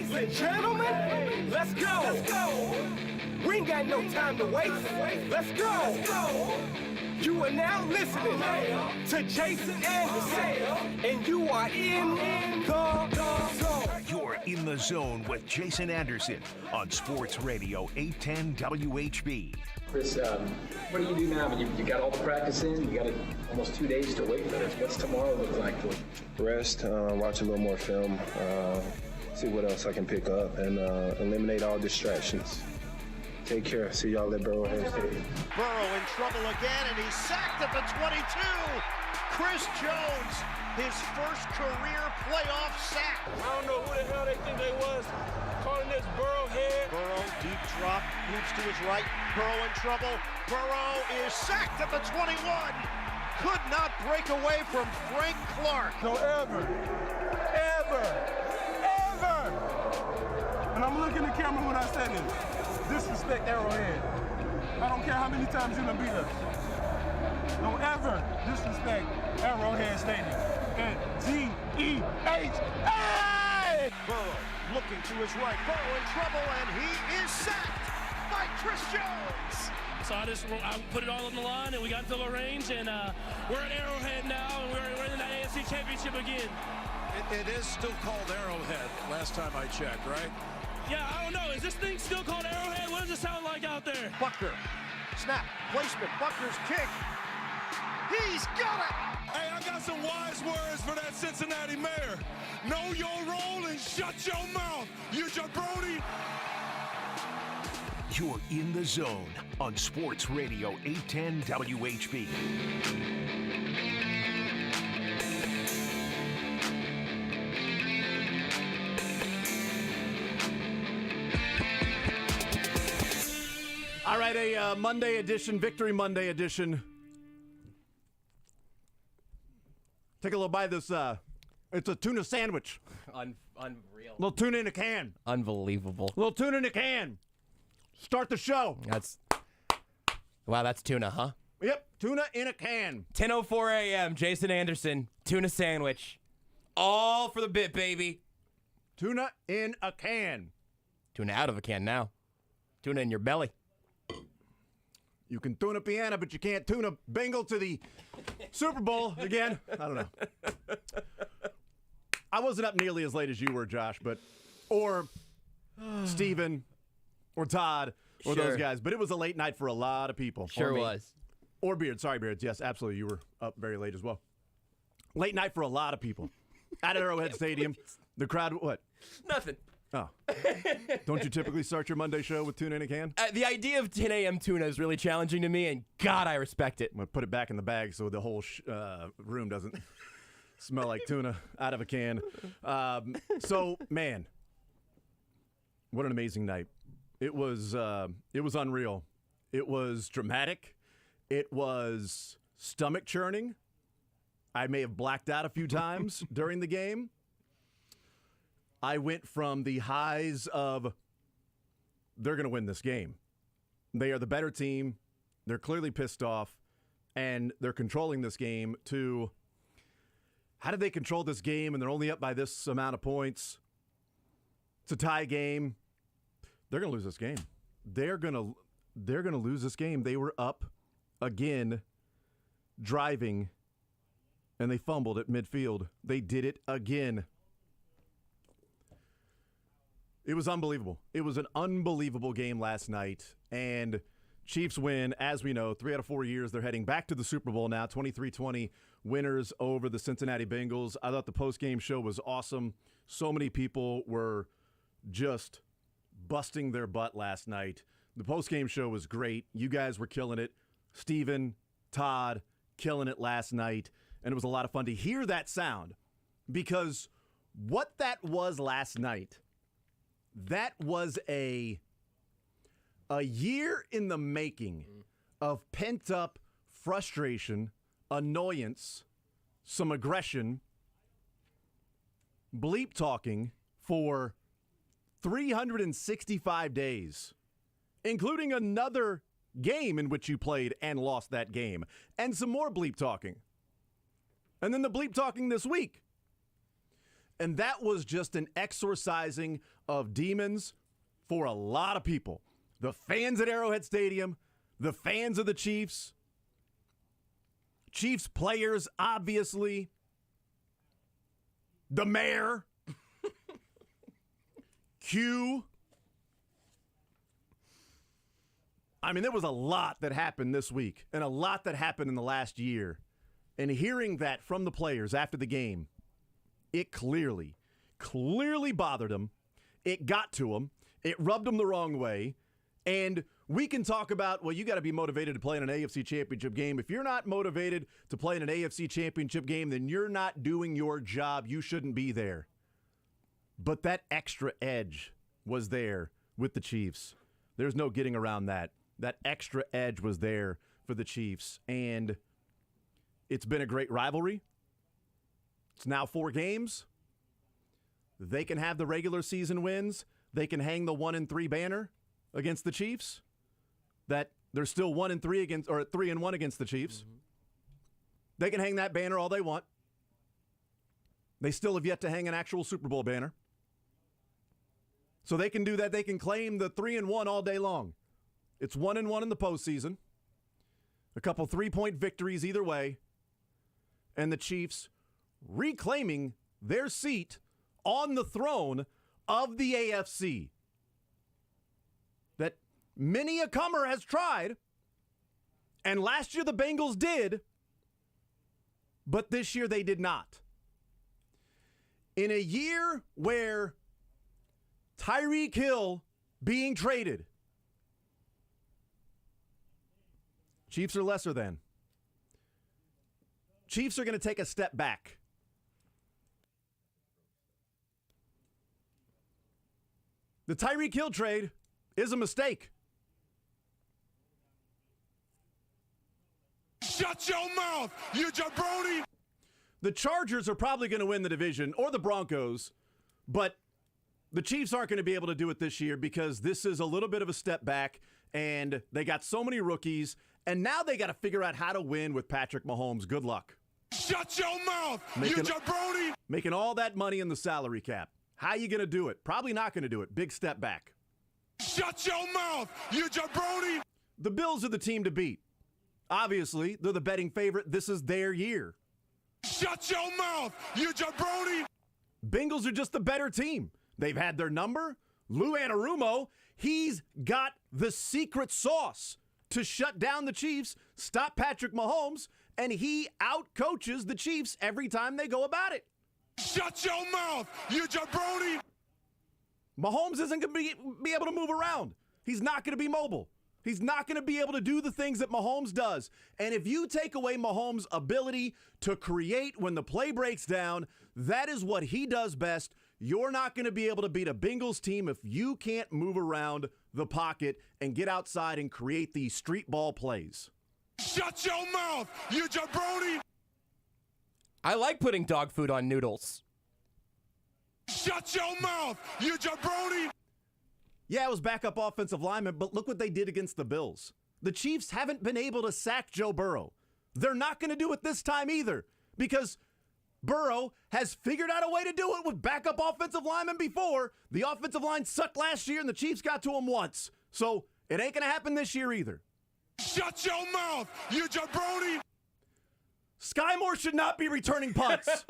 Ladies and gentlemen, let's go. Let's go. We ain't got no time to waste. Let's go. Let's go. You are now listening to Jason Anderson, and you are in the zone. You're in the zone with Jason Anderson on Sports Radio 810 WHB. Chris, what do you do now? You got all the practice in. You got almost 2 days to wait for this. What's tomorrow look like for you? Rest, watch a little more film, see what else I can pick up, and eliminate all distractions. Take care. See y'all at Burrowhead Stadium. Burrow in trouble again, and he's sacked at the 22. Chris Jones, his first career playoff sack. I don't know who the hell they think they was calling this Burrowhead. Burrow, deep drop, moves to his right. Burrow in trouble. Burrow is sacked at the 21. Could not break away from Frank Clark. So ever, and I'm looking at the camera when I say this, disrespect Arrowhead. I don't care how many times you done beat us. Don't ever disrespect Arrowhead Stadium. And G-E-H-A! Burrow looking to his right. Burrow in trouble, and he is sacked by Chris Jones. So I put it all on the line, and we got to the range, and we're at Arrowhead now, and we're in the AFC Championship again. It is still called Arrowhead, last time I checked, right? Yeah, I don't know. Is this thing still called Arrowhead? What does it sound like out there? Buckner, snap, placement, Buckner's kick. He's got it! Hey, I got some wise words for that Cincinnati mayor. Know your role and shut your mouth, you jabroni! You're in the zone on Sports Radio 810 WHB. All right, a Monday edition, Victory Monday edition. Take a little bite of this. It's a tuna sandwich. Unreal. Little tuna in a can. Unbelievable. Little tuna in a can. Start the show. Wow, that's tuna, huh? Yep, tuna in a can. 10:04 a.m., Jason Anderson, tuna sandwich. All for the bit, baby. Tuna in a can. Tuna out of a can now. Tuna in your belly. You can tuna piano, but you can't tuna Bengal to the Super Bowl again. I don't know. I wasn't up nearly as late as you were, Josh, or Steven, or Todd, or those guys. But it was a late night for a lot of people. Sure was. Or Beard. Sorry, Beards. Yes, absolutely. You were up very late as well. Late night for a lot of people. At Arrowhead Stadium. The crowd, what? Nothing. Oh. Don't you typically start your Monday show with tuna in a can? The idea of 10 a.m. tuna is really challenging to me, and God, I respect it. I'm going to put it back in the bag so the whole room doesn't smell like tuna out of a can. So, man, what an amazing night. It was unreal. It was dramatic. It was stomach churning. I may have blacked out a few times during the game. I went from the highs of they're going to win this game. They are the better team. They're clearly pissed off, and they're controlling this game to how did they control this game, and they're only up by this amount of points. It's a tie game. They're going to lose this game. They're going to lose this game. They were up again driving, and they fumbled at midfield. They did it again. It was unbelievable. It was an unbelievable game last night, and Chiefs win. As we know, 3 out of 4 years, they're heading back to the Super Bowl now, 23-20 winners over the Cincinnati Bengals. I thought the postgame show was awesome. So many people were just busting their butt last night. The postgame show was great. You guys were killing it. Steven, Todd, killing it last night, and it was a lot of fun to hear that sound, because what that was last night, that was a year in the making of pent-up frustration, annoyance, some aggression, bleep talking for 365 days, including another game in which you played and lost that game, and some more bleep talking. And then the bleep talking this week. And that was just an exorcising of demons for a lot of people. The fans at Arrowhead Stadium, the fans of the Chiefs, Chiefs players, obviously, the mayor, Q. I mean, there was a lot that happened this week and a lot that happened in the last year. And hearing that from the players after the game, it clearly bothered them. It got to them. It rubbed them the wrong way. And we can talk about, well, you got to be motivated to play in an AFC Championship game. If you're not motivated to play in an AFC Championship game, then you're not doing your job. You shouldn't be there. But that extra edge was there with the Chiefs. There's no getting around that. That extra edge was there for the Chiefs. And it's been a great rivalry. It's now 4 games. They can have the regular season wins. They can hang the 1-3 banner against the Chiefs. That they're still 1-3 against, or 3-1 against the Chiefs. Mm-hmm. They can hang that banner all they want. They still have yet to hang an actual Super Bowl banner. So they can do that. They can claim the 3-1 all day long. It's 1-1 in the postseason. A couple 3-point victories either way. And the Chiefs reclaiming their seat on the throne of the AFC. That many a comer has tried. And last year the Bengals did. But this year they did not. In a year where Tyreek Hill being traded, Chiefs are lesser than. Chiefs are going to take a step back. The Tyreek Hill trade is a mistake. Shut your mouth, you jabroni! The Chargers are probably going to win the division, or the Broncos, but the Chiefs aren't going to be able to do it this year because this is a little bit of a step back, and they got so many rookies, and now they got to figure out how to win with Patrick Mahomes. Good luck. Shut your mouth, you jabroni! Making all that money in the salary cap. How you going to do it? Probably not going to do it. Big step back. Shut your mouth, you jabroni! The Bills are the team to beat. Obviously, they're the betting favorite. This is their year. Shut your mouth, you jabroni! Bengals are just the better team. They've had their number. Lou Anarumo, he's got the secret sauce to shut down the Chiefs, stop Patrick Mahomes, and he outcoaches the Chiefs every time they go about it. Shut your mouth, you jabroni! Mahomes isn't going to be able to move around. He's not going to be mobile. He's not going to be able to do the things that Mahomes does. And if you take away Mahomes' ability to create when the play breaks down, that is what he does best. You're not going to be able to beat a Bengals team if you can't move around the pocket and get outside and create these street ball plays. Shut your mouth, you jabroni! I like putting dog food on noodles. Shut your mouth, you jabroni! Yeah, it was backup offensive lineman, but look what they did against the Bills. The Chiefs haven't been able to sack Joe Burrow. They're not going to do it this time either because Burrow has figured out a way to do it with backup offensive linemen before. The offensive line sucked last year and the Chiefs got to him once. So it ain't going to happen this year either. Shut your mouth, you jabroni! Skyy Moore should not be returning punts.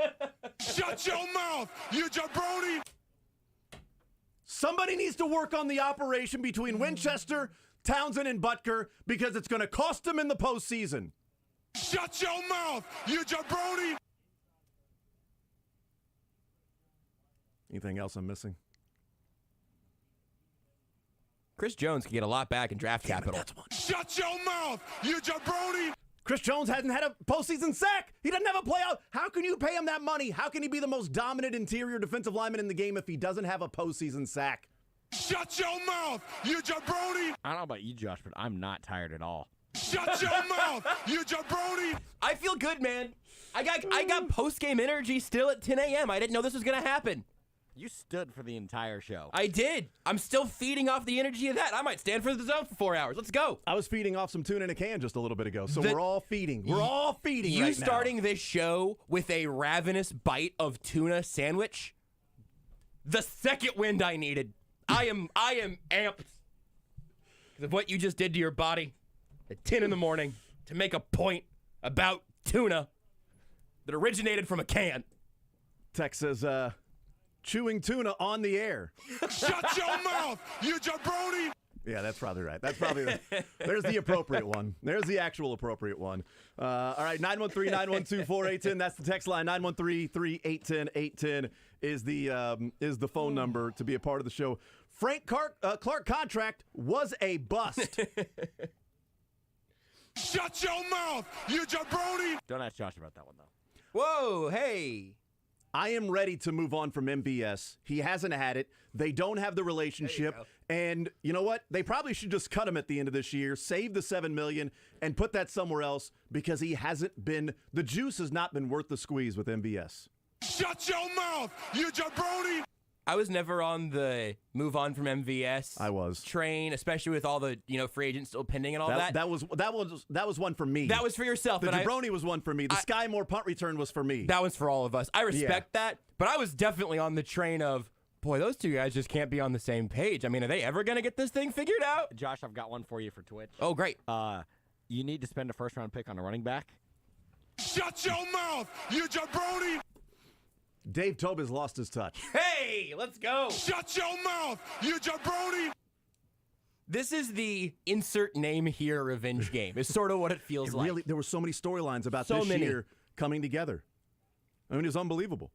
Shut your mouth, you jabroni! Somebody needs to work on the operation between Winchester, Townsend, and Butker because it's going to cost them in the postseason. Shut your mouth, you jabroni! Anything else I'm missing? Chris Jones can get a lot back in draft capital. Shut your mouth, you jabroni! Chris Jones hasn't had a postseason sack. He doesn't have a playout. How can you pay him that money? How can he be the most dominant interior defensive lineman in the game if he doesn't have a postseason sack? Shut your mouth, you jabroni! I don't know about you, Josh, but I'm not tired at all. Shut your mouth, you jabroni! I feel good, man. I got post-game energy still at 10 a.m. I didn't know this was going to happen. You stood for the entire show. I did. I'm still feeding off the energy of that. I might stand for the zone for 4 hours. Let's go. I was feeding off some tuna in a can just a little bit ago, so we're all feeding. We're all feeding You right now. starting this show with a ravenous bite of tuna sandwich, the second wind I needed. I am amped because of what you just did to your body at 10 in the morning to make a point about tuna that originated from a can. Tex says, chewing tuna on the air. Shut your mouth, you jabroni! Yeah, that's probably right. That's probably there's the appropriate one. There's the actual appropriate one. All right, 913-912-4810. That's the text line. 913-381-810 is the phone number to be a part of the show. Frank Clark contract was a bust. Shut your mouth, you jabroni! Don't ask Josh about that one, though. Whoa, hey. I am ready to move on from MVS. He hasn't had it. They don't have the relationship. And you know what? They probably should just cut him at the end of this year, save the $7 million, and put that somewhere else because he hasn't been, the juice has not been worth the squeeze with MVS. Shut your mouth, you jabroni! I was never on the move on from MVS train, especially with all the free agents still pending and all that. That was one for me. That was for yourself. The jabroni was one for me. The Skyy Moore punt return was for me. That was for all of us. I respect that, but I was definitely on the train of, boy, those two guys just can't be on the same page. I mean, are they ever going to get this thing figured out? Josh, I've got one for you for Twitch. Oh, great. You need to spend a first-round pick on a running back. Shut your mouth, you jabroni! Dave Tobis lost his touch. Hey, let's go. Shut your mouth, you jabroni! This is the insert name here revenge game. It's sort of what it feels like. Really, there were so many storylines about this year coming together. I mean, it's unbelievable.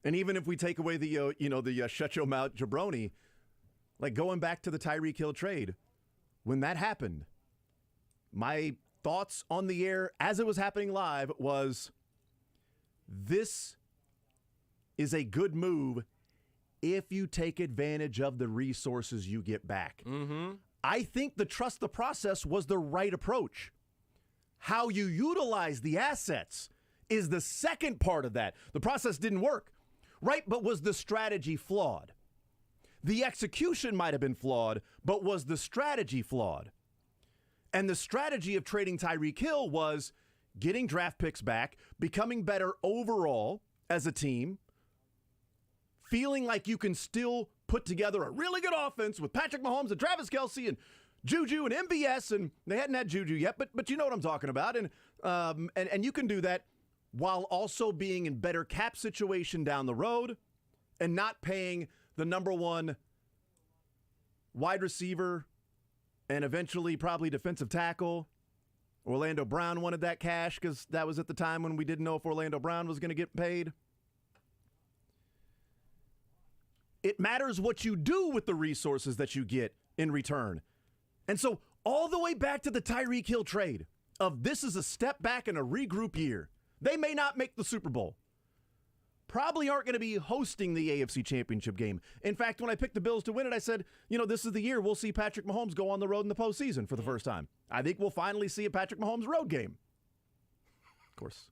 And even if we take away the shut your mouth jabroni, like going back to the Tyreek Hill trade, when that happened, my thoughts on the air as it was happening live was, this is a good move if you take advantage of the resources you get back. Mm-hmm. I think the trust the process was the right approach. How you utilize the assets is the second part of that. The process didn't work, right? But was the strategy flawed? The execution might have been flawed, but was the strategy flawed? And the strategy of trading Tyreek Hill was getting draft picks back, becoming better overall as a team, feeling like you can still put together a really good offense with Patrick Mahomes and Travis Kelce and Juju and MVS, and they hadn't had Juju yet, but you know what I'm talking about. And you can do that while also being in better cap situation down the road and not paying the number one wide receiver and eventually probably defensive tackle. Orlando Brown wanted that cash because that was at the time when we didn't know if Orlando Brown was going to get paid. It matters what you do with the resources that you get in return. And so all the way back to the Tyreek Hill trade of this is a step back and a regroup year. They may not make the Super Bowl. Probably aren't going to be hosting the AFC Championship game. In fact, when I picked the Bills to win it, I said, this is the year we'll see Patrick Mahomes go on the road in the postseason for the first time. I think we'll finally see a Patrick Mahomes road game. Of course,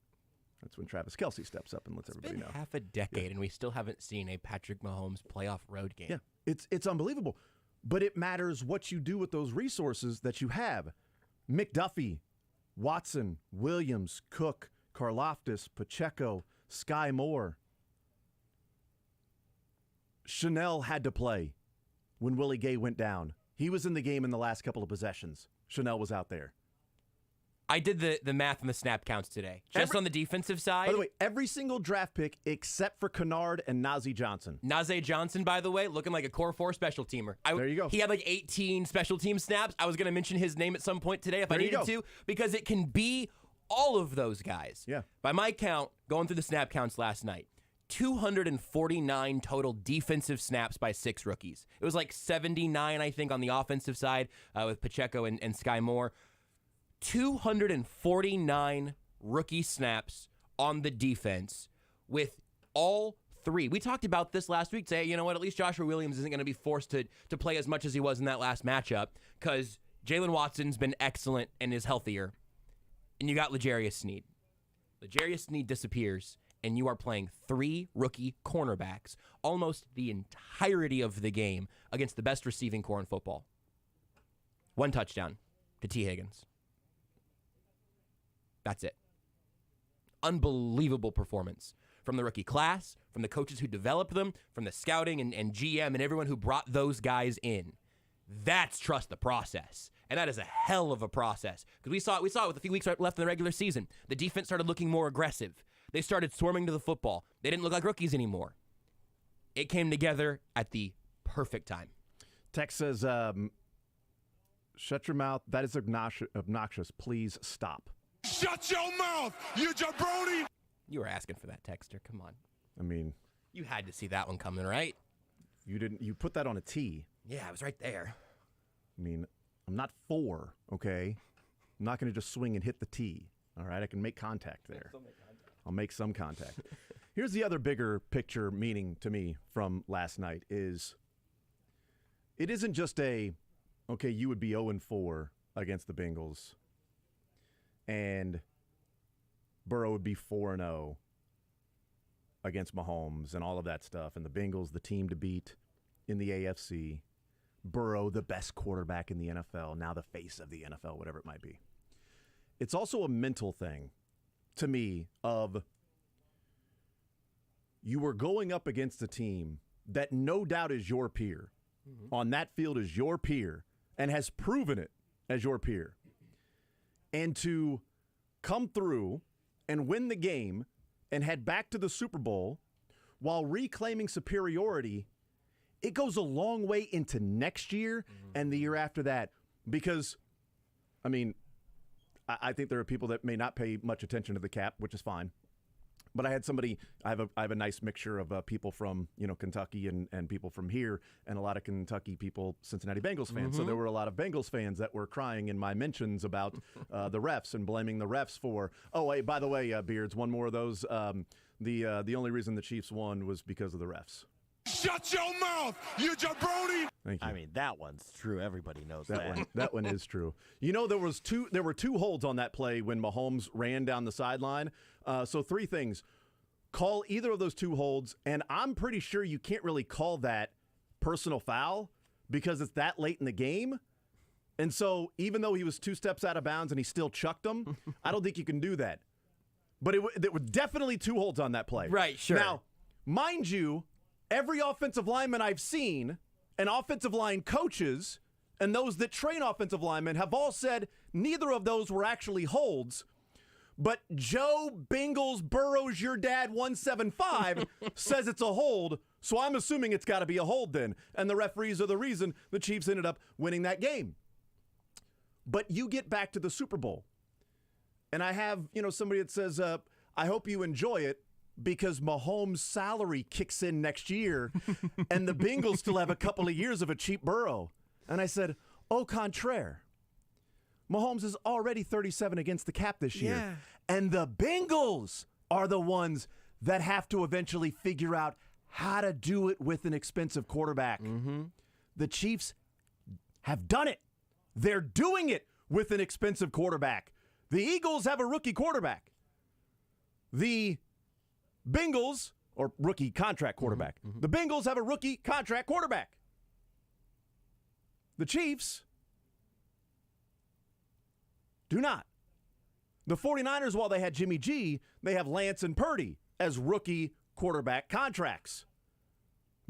that's when Travis Kelce steps up and lets everybody know. It's been half a decade, and we still haven't seen a Patrick Mahomes playoff road game. Yeah, it's unbelievable. But it matters what you do with those resources that you have. McDuffie, Watson, Williams, Cook, Karlaftis, Pacheco, Skyy Moore. Chanel had to play when Willie Gay went down. He was in the game in the last couple of possessions. Chanel was out there. I did the math on the snap counts today. Just on the defensive side. By the way, every single draft pick except for Kennard and Najee Johnson. Najee Johnson, by the way, looking like a core 4 special teamer. There you go. He had like 18 special team snaps. I was going to mention his name at some point today if I needed to, because it can be all of those guys. Yeah. By my count, going through the snap counts last night, 249 total defensive snaps by 6 rookies. It was like 79, I think, on the offensive side with Pacheco and Skyy Moore. 249 rookie snaps on the defense with all 3. We talked about this last week. Say, you know what, at least Joshua Williams isn't going to be forced to play as much as he was in that last matchup because Jalen Watson's been excellent and is healthier. And you got L'Jarius Sneed. L'Jarius Sneed disappears, and you are playing 3 rookie cornerbacks almost the entirety of the game against the best receiving core in football. 1 touchdown to T. Higgins. That's it. Unbelievable performance from the rookie class, from the coaches who developed them, from the scouting and GM and everyone who brought those guys in. That's trust the process. And that is a hell of a process. Because we saw it with a few weeks left in the regular season. The defense started looking more aggressive. They started swarming to the football. They didn't look like rookies anymore. It came together at the perfect time. Tex says, shut your mouth. That is obnoxious. Please stop. Shut your mouth, you jabroni! You were asking for that, Texter. Come on. I mean, you had to see that one coming, right? You didn't. You put that on a tee. Yeah, I was right there. I mean, I'm not 4, okay? I'm not going to just swing and hit the tee, all right? I can make contact there. I'll make some contact. Here's the other bigger picture meaning to me from last night is it isn't just okay, you would be 0-4 against the Bengals, and Burrow would be 4-0 against Mahomes and all of that stuff, and the Bengals, the team to beat in the AFC. Burrow, the best quarterback in the NFL, now the face of the NFL, whatever it might be. It's also a mental thing to me of you were going up against a team that no doubt is your peer. On that field is your peer and has proven it as your peer. And to come through and win the game and head back to the Super Bowl while reclaiming superiority, it goes a long way into next year and the year after that. Because, I mean, I think there are people that may not pay much attention to the cap, which is fine. But I had somebody, I have a nice mixture of people from, Kentucky and people from here, and a lot of Kentucky people, Cincinnati Bengals fans. So there were a lot of Bengals fans that were crying in my mentions about the refs and blaming the refs for, hey, by the way, Beards, one more of those. The only reason the Chiefs won was because of the refs. Shut your mouth, you jabroni! Thank you. I mean, that one's true. Everybody knows that. That one is true. There were 2 holds on that play when Mahomes ran down the sideline. So 3 things. Call either of those 2 holds, and I'm pretty sure you can't really call that personal foul because it's that late in the game. And so even though he was 2 steps out of bounds and he still chucked him, I don't think you can do that. But there were definitely 2 holds on that play. Right, sure. Now, mind you, every offensive lineman I've seen and offensive line coaches and those that train offensive linemen have all said neither of those were actually holds. But Joe Bengals Burrows your dad 175 says it's a hold, so I'm assuming it's got to be a hold then. And the referees are the reason the Chiefs ended up winning that game. But you get back to the Super Bowl. And I have, somebody that says, I hope you enjoy it because Mahomes' salary kicks in next year and the Bengals still have a couple of years of a cheap Burrow. And I said, au contraire. Mahomes is already 37 against the cap this year. Yeah. And the Bengals are the ones that have to eventually figure out how to do it with an expensive quarterback. The Chiefs have done it. They're doing it with an expensive quarterback. The Eagles have a rookie quarterback. The Bengals, or rookie contract quarterback. The Bengals have a rookie contract quarterback. The Chiefs do not. The 49ers, while they had Jimmy G, they have Lance and Purdy as rookie quarterback contracts.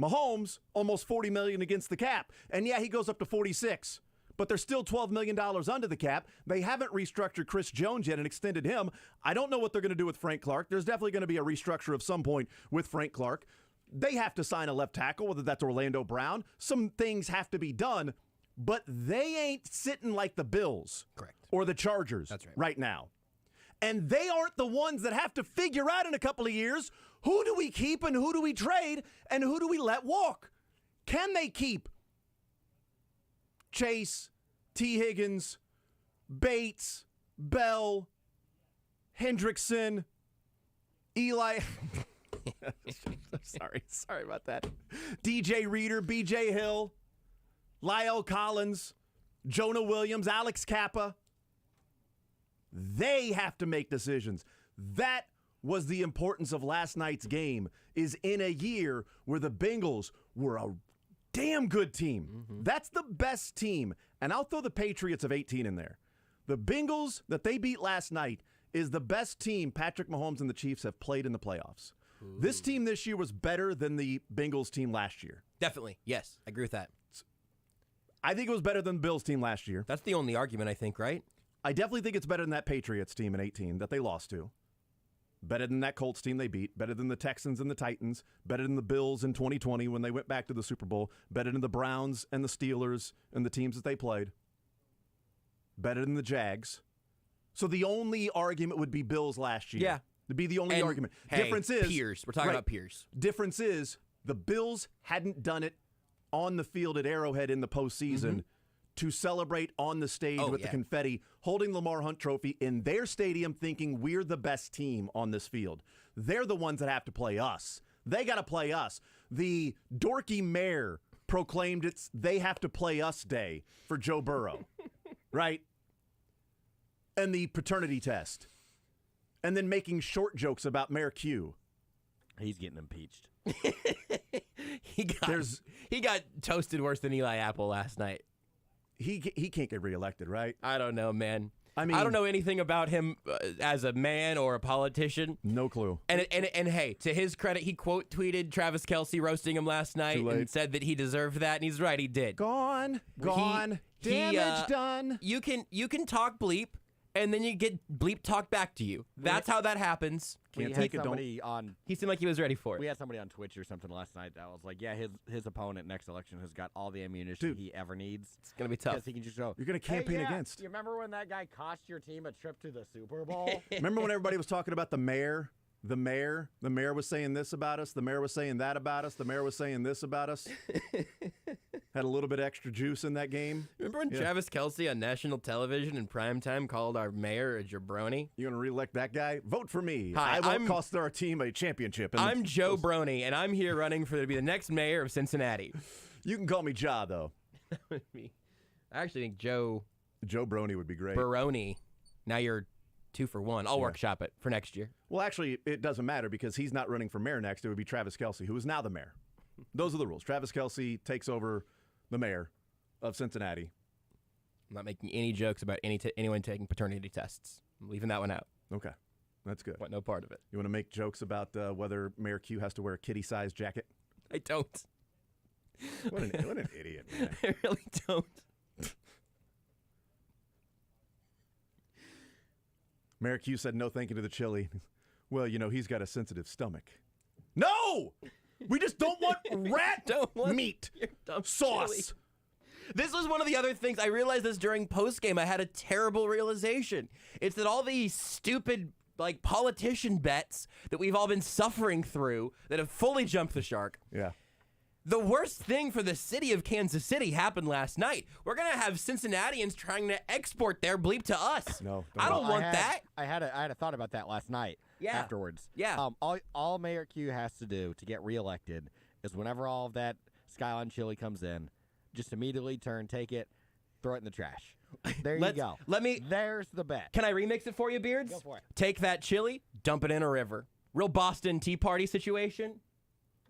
Mahomes, almost $40 million against the cap. And yeah, he goes up to 46. But they're still $12 million under the cap. They haven't restructured Chris Jones yet and extended him. I don't know what they're going to do with Frank Clark. There's definitely going to be a restructure of some point with Frank Clark. They have to sign a left tackle, whether that's Orlando Brown. Some things have to be done. But they ain't sitting like the Bills. Correct. Or the Chargers. That's right now. And they aren't the ones that have to figure out in a couple of years, who do we keep and who do we trade and who do we let walk? Can they keep Chase, T. Higgins, Bates, Bell, Hendrickson, Eli? Sorry about that. DJ Reader, BJ Hill, Lyle Collins, Jonah Williams, Alex Kappa. They have to make decisions. That was the importance of last night's game is in a year where the Bengals were a damn good team. That's the best team. And I'll throw the Patriots of 18 in there. The Bengals that they beat last night is the best team Patrick Mahomes and the Chiefs have played in the playoffs. This team this year was better than the Bengals team last year. Definitely. Yes, I agree with that. I think it was better than the Bills team last year. That's the only argument, I think, right? I definitely think it's better than that Patriots team in 18 that they lost to. Better than that Colts team they beat. Better than the Texans and the Titans. Better than the Bills in 2020 when they went back to the Super Bowl. Better than the Browns and the Steelers and the teams that they played. Better than the Jags. So the only argument would be Bills last year. Yeah. It'd be the only argument. Hey, Difference is peers. We're talking about peers. Difference is the Bills hadn't done it on the field at Arrowhead in the postseason to celebrate on the stage with the confetti, holding Lamar Hunt Trophy in their stadium thinking we're the best team on this field. They're the ones that have to play us. They got to play us. The dorky mayor proclaimed it's they have to play us day for Joe Burrow, right? And the paternity test. And then making short jokes about Mayor Q. He's getting impeached. He got toasted worse than Eli Apple last night. He can't get reelected, right? I don't know, man. I mean, I don't know anything about him as a man or a politician. No clue. And hey, to his credit, he quote tweeted Travis Kelce roasting him last night and said that he deserved that, and he's right, he did. Gone, damage done. You can talk bleep, and then you get bleep talk back to you. That's how that happens. Can't take it. He seemed like he was ready for it. We had somebody on Twitch or something last night that was like, yeah, his opponent next election has got all the ammunition he ever needs. It's going to be tough. Because he can just go, you're going to campaign against. You remember when that guy cost your team a trip to the Super Bowl? Remember when everybody was talking about the mayor? The mayor was saying this about us. The mayor was saying that about us. The mayor was saying this about us. Had a little bit extra juice in that game. Remember when Travis Kelce on national television in primetime called our mayor a jabroni? You going to reelect that guy? Vote for me. Hi, I won't cost our team a championship. I'm Joe Brony, and I'm here running to be the next mayor of Cincinnati. You can call me Ja, though. That would be. I actually think Joe Brony would be great. Baroni. Now you're 2 for 1. I'll workshop it for next year. Well, actually, it doesn't matter because he's not running for mayor next. It would be Travis Kelce, who is now the mayor. Those are the rules. Travis Kelce takes over the mayor of Cincinnati. I'm not making any jokes about anyone taking paternity tests. I'm leaving that one out. Okay. That's good. Want no part of it. You want to make jokes about whether Mayor Q has to wear a kitty-sized jacket? I don't. What an idiot, man. I really don't. Mayor Q said no thank you to the chili. Well, he's got a sensitive stomach. No! We just don't want rat meat sauce. Chili. This was one of the other things. I realized this during postgame. I had a terrible realization. It's that all these stupid politician bets that we've all been suffering through that have fully jumped the shark. Yeah. The worst thing for the city of Kansas City happened last night. We're going to have Cincinnatians trying to export their bleep to us. No. I don't want that. I had a thought about that last night afterwards. Yeah. All Mayor Q has to do to get reelected is whenever all of that Skyline chili comes in, just immediately take it, throw it in the trash. There you go. There's the bet. Can I remix it for you, Beards? Go for it. Take that chili, dump it in a river. Real Boston Tea Party situation.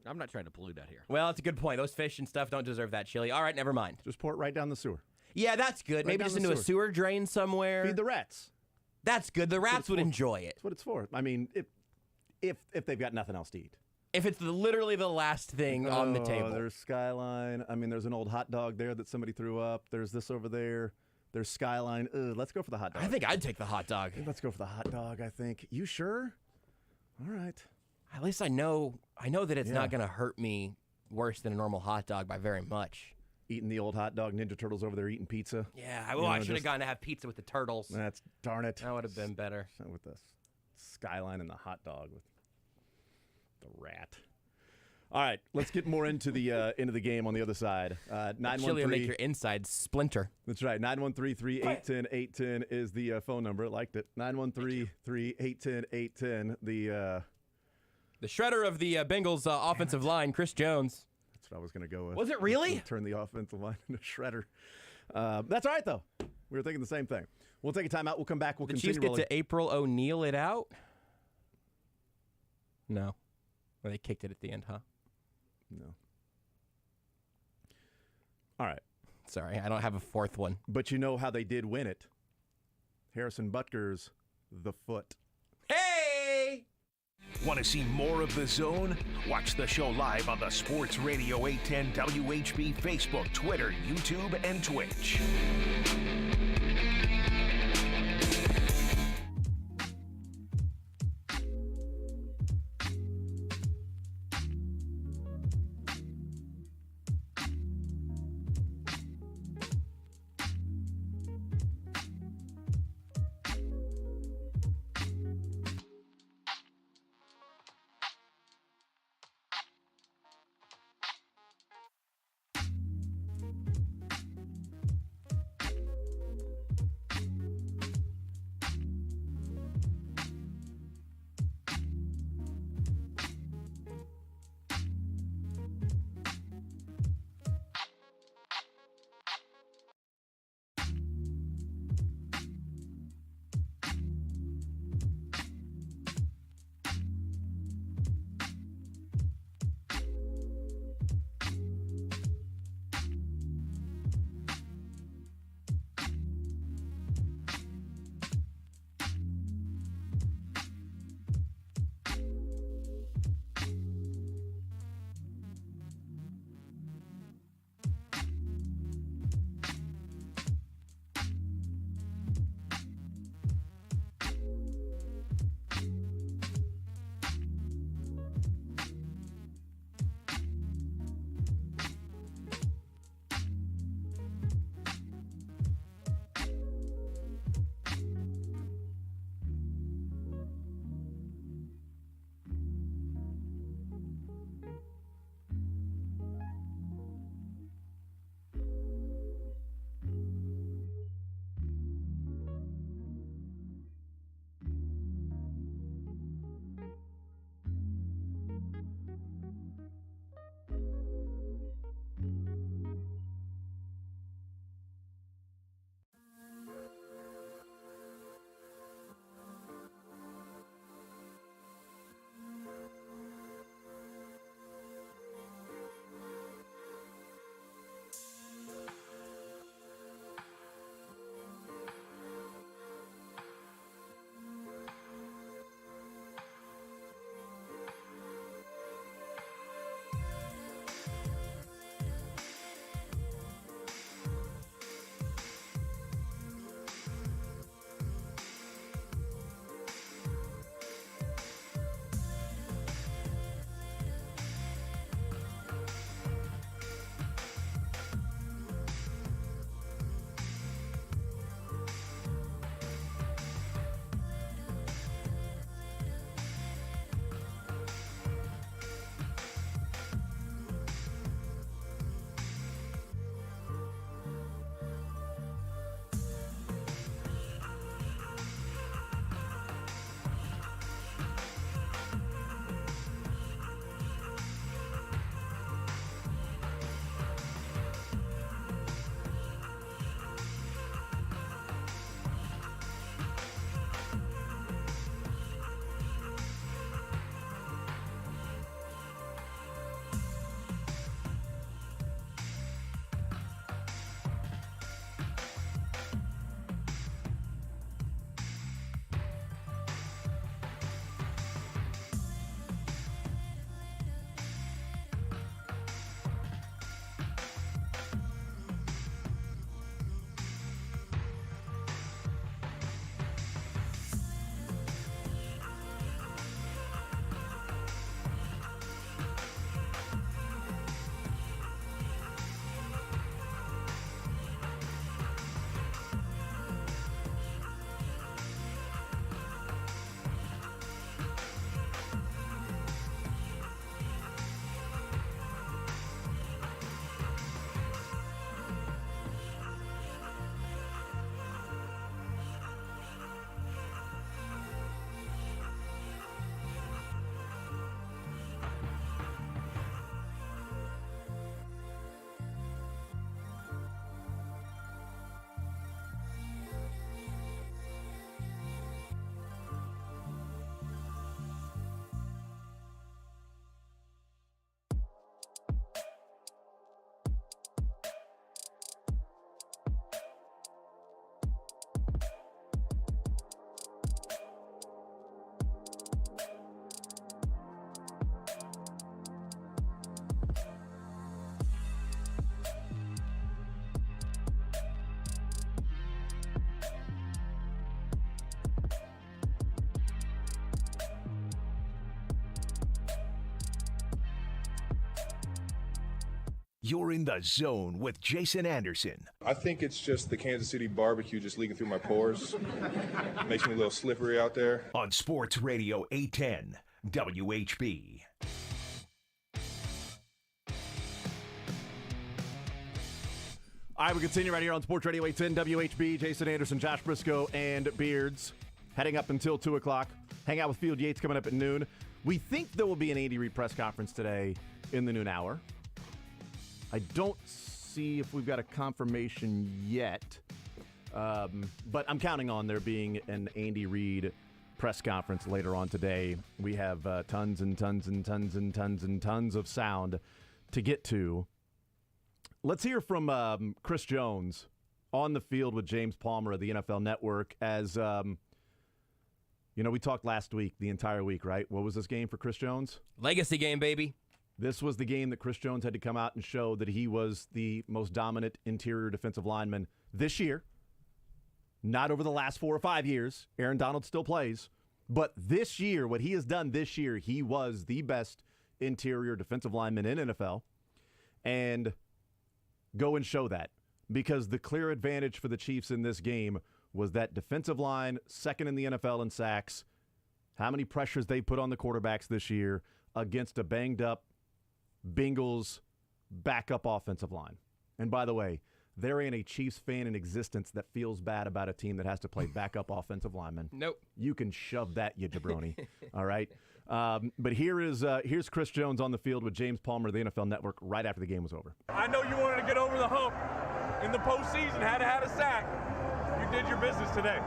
I'm not trying to pollute out here. Well, that's a good point. Those fish and stuff don't deserve that chili. All right, never mind. Just pour it right down the sewer. Yeah, that's good. Maybe just into a sewer drain somewhere. Feed the rats. That's good. The rats would enjoy it. That's what it's for. I mean, if they've got nothing else to eat. If it's literally the last thing on the table. There's Skyline. I mean, there's an old hot dog there that somebody threw up. There's this over there. There's Skyline. Let's go for the hot dog. I think I'd take the hot dog. Let's go for the hot dog, I think. You sure? All right. At least I know that it's not going to hurt me worse than a normal hot dog by very much. Eating the old hot dog, Ninja Turtles over there eating pizza. Yeah, I should have gone to have pizza with the turtles. Darn it. That would have been better. With the Skyline and the hot dog with the rat. All right, let's get more into the game on the other side. 913 chili will make your insides splinter. That's right. 913-381-810 is the phone number. I liked it. 913-381-810. The shredder of the Bengals offensive line, Chris Jones. That's what I was going to go with. Was it really? Turn the offensive line into a shredder. That's all right, though. We were thinking the same thing. We'll take a timeout. We'll come back. We'll continue Chiefs get rolling. to April O'Neal it out? No. Or they kicked it at the end, huh? No. All right. Sorry, I don't have a fourth one. But you know how they did win it. Harrison Butker's The Foot. Hey! Want to see more of The Zone? Watch the show live on the Sports Radio 810 WHB Facebook, Twitter, YouTube, and Twitch. You're in the zone with Jason Anderson. I think it's just the Kansas City barbecue just leaking through my pores. Makes me a little slippery out there. On Sports Radio 810 WHB. All right, we continue right here on Sports Radio 810 WHB. Jason Anderson, Josh Brisco, and Beards heading up until 2 o'clock. Hang out with Field Yates coming up at noon. We think there will be an Andy Reid press conference today in the noon hour. I don't see if we've got a confirmation yet, but I'm counting on there being an Andy Reid press conference later on today. We have tons and tons and tons and tons and tons of sound to get to. Let's hear from Chris Jones on the field with James Palmer of the NFL Network. As we talked last week, the entire week, right? What was this game for Chris Jones? Legacy game, baby. This was the game that Chris Jones had to come out and show that he was the most dominant interior defensive lineman this year. Not over the last 4 or 5 years. Aaron Donald still plays. But this year, what he has done this year, he was the best interior defensive lineman in NFL. And go and show that. Because the clear advantage for the Chiefs in this game was that defensive line, second in the NFL in sacks. How many pressures they put on the quarterbacks this year against a banged-up Bengals backup offensive line. And by the way, there ain't a Chiefs fan in existence that feels bad about a team that has to play backup offensive linemen. Nope. You can shove that, you jabroni. All right? But here's Chris Jones on the field with James Palmer of the NFL Network right after the game was over. I know you wanted to get over the hump in the postseason, had a sack. You did your business today.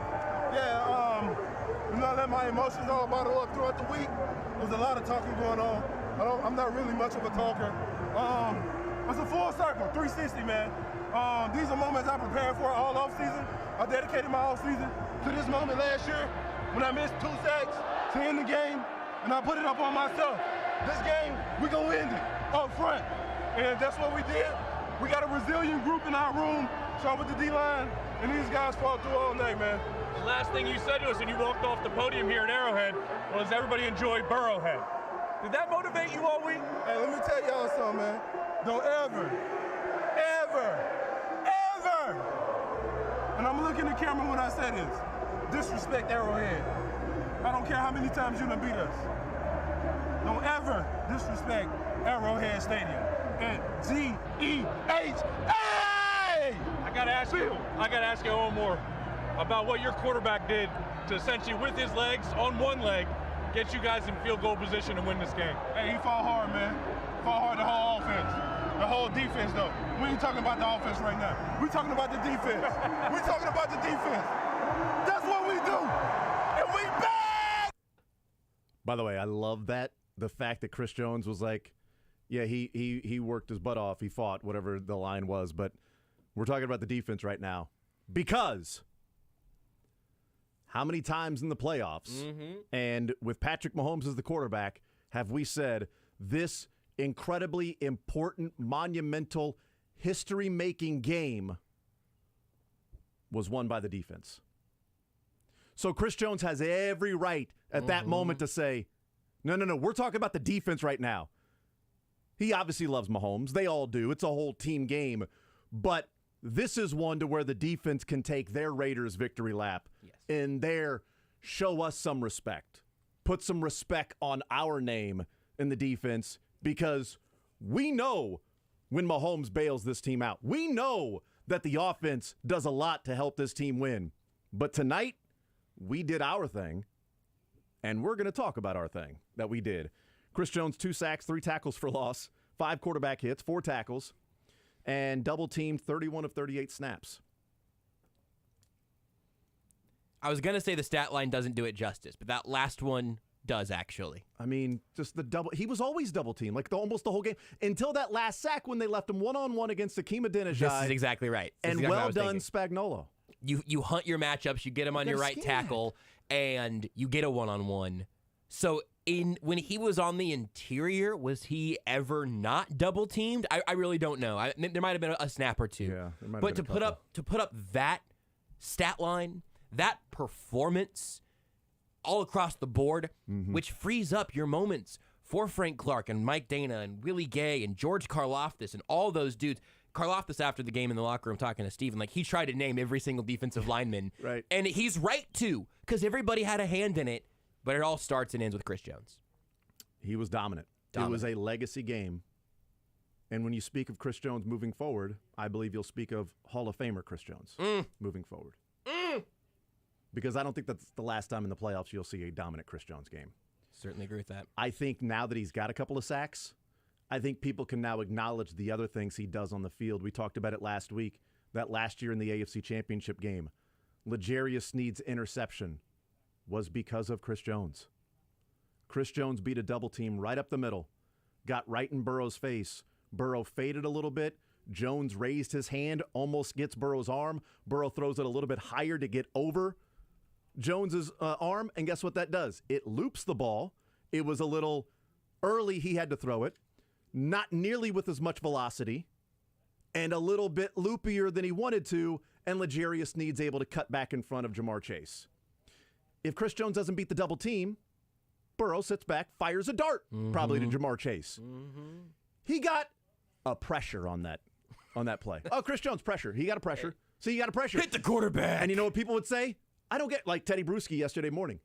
Yeah, I let my emotions all bottle up throughout the week. There's a lot of talking going on. I'm not really much of a talker. It's a full circle, 360, man. These are moments I prepared for all offseason. I dedicated my offseason to this moment last year when I missed 2 sacks to end the game, and I put it up on myself. This game, we gonna end it up front, and that's what we did. We got a resilient group in our room, so with the D-line, and these guys fought through all night, man. The last thing you said to us when you walked off the podium here at Arrowhead was everybody enjoyed Burrowhead. Did that motivate you all week? Hey, let me tell y'all something, man. Don't ever, and I'm looking at the camera when I say this, disrespect Arrowhead. I don't care how many times you done beat us. Don't ever disrespect Arrowhead Stadium. And G-E-H-A! I gotta ask you one more about what your quarterback did to essentially, with his legs, on one leg, get you guys in field goal position to win this game. Hey, he fought hard, man. Fought hard the whole offense. The whole defense, though. We ain't talking about the offense right now. We talking about the defense. We talking about the defense. That's what we do. And we bad! By the way, I love that. The fact that Chris Jones was like, yeah, he worked his butt off. He fought, whatever the line was. But we're talking about the defense right now. Because how many times in the playoffs, and with Patrick Mahomes as the quarterback, have we said this incredibly important, monumental, history-making game was won by the defense? So Chris Jones has every right at that moment to say, no, we're talking about the defense right now. He obviously loves Mahomes. They all do. It's a whole team game. But this is one to where the defense can take their Raiders victory lap and show us some respect. Put some respect on our name in the defense, because we know when Mahomes bails this team out. We know that the offense does a lot to help this team win. But tonight, we did our thing, and we're going to talk about our thing that we did. Chris Jones, 2 sacks, 3 tackles for loss, 5 quarterback hits, 4 tackles, and double-teamed 31 of 38 snaps. I was going to say the stat line doesn't do it justice, but that last one does, actually. I mean, just the double. He was always double-teamed, like almost the whole game, until that last sack when they left him one-on-one against Akeem Adinejad. This is exactly right. And exactly well done, Spagnuolo. You hunt your matchups, you get him on your right tackle, and you get a one-on-one. So when he was on the interior, was he ever not double-teamed? I really don't know. There might have been a snap or two. Yeah, but to put up that stat line, that performance all across the board, which frees up your moments for Frank Clark and Mike Dana and Willie Gay and George Karlaftis and all those dudes. Karlaftis, after the game in the locker room talking to Steven, like, he tried to name every single defensive lineman. Right. And he's right, too, because everybody had a hand in it, but it all starts and ends with Chris Jones. He was dominant. It was a legacy game. And when you speak of Chris Jones moving forward, I believe you'll speak of Hall of Famer Chris Jones moving forward. Because I don't think that's the last time in the playoffs you'll see a dominant Chris Jones game. Certainly agree with that. I think now that he's got a couple of sacks, I think people can now acknowledge the other things he does on the field. We talked about it last week, that last year in the AFC Championship game. L'Jarius Sneed's interception was because of Chris Jones. Chris Jones beat a double team right up the middle, got right in Burrow's face. Burrow faded a little bit. Jones raised his hand, almost gets Burrow's arm. Burrow throws it a little bit higher to get over Jones's arm, and guess what that does? It loops the ball. It was a little early he had to throw it, not nearly with as much velocity, and a little bit loopier than he wanted to, and L'Jarius Sneed's able to cut back in front of Jamar Chase. If Chris Jones doesn't beat the double team, Burrow sits back, fires a dart, probably to Jamar Chase. He got a pressure on that play. Oh, Chris Jones, pressure. He got a pressure. See, you got a pressure. Hit the quarterback. And you know what people would say? I don't get, like Teddy Bruschi yesterday morning.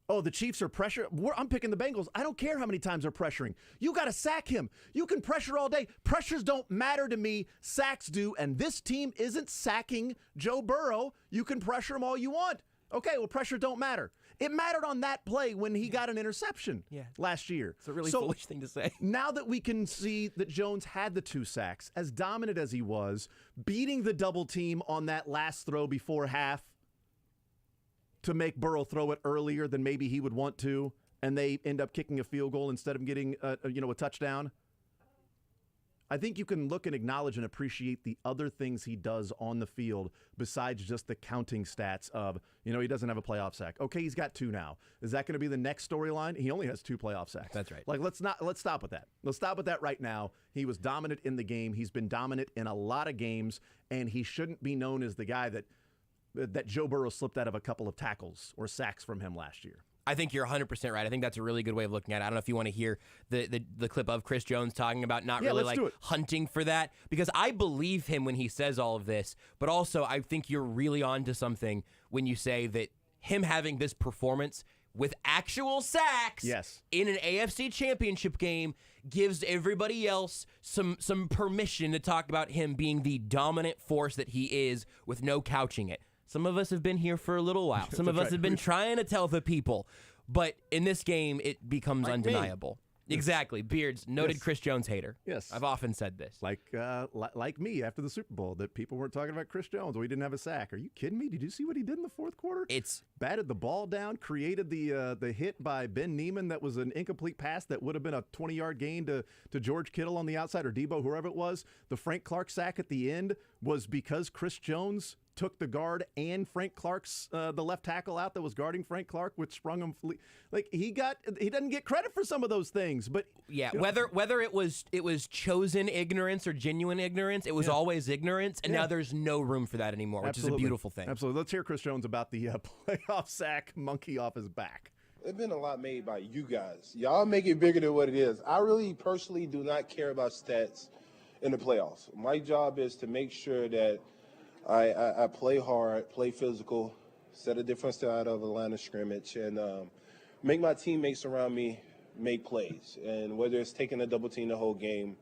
Oh, the Chiefs are pressure. I'm picking the Bengals. I don't care how many times they're pressuring. You got to sack him. You can pressure all day. Pressures don't matter to me. Sacks do. And this team isn't sacking Joe Burrow. You can pressure him all you want. Okay, well, pressure don't matter. It mattered on that play when he got an interception last year. It's a really foolish thing to say. Now that we can see that Jones had the 2 sacks, as dominant as he was, beating the double team on that last throw before half to make Burrow throw it earlier than maybe he would want to, and they end up kicking a field goal instead of getting a touchdown. I think you can look and acknowledge and appreciate the other things he does on the field besides just the counting stats of, he doesn't have a playoff sack. Okay, he's got 2 now. Is that going to be the next storyline? He only has 2 playoff sacks. That's right. Like, let's stop with that. Let's stop with that right now. He was dominant in the game. He's been dominant in a lot of games, and he shouldn't be known as the guy that Joe Burrow slipped out of a couple of tackles or sacks from him last year. I think you're 100% right. I think that's a really good way of looking at it. I don't know if you want to hear the clip of Chris Jones talking about not really like hunting for that, because I believe him when he says all of this, but also I think you're really onto something when you say that him having this performance with actual sacks in an AFC Championship game gives everybody else some permission to talk about him being the dominant force that he is with no couching it. Some of us have been here for a little while. Some of us have been trying to tell the people. But in this game, it becomes undeniable. Exactly. Beards, noted Chris Jones hater. Yes. I've often said this. Like me after the Super Bowl, that people weren't talking about Chris Jones. We didn't have a sack. Are you kidding me? Did you see what he did in the fourth quarter? It's batted the ball down, created the hit by Ben Neiman that was an incomplete pass that would have been a 20-yard gain to George Kittle on the outside, or Debo, whoever it was. The Frank Clark sack at the end was because Chris Jones took the guard and Frank Clark's the left tackle out that was guarding Frank Clark, which sprung him. Like he doesn't get credit for some of those things, but whether it was chosen ignorance or genuine ignorance, it was always ignorance, and now there's no room for that anymore, which is a beautiful thing. Absolutely. Let's hear Chris Jones about the playoff sack monkey off his back. There's been a lot made by you guys. Y'all make it bigger than what it is. I really personally do not care about stats in the playoffs. My job is to make sure that I play hard, play physical, set a different style out of the line of scrimmage, and make my teammates around me make plays. And whether it's taking a double team the whole game,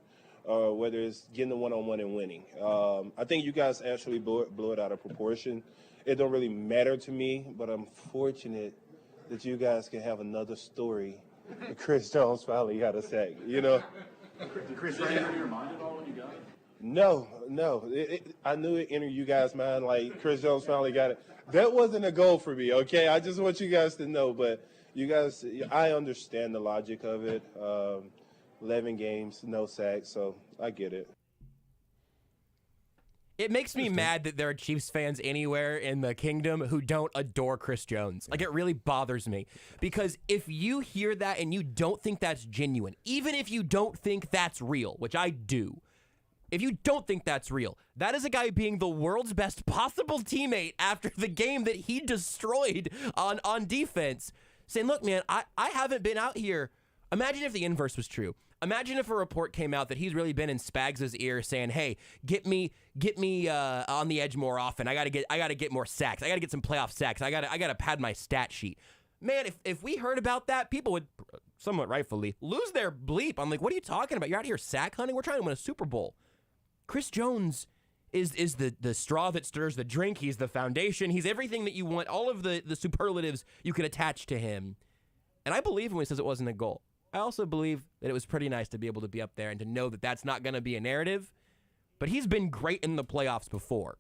or whether it's getting a one-on-one and winning. I think you guys actually blew it out of proportion. It don't really matter to me, but I'm fortunate that you guys can have another story. Chris Jones finally got a sack, Did Chris enter your mind at all when you got it? No. I knew it entered you guys' mind, like Chris Jones finally got it. That wasn't a goal for me, okay? I just want you guys to know, but you guys, I understand the logic of it. 11 games, no sacks, so I get it. It makes me mad that there are Chiefs fans anywhere in the kingdom who don't adore Chris Jones. Like, it really bothers me. Because if you hear that and you don't think that's genuine, even if you don't think that's real, which I do, if you don't think that's real, that is a guy being the world's best possible teammate after the game that he destroyed on defense, saying, look, man, I haven't been out here Imagine if the inverse was true. Imagine if a report came out that he's really been in Spags' ear saying, "Hey, get me on the edge more often. I gotta get more sacks. I gotta get some playoff sacks. I gotta pad my stat sheet." Man, if we heard about that, people would, somewhat rightfully, lose their bleep. I'm like, what are you talking about? You're out here sack hunting? We're trying to win a Super Bowl. Chris Jones is the straw that stirs the drink. He's the foundation. He's everything that you want, all of the superlatives you could attach to him. And I believe him when he says it wasn't a goal. I also believe that it was pretty nice to be able to be up there and to know that that's not going to be a narrative. But he's been great in the playoffs before.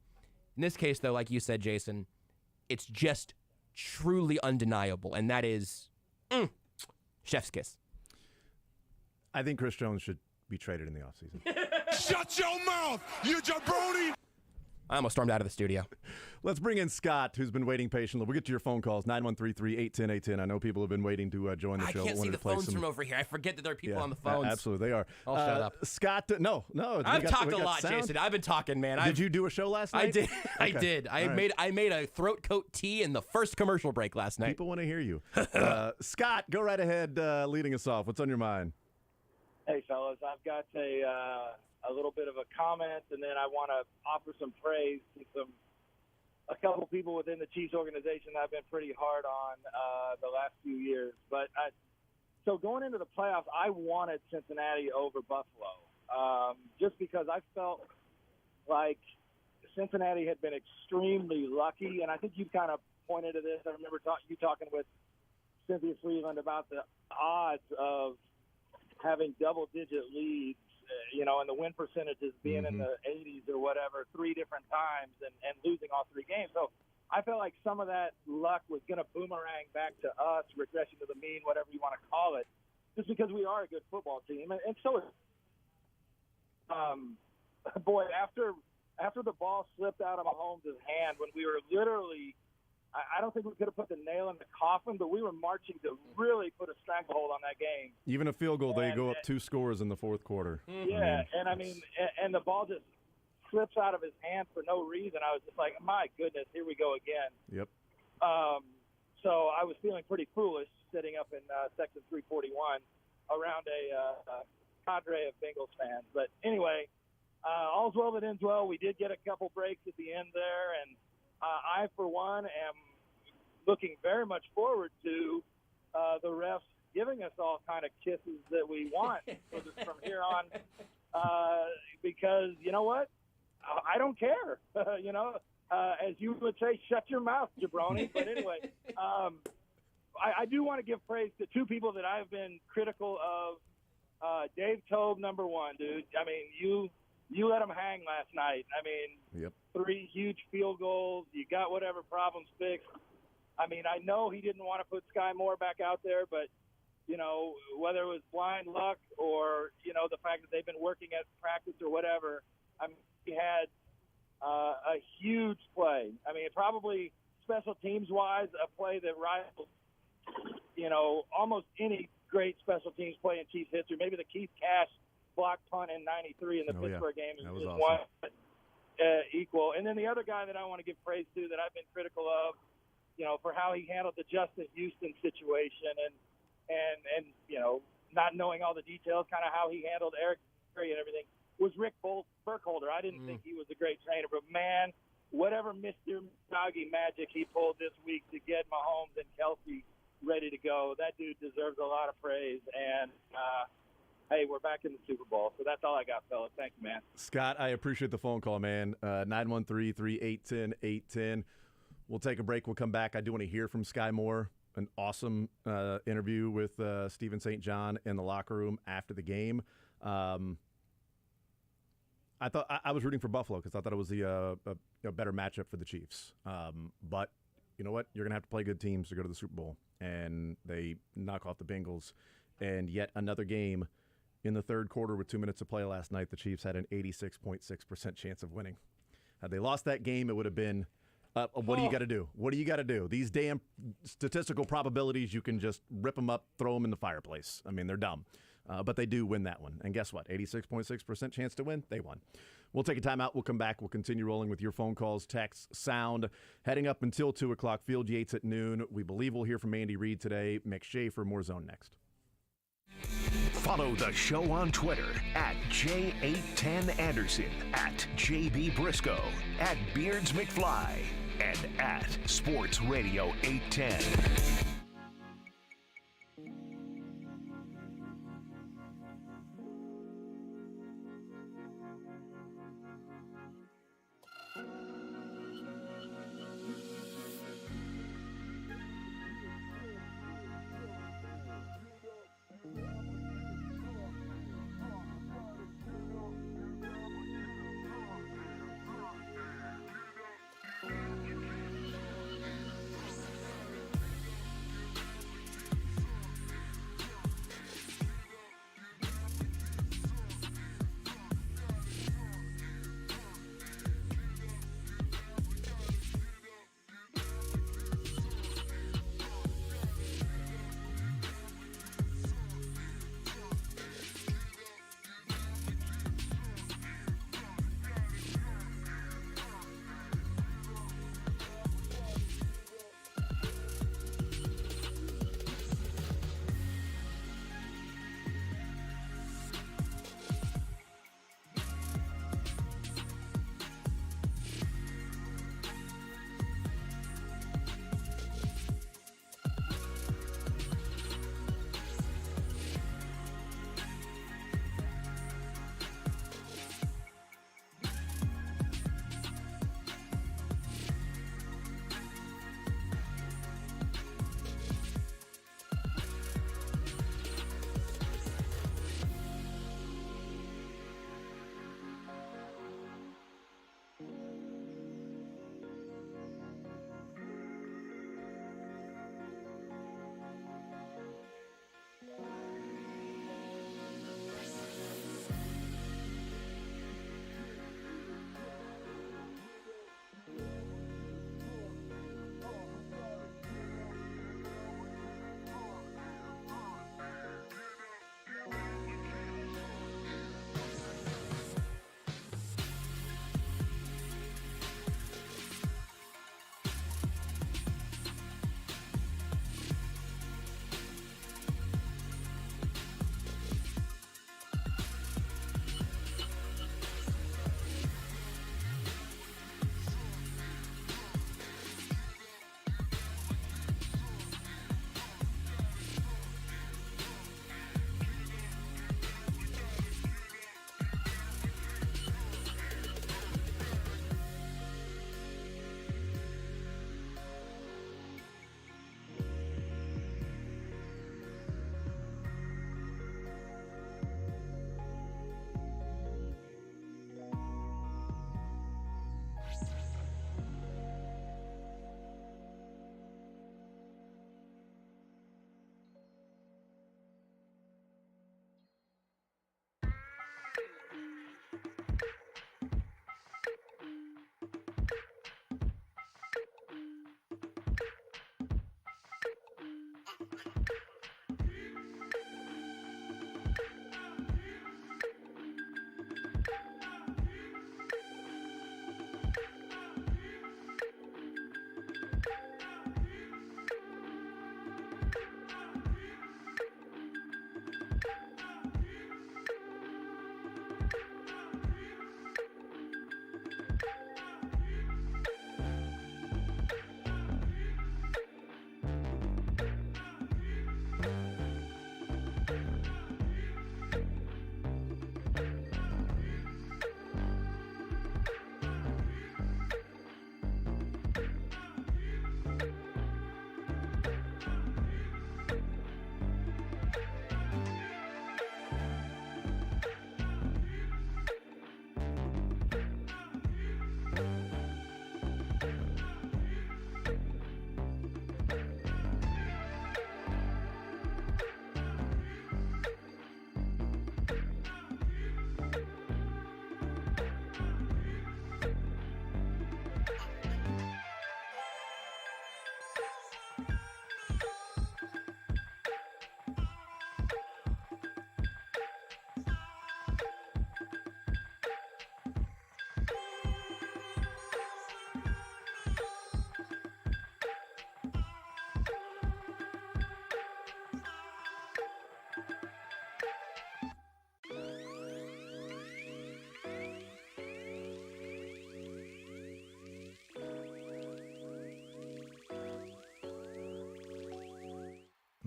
In this case, though, like you said, Jason, it's just truly undeniable, and that is chef's kiss. I think Chris Jones should be traded in the offseason. Shut your mouth, you jabroni! I almost stormed out of the studio. Let's bring in Scott, who's been waiting patiently. We'll get to your phone calls, 913-381-810-810. I know people have been waiting to join the show. I can't see the phones from over here. I forget that there are people on the phones. Absolutely, they are. I'll shut up. Scott, no. I've talked a lot, sound. Jason. I've been talking, man. Did you do a show last night? I did. Okay. I did. I made a throat coat tea in the first commercial break last night. People want to hear you. Scott, go right ahead leading us off. What's on your mind? Hey, fellas. I've got a little bit of a comment, and then I want to offer some praise to a couple people within the Chiefs organization that I've been pretty hard on the last few years. But so going into the playoffs, I wanted Cincinnati over Buffalo just because I felt like Cincinnati had been extremely lucky, and I think you kind of pointed to this. I remember you talking with Cynthia Freeland about the odds of having double-digit leads, and the win percentages being in the 80s or whatever 3 different times and losing all 3 games. So I felt like some of that luck was going to boomerang back to us, regression to the mean, whatever you want to call it, just because we are a good football team. And so is boy, after the ball slipped out of Mahomes' hand when we were literally – I don't think we could have put the nail in the coffin, but we were marching to really put a stranglehold on that game. Even a field goal, they go up 2 scores in the fourth quarter. Yeah, and the ball just slips out of his hand for no reason. I was just like, my goodness, here we go again. Yep. So I was feeling pretty foolish sitting up in Section 341 around a cadre of Bengals fans. But anyway, all's well that ends well. We did get a couple breaks at the end there, and I, for one, am looking very much forward to the refs giving us all kind of kisses that we want from here on because, you know what? I don't care. As you would say, shut your mouth, jabroni. But anyway, I do want to give praise to 2 people that I've been critical of. Dave Tobe, number 1, dude. I mean, you let them hang last night. I mean, 3 huge field goals. You got whatever problems fixed. I mean, I know he didn't want to put Skyy Moore back out there, but, whether it was blind luck or, the fact that they've been working at practice or whatever, I mean, he had a huge play. I mean, probably special teams-wise, a play that rivals, almost any great special teams play in Chiefs history. Maybe the Keith Cash block punt in '93 in the Pittsburgh game is awesome. One equal. And then the other guy that I want to give praise to that I've been critical of, for how he handled the Justin Houston situation and not knowing all the details, kind of how he handled Eric Berry and everything, was Rick Burkholder. I didn't think he was a great trainer, but man, whatever Mr. Miyagi magic he pulled this week to get Mahomes and Kelsey ready to go, that dude deserves a lot of praise. And hey, we're back in the Super Bowl. So that's all I got, fellas. Thank you, man. Scott, I appreciate the phone call, man. 913-381-810-810. We'll take a break. We'll come back. I do want to hear from Skyy Moore. An awesome interview with Stephen St. John in the locker room after the game. I thought I was rooting for Buffalo because I thought it was a better matchup for the Chiefs. But you know what? You're going to have to play good teams to go to the Super Bowl. And they knock off the Bengals. And yet another game in the third quarter with 2 minutes to play last night, the Chiefs had an 86.6% chance of winning. Had they lost that game, it would have been, what do you got to do? What do you got to do? These damn statistical probabilities, you can just rip them up, throw them in the fireplace. I mean, they're dumb. But they do win that one. And guess what? 86.6% chance to win. They won. We'll take a timeout. We'll come back. We'll continue rolling with your phone calls, texts, sound. Heading up until 2 o'clock. Field Yates at noon. We believe we'll hear from Andy Reid today. McShafer, more Zone next. Follow the show on Twitter at J810Anderson, at JB Brisco, at Beards McFly, and at Sports Radio 810.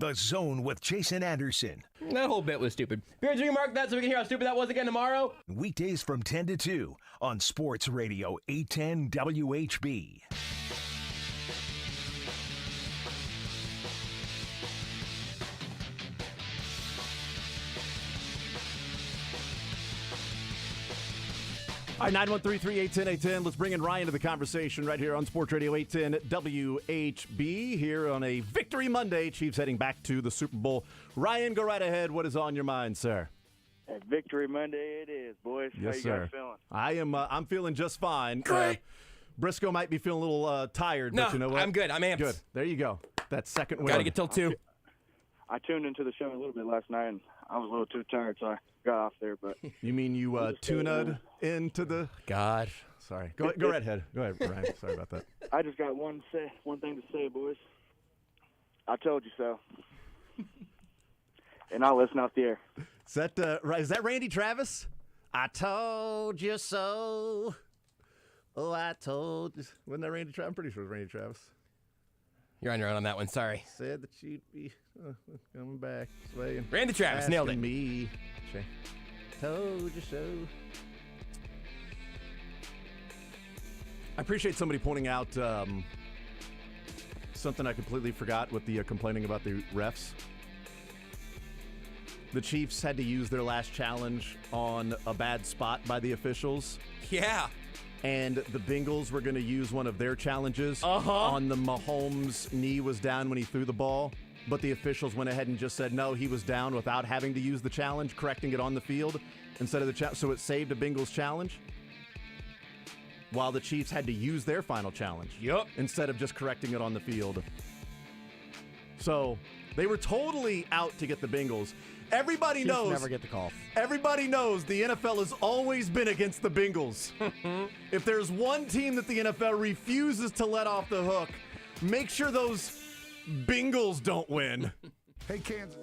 The Zone with Jason Anderson. That whole bit was stupid. Beards, remark that so we can hear how stupid that was again tomorrow. Weekdays from 10 to 2 on Sports Radio 810 WHB. All right, 913-381-810. Let's bring in Ryan to the conversation right here on Sports Radio 810 WHB here on a Victory Monday. Chiefs heading back to the Super Bowl. Ryan, go right ahead. What is on your mind, sir? Victory Monday it is, boys. Yes, How you sir. guys feeling? I'm feeling just fine. Great. Brisco might be feeling a little tired, but you know what? I'm good. I'm amped. Good. There you go. That second win. Got to get till 2. I tuned into the show a little bit last night, and I was a little too tired, so I got off there. But you mean you tuned into the? God. Sorry. Go right ahead. Go ahead, Ryan. Sorry about that. I just got one thing to say, boys. I told you so. And I'll listen off the air. Is that Randy Travis? I told you so. Oh, I told you. Wasn't that Randy Travis? I'm pretty sure it was Randy Travis. You're on your own on that one. Sorry. Said that you'd be coming back. Swaying. Randy Travis nailed it. Me. Told you so. I appreciate somebody pointing out something I completely forgot with the complaining about the refs. The Chiefs had to use their last challenge on a bad spot by the officials. Yeah. And the Bengals were going to use one of their challenges on the Mahomes knee was down when he threw the ball. But the officials went ahead and just said, no, he was down without having to use the challenge, correcting it on the field instead of the challenge. So it saved a Bengals challenge while the Chiefs had to use their final challenge. Yep. Instead of just correcting it on the field. So they were totally out to get the Bengals. Everybody Chiefs knows. Never get the call. Everybody knows the NFL has always been against the Bengals. If there's one team that the NFL refuses to let off the hook, make sure those Bengals don't win. Hey, Kansas.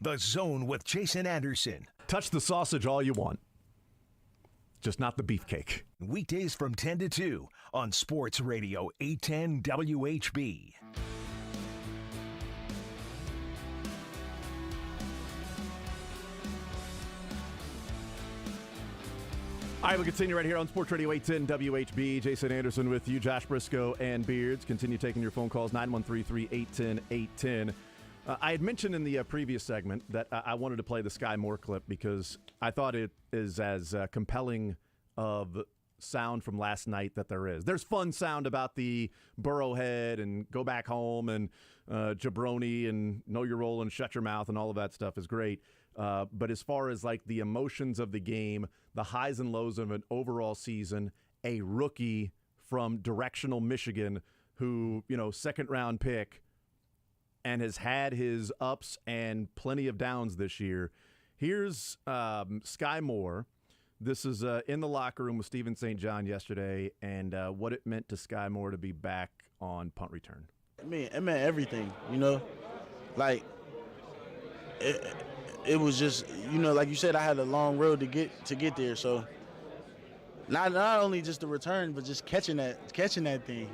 The Zone with Jason Anderson. Touch the sausage all you want, just not the beefcake. Weekdays from 10 to 2 on Sports Radio 810 WHB. All right, we'll continue right here on Sports Radio 810 WHB. Jason Anderson with you, Josh Brisco and Beards. Continue taking your phone calls, 913-381-810. I had mentioned in the previous segment that I wanted to play the Skyy Moore clip because I thought it is as compelling of sound from last night that there is. There's fun sound about the Burrowhead and go back home and jabroni and know your role and shut your mouth and all of that stuff is great. But as far as like the emotions of the game, the highs and lows of an overall season, a rookie from directional Michigan who, second round pick and has had his ups and plenty of downs this year. Here's Skyy Moore. This is in the locker room with Steven St. John yesterday and what it meant to Skyy Moore to be back on punt return. It meant everything, like it was just, like you said, I had a long road to get there. So not only just the return, but just catching that thing.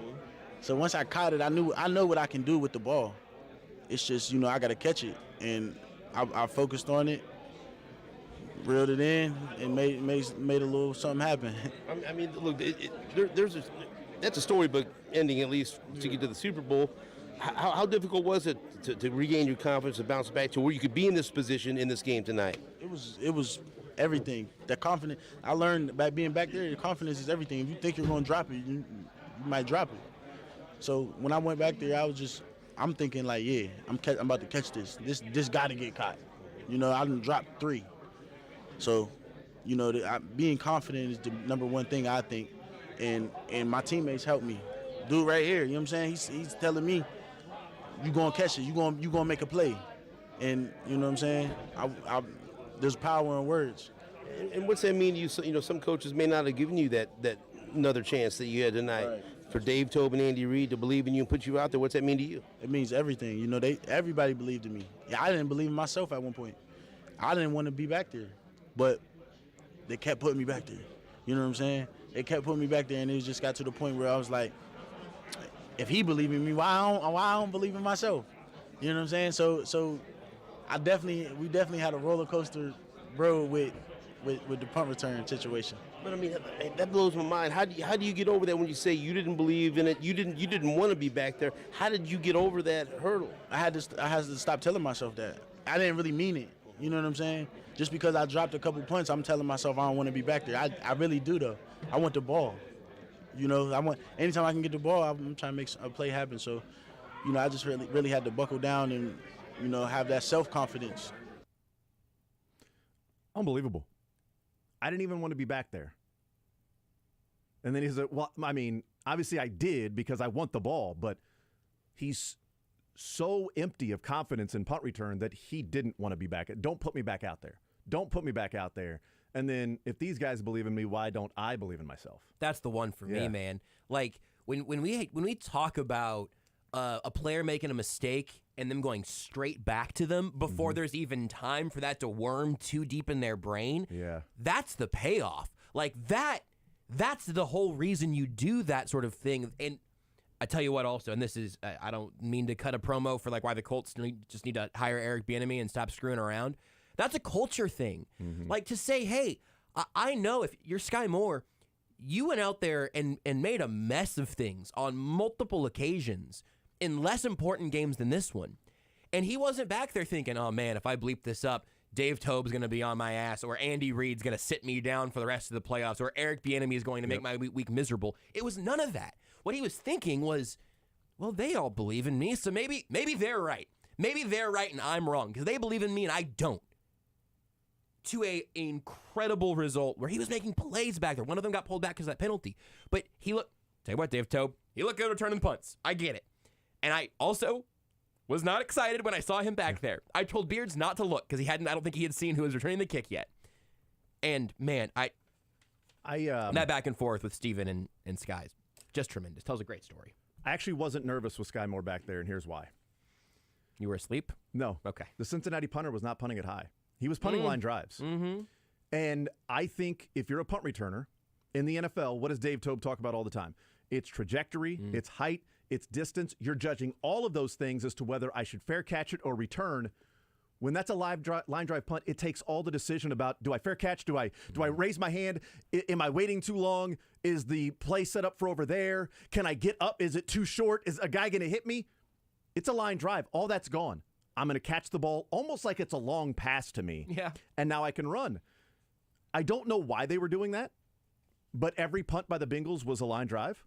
So once I caught it, I know what I can do with the ball. It's just, I got to catch it, and I focused on it, reeled it in, and made a little something happen. I mean, look, that's a storybook ending, at least to get to the Super Bowl. How difficult was it to regain your confidence and bounce back to where you could be in this position in this game tonight? It was everything. That confidence, I learned by being back there, the confidence is everything. If you think you're going to drop it, you might drop it. So when I went back there, I'm thinking like, yeah, I'm about to catch this. This got to get caught. I done dropped 3. So, being confident is the number one thing I think, and my teammates helped me. Dude right here, you know what I'm saying? He's telling me, you gonna catch it, you gonna make a play, and you know what I'm saying? There's power in words. And what's that mean to you? So, some coaches may not have given you that another chance that you had tonight. Right. For Dave Tobe and Andy Reid to believe in you and put you out there, what's that mean to you? It means everything. Everybody believed in me. Yeah, I didn't believe in myself at one point. I didn't want to be back there, but they kept putting me back there. You know what I'm saying? They kept putting me back there, and it just got to the point where I was like, if he believed in me, why I don't believe in myself? You know what I'm saying? So we definitely had a roller coaster road with the punt return situation. But I mean, that blows my mind. How do you get over that when you say you didn't believe in it? You didn't want to be back there. How did you get over that hurdle? I had to stop telling myself that. I didn't really mean it. You know what I'm saying? Just because I dropped a couple punts, I'm telling myself I don't want to be back there. I really do though. I want the ball. Anytime I can get the ball, I'm trying to make a play happen. So, I just really had to buckle down and, have that self-confidence. Unbelievable. I didn't even want to be back there. And then he said, well, I mean, obviously I did because I want the ball, but he's so empty of confidence in punt return that he didn't want to be back. Don't put me back out there. Don't put me back out there. And then if these guys believe in me, why don't I believe in myself? That's the one for me, man. Like when we talk about a player making a mistake and them going straight back to them before there's even time for that to worm too deep in their brain, that's the payoff. Like that's the whole reason you do that sort of thing. And I tell you what also, and this is, I don't mean to cut a promo for like why the Colts just need to hire Eric Bieniemy and stop screwing around. That's a culture thing. Like to say, hey, I know if you're Skyy Moore, you went out there and made a mess of things on multiple occasions in less important games than this one. And he wasn't back there thinking, oh man, if I bleep this up, Dave Tobe's going to be on my ass, or Andy Reid's going to sit me down for the rest of the playoffs, or Eric Bieniemy is going to make my week miserable. It was none of that. What he was thinking was, well, they all believe in me, so maybe they're right. Maybe they're right and I'm wrong, because they believe in me and I don't. To an incredible result where he was making plays back there. One of them got pulled back because of that penalty. But tell you what, Dave Tobe, he looked good returning punts. I get it. And I also was not excited when I saw him back there. I told Beards not to look because I don't think he had seen who was returning the kick yet. And man, that back and forth with Steven and Skyy's just tremendous. Tells a great story. I actually wasn't nervous with Skyy Moore back there, and here's why. You were asleep? No. Okay. The Cincinnati punter was not punting it high. He was punting line drives. Mm-hmm. And I think if you're a punt returner in the NFL, what does Dave Tobe talk about all the time? It's trajectory, it's height, it's distance. You're judging all of those things as to whether I should fair catch it or return. When that's a line drive punt, it takes all the decision about, do I fair catch? Do I raise my hand? Am I waiting too long? Is the play set up for over there? Can I get up? Is it too short? Is a guy going to hit me? It's a line drive. All that's gone. I'm going to catch the ball almost like it's a long pass to me. Yeah. And now I can run. I don't know why they were doing that, but every punt by the Bengals was a line drive.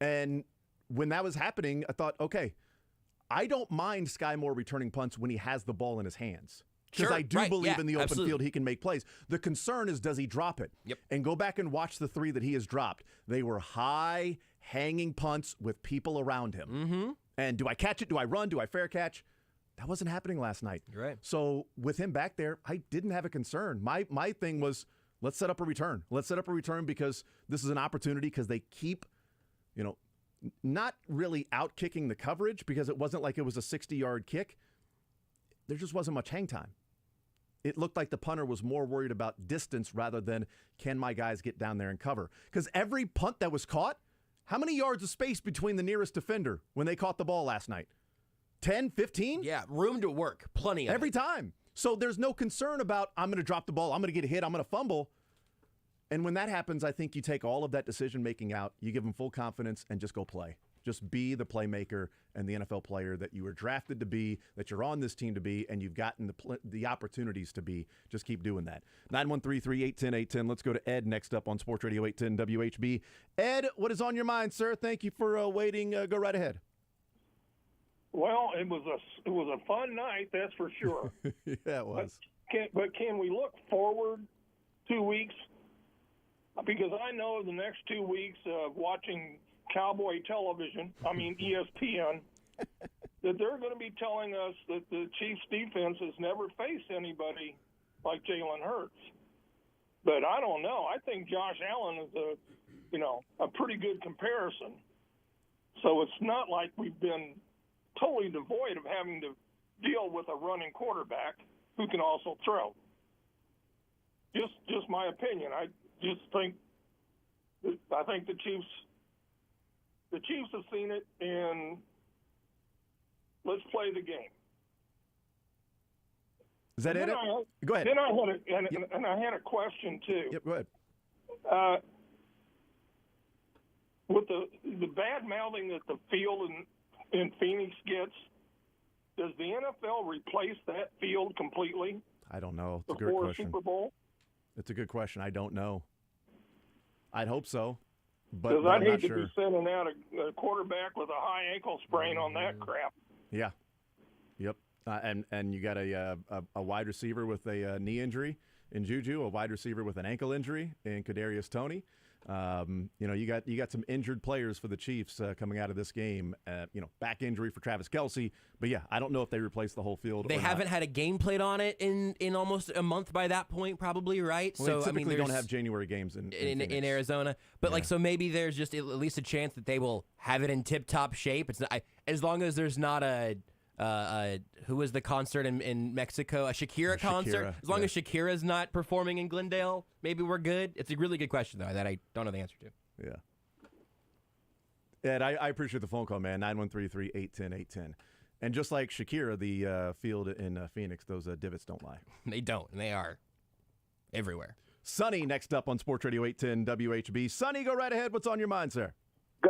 And when that was happening, I thought, okay, I don't mind Skyy Moore returning punts when he has the ball in his hands. Because Sure, I do believe in the open absolutely. field he can make plays. The concern is, does he drop it? Yep. And go back and watch the 3 that he has dropped. They were high, hanging punts with people around him. Mm-hmm. And do I catch it? Do I run? Do I fair catch? That wasn't happening last night. You're right. So with him back there, I didn't have a concern. My thing was, let's set up a return. Let's set up a return because this is an opportunity because they keep, not really out-kicking the coverage because it wasn't like it was a 60-yard kick. There just wasn't much hang time. It looked like the punter was more worried about distance rather than can my guys get down there and cover. Because every punt that was caught, how many yards of space between the nearest defender when they caught the ball last night? 10, 15? Yeah, room to work. Plenty of Every time. So there's no concern about I'm going to drop the ball, I'm going to get hit, I'm going to fumble. And when that happens, I think you take all of that decision-making out, you give them full confidence, and just go play. Just be the playmaker and the NFL player that you were drafted to be, that you're on this team to be, and you've gotten the opportunities to be. Just keep doing that. 913-381-810. Let's go to Ed next up on Sports Radio 810 WHB. Ed, what is on your mind, sir? Thank you for waiting. Go right ahead. Well, it was a fun night, that's for sure. Yeah, it was. But can we look forward 2 weeks? Because I know the next 2 weeks of watching Cowboy television, ESPN, that they're going to be telling us that the Chiefs defense has never faced anybody like Jalen Hurts. But I don't know. I think Josh Allen is a pretty good comparison. So it's not like we've been totally devoid of having to deal with a running quarterback who can also throw. Just my opinion. I think the Chiefs have seen it, and let's play the game. Is that it? Go ahead. Then I had a question too. Yep, go ahead. With the bad mouthing that the field in Phoenix gets, does the NFL replace that field completely? I don't know. It's a great before question. Super Bowl? It's a good question. I don't know. I'd hope so, but Because I'm I'd not hate to sure. be sending out a quarterback with a high ankle sprain on that crap. Yeah. Yep. And you got a wide receiver with a knee injury in Juju, a wide receiver with an ankle injury in Kadarius Toney. You got some injured players for the Chiefs coming out of this game. Back injury for Travis Kelce. But yeah, I don't know if they replace the whole field. They or haven't not. had a game played on it in almost a month by that point, probably, right? Well, they typically don't have January games in Arizona. But so maybe there's just at least a chance that they will have it in tip-top shape. It's not, as long as there's not who was the concert in Mexico? A Shakira concert? As long as Shakira's not performing in Glendale, maybe we're good. It's a really good question, though, that I don't know the answer to. Yeah. Ed, I appreciate the phone call, man. 913-381-810. And just like Shakira, the field in Phoenix, those divots don't lie. They don't, and they are everywhere. Sonny next up on Sports Radio 810 WHB. Sonny, go right ahead. What's on your mind, sir?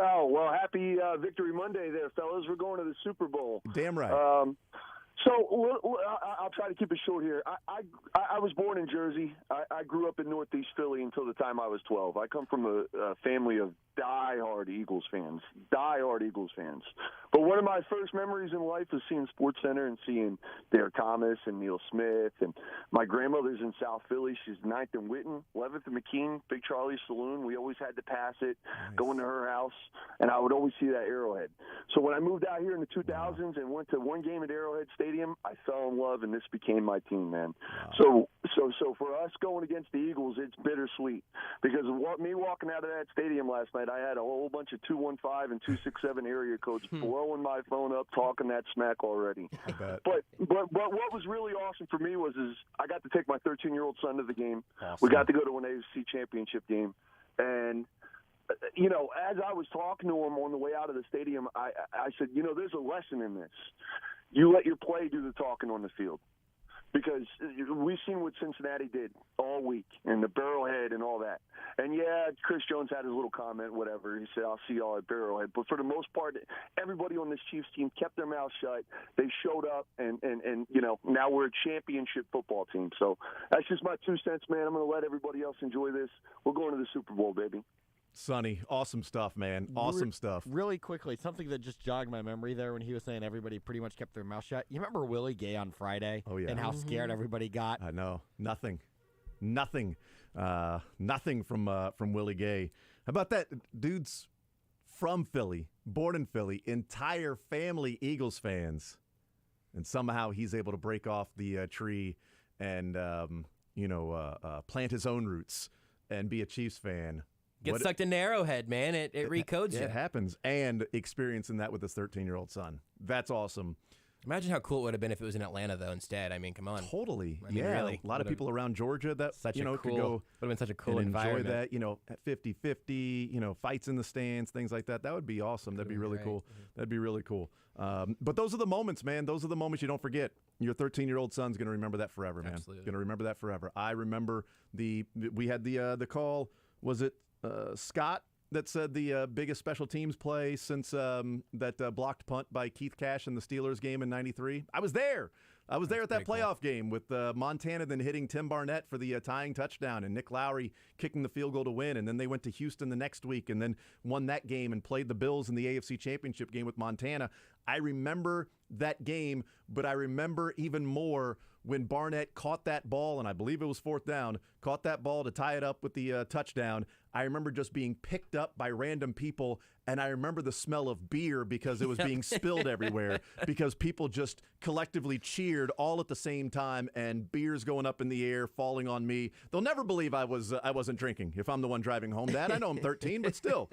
Oh, well, happy Victory Monday there, fellas. We're going to the Super Bowl. Damn right. So I'll try to keep it short here. I was born in Jersey. I grew up in Northeast Philly until the time I was 12. I come from a family of diehard Eagles fans. But one of my first memories in life was seeing SportsCenter and seeing Derrick Thomas and Neil Smith. And my grandmother's in South Philly. She's 9th and Whitten, 11th and McKean, Big Charlie's Saloon. We always had to pass it, going to her house, and I would always see that Arrowhead. So when I moved out here in the 2000s and went to one game at Arrowhead Stadium, I fell in love, and this became my team, man. Wow. So for us going against the Eagles, it's bittersweet because me walking out of that stadium last night night, I had a whole bunch of 215 and 267 area codes blowing my phone up, talking that smack already. I bet. But what was really awesome for me is I got to take my 13-year-old son to the game. Awesome. We got to go to an AFC championship game. And, as I was talking to him on the way out of the stadium, I said, there's a lesson in this. You let your play do the talking on the field. Because we've seen what Cincinnati did all week and the Barrowhead and all that. And, Chris Jones had his little comment, whatever. He said, I'll see y'all at Barrowhead. But for the most part, everybody on this Chiefs team kept their mouth shut. They showed up, and now we're a championship football team. So that's just my 2 cents, man. I'm going to let everybody else enjoy this. We're going to the Super Bowl, baby. Sonny, awesome stuff, man. Awesome stuff. Really quickly, something that just jogged my memory there when he was saying everybody pretty much kept their mouth shut. You remember Willie Gay on Friday? Oh, yeah. And how scared everybody got? I know. Nothing from Willie Gay. How about that? Dude's from Philly, born in Philly, entire family Eagles fans. And somehow he's able to break off the tree and, plant his own roots and be a Chiefs fan. Get sucked into Arrowhead, man. It recodes you. It happens. And experiencing that with his 13-year-old son. That's awesome. Imagine how cool it would have been if it was in Atlanta, though, instead. I mean, come on. Totally. Really. A lot of people around Georgia that, could go would have been such a cool and environment. enjoy that, at 50-50, fights in the stands, things like that. That would be awesome. That'd be really cool. That'd be really cool. But those are the moments, man. Those are the moments you don't forget. Your 13-year-old son's going to remember that forever, man. Absolutely. Going to remember that forever. I remember we had the call, was it Scott that said the biggest special teams play since that blocked punt by Keith Cash in the Steelers game in '93. I was there. I was there at that playoff game with Montana then hitting Tim Barnett for the tying touchdown and Nick Lowry kicking the field goal to win. And then they went to Houston the next week and then won that game and played the Bills in the AFC Championship game with Montana. I remember that game, but I remember even more when Barnett caught that ball, and I believe it was 4th down, caught that ball to tie it up with the touchdown. I remember just being picked up by random people, and I remember the smell of beer because it was being spilled everywhere because people just collectively cheered all at the same time, and beers going up in the air, falling on me. They'll never believe I wasn't drinking if I'm the one driving home. Dad, I know I'm 13, but still,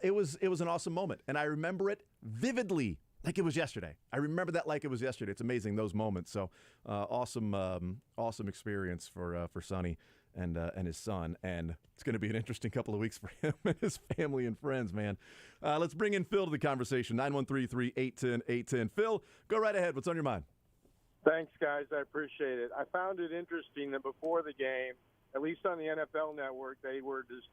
it was an awesome moment, and I remember it vividly. Like it was yesterday. I remember that like it was yesterday. It's amazing, those moments. So awesome experience for Sonny and his son. And it's going to be an interesting couple of weeks for him and his family and friends, man. Let's bring in Phil to the conversation. 913-3810810. Phil, go right ahead. What's on your mind? Thanks, guys. I appreciate it. I found it interesting that before the game, at least on the NFL Network, they were just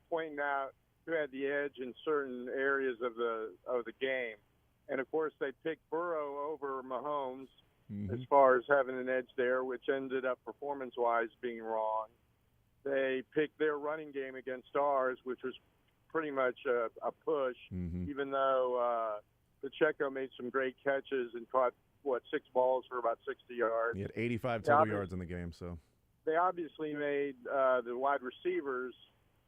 pointing out who had the edge in certain areas of the game. And, of course, they picked Burrow over Mahomes as far as having an edge there, which ended up performance-wise being wrong. They picked their running game against ours, which was pretty much a push, even though Pacheco made some great catches and caught, 6 balls for about 60 yards. He had 85 total yards in the game. So they obviously made the wide receivers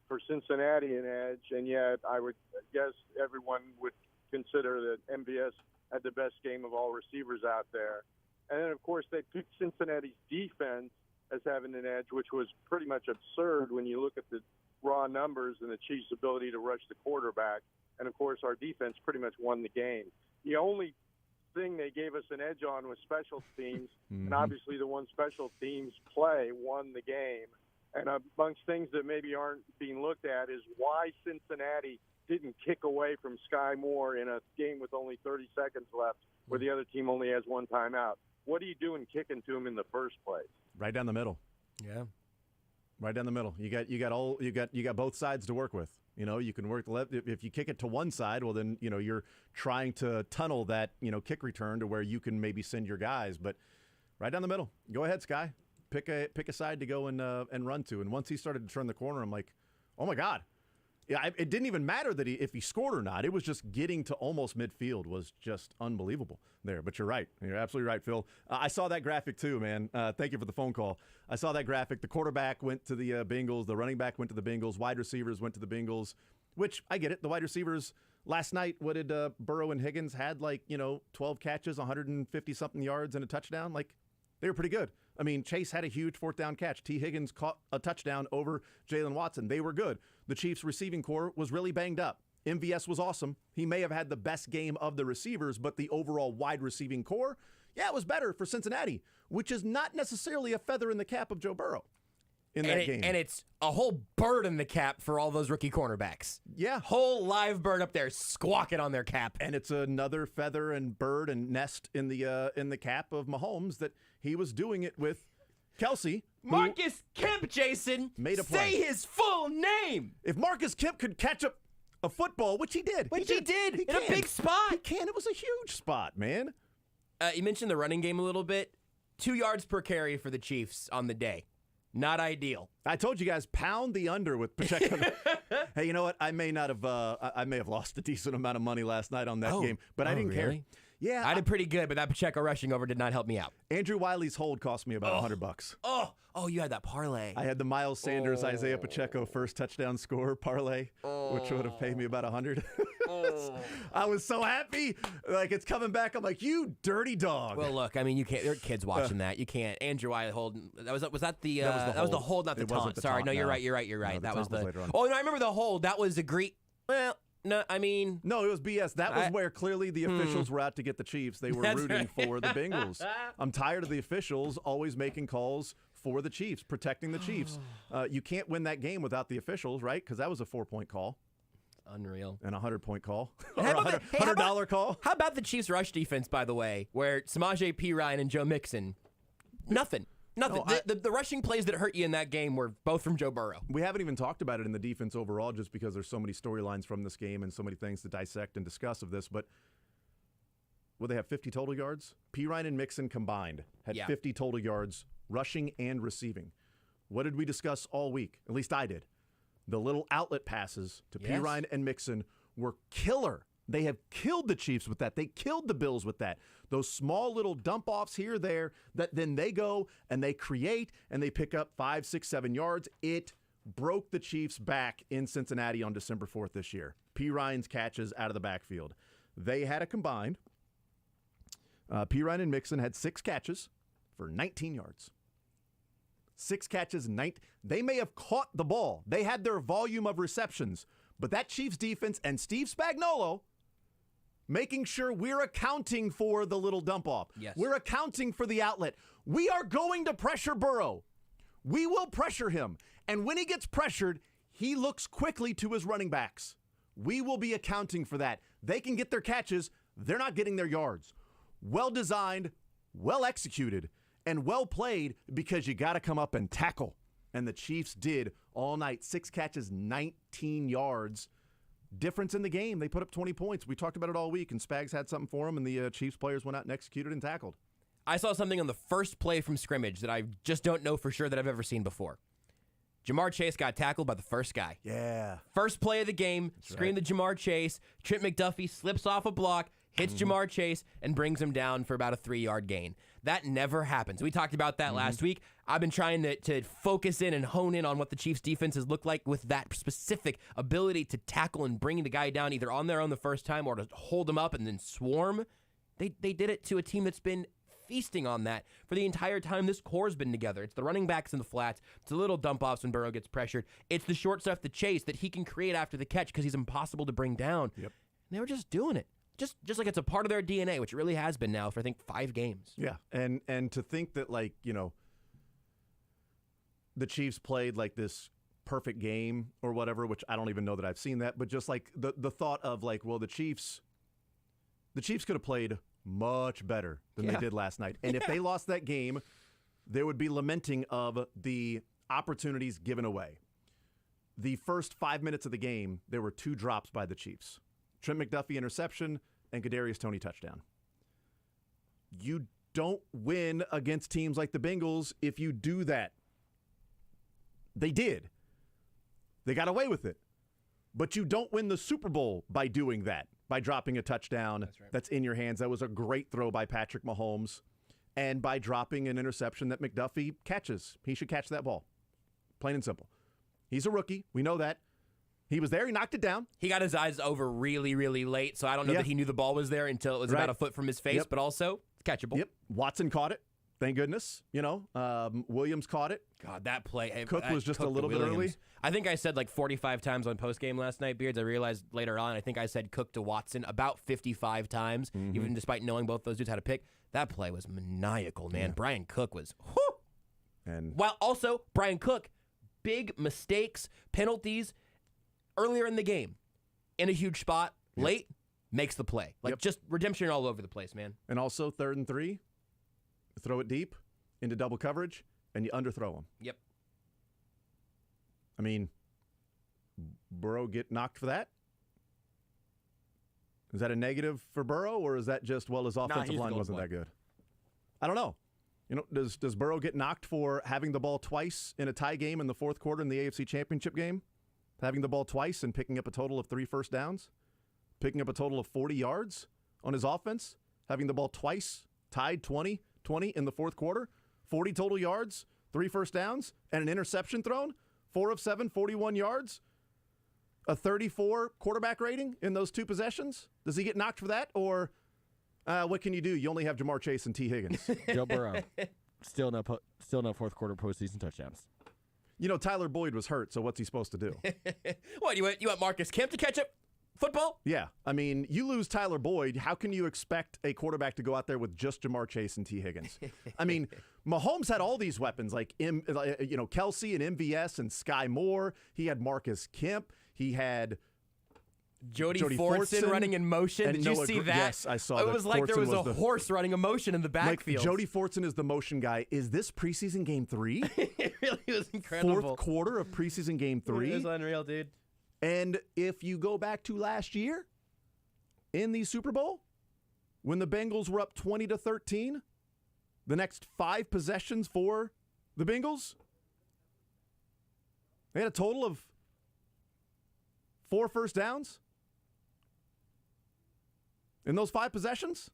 for Cincinnati an edge, and yet I would guess everyone would consider that MVS had the best game of all receivers out there. And then, of course, they picked Cincinnati's defense as having an edge, which was pretty much absurd when you look at the raw numbers and the Chiefs' ability to rush the quarterback. And, of course, our defense pretty much won the game. The only thing they gave us an edge on was special teams, and obviously the one special teams play won the game. And amongst things that maybe aren't being looked at is why Cincinnati didn't kick away from Skyy Moore in a game with only 30 seconds left where the other team only has one timeout. What are you doing kicking to him in the first place? Right down the middle. Yeah. Right down the middle. You got both sides to work with. You can work the left. If you kick it to one side, well then, you're trying to tunnel that, kick return to where you can maybe send your guys, but right down the middle. Go ahead, Skyy. Pick a side to go and run to. And once he started to turn the corner, I'm like, "Oh my God." Yeah, it didn't even matter that if he scored or not. It was just getting to almost midfield was just unbelievable there. But you're right. You're absolutely right, Phil. I saw that graphic too, man. Thank you for the phone call. I saw that graphic. The quarterback went to the Bengals. The running back went to the Bengals. Wide receivers went to the Bengals, which I get it. The wide receivers last night, what did Burrow and Higgins had 12 catches, 150-something yards, and a touchdown? They were pretty good. I mean, Chase had a huge fourth down catch. T. Higgins caught a touchdown over Jalen Watson. They were good. The Chiefs' receiving core was really banged up. MVS was awesome. He may have had the best game of the receivers, but the overall wide receiving core, yeah, it was better for Cincinnati, which is not necessarily a feather in the cap of Joe Burrow in that game. And it's a whole bird in the cap for all those rookie cornerbacks. Yeah. Whole live bird up there squawking on their cap. And it's another feather and bird and nest in the cap of Mahomes that he was doing it with Kelsey. Marcus Kemp, Jason. Made a play. Say his full name. If Marcus Kemp could catch a football, which he did. He did in a big spot. He can. It was a huge spot, man. You mentioned the running game a little bit. 2 yards per carry for the Chiefs on the day. Not ideal. I told you guys, pound the under with Pacheco. Hey, you know what? I may have lost a decent amount of money last night on that game, but I didn't care. Yeah, I did pretty good, but that Pacheco rushing over did not help me out. Andrew Wiley's hold cost me about $100. Oh, you had that parlay. I had the Miles Sanders, Isaiah Pacheco first touchdown score parlay, which would have paid me about $100. I was so happy. Like, it's coming back. I'm like, you dirty dog. Well, look, I mean, you can't. There are kids watching that. You can't. Andrew Wiley holding. Was that the hold, not the taunt. Sorry, no, you're right. No, that was the. Oh no, I remember the hold. That was agreed. Well. No, I mean... No, it was BS. That was where clearly the officials were out to get the Chiefs. They were rooting for the Bengals. I'm tired of the officials always making calls for the Chiefs, protecting the Chiefs. You can't win that game without the officials, right? Because that was a 4-point call. Unreal. And a 100-point call. Or $100 call. How about the Chiefs' rush defense, by the way, where Samaje Perine and Joe Mixon, nothing. Nothing. No, the rushing plays that hurt you in that game were both from Joe Burrow. We haven't even talked about it in the defense overall just because there's so many storylines from this game and so many things to dissect and discuss of this. But will they have 50 total yards? Perine and Mixon combined had 50 total yards rushing and receiving. What did we discuss all week? At least I did. The little outlet passes to Perine and Mixon were killer. They have killed the Chiefs with that. They killed the Bills with that. Those small little dump-offs here, there, that then they go and they create and they pick up 5, 6, 7 yards. It broke the Chiefs back in Cincinnati on December 4th this year. Perine's catches out of the backfield. They had a combined. Perine and Mixon had 6 catches for 19 yards. 6 catches, 19. They may have caught the ball. They had their volume of receptions. But that Chiefs defense and Steve Spagnuolo making sure we're accounting for the little dump-off. Yes. We're accounting for the outlet. We are going to pressure Burrow. We will pressure him. And when he gets pressured, he looks quickly to his running backs. We will be accounting for that. They can get their catches. They're not getting their yards. Well-designed, well-executed, and well-played because you got to come up and tackle. And the Chiefs did all night. 6 catches, 19 yards. Difference in the game. They put up 20 points. We talked about it all week, and Spags had something for them, and the Chiefs players went out and executed and tackled. I saw something on the first play from scrimmage that I just don't know for sure that I've ever seen before. Jamar Chase got tackled by the first guy. Yeah. First play of the game, screen to Jamar Chase. Trent McDuffie slips off a block, hits Jamar Chase, and brings him down for about a 3-yard gain. That never happens. We talked about that last week. I've been trying to focus in and hone in on what the Chiefs' defenses look like with that specific ability to tackle and bring the guy down either on their own the first time or to hold him up and then swarm. They did it to a team that's been feasting on that for the entire time this core's been together. It's the running backs in the flats. It's the little dump-offs when Burrow gets pressured. It's the short stuff to Chase that he can create after the catch because he's impossible to bring down. Yep. And they were just doing it. Just like it's a part of their DNA, which it really has been now for, I think, 5 games. Yeah, and to think that, like, you know, the Chiefs played like this perfect game or whatever, which I don't even know that I've seen that, but just like the thought of like, well, the Chiefs could have played much better than they did last night. And if they lost that game, there would be lamenting of the opportunities given away. The first 5 minutes of the game, there were 2 drops by the Chiefs. Trent McDuffie interception and Kadarius Toney touchdown. You don't win against teams like the Bengals if you do that. They did. They got away with it. But you don't win the Super Bowl by doing that, by dropping a touchdown that's in your hands. That was a great throw by Patrick Mahomes. And by dropping an interception that McDuffie catches. He should catch that ball. Plain and simple. He's a rookie. We know that. He was there. He knocked it down. He got his eyes over really, really late, so I don't know that he knew the ball was there until it was about a foot from his face, but also it's catchable. Yep. Watson caught it. Thank goodness. Williams caught it. God, that play. Cook was just a little bit early. I think I said like 45 times on postgame last night, Beards. I realized later on, I think I said Cook to Watson about 55 times, even despite knowing both those dudes had a pick. That play was maniacal, man. Yeah. Brian Cook was, whew. And while also, Brian Cook, big mistakes, penalties earlier in the game. In a huge spot, late, makes the play. Just redemption all over the place, man. And also 3rd and 3, throw it deep into double coverage, and you underthrow him. Yep. I mean, Burrow get knocked for that? Is that a negative for Burrow, or is that just, his offensive line wasn't that good? I don't know. Does Burrow get knocked for having the ball twice in a tie game in the fourth quarter in the AFC Championship game? Having the ball twice and picking up a total of 3 first downs? Picking up a total of 40 yards on his offense? Having the ball twice, tied 20 in the fourth quarter? 40 total yards, 3 first downs, and an interception thrown? 4 of 7, 41 yards? A 34 quarterback rating in those 2 possessions? Does he get knocked for that? Or what can you do? You only have Jamar Chase and T. Higgins. Joe Burrow. Still no fourth quarter postseason touchdowns. Tyler Boyd was hurt, so what's he supposed to do? What, you want Marcus Kemp to catch up football? Yeah. I mean, you lose Tyler Boyd. How can you expect a quarterback to go out there with just Jamar Chase and T. Higgins? I mean, Mahomes had all these weapons like Kelsey and MVS and Skyy Moore. He had Marcus Kemp. He had Jody Fortson running in motion. Did you see that? Yes, I saw that. It was like there was a horse running a motion in the backfield. Jody Fortson is the motion guy. Is this preseason game 3? It really was incredible. Fourth quarter of preseason game 3. It was unreal, dude. And if you go back to last year in the Super Bowl, when the Bengals were up 20-13, the next 5 possessions for the Bengals, they had a total of 4 first downs in those 5 possessions.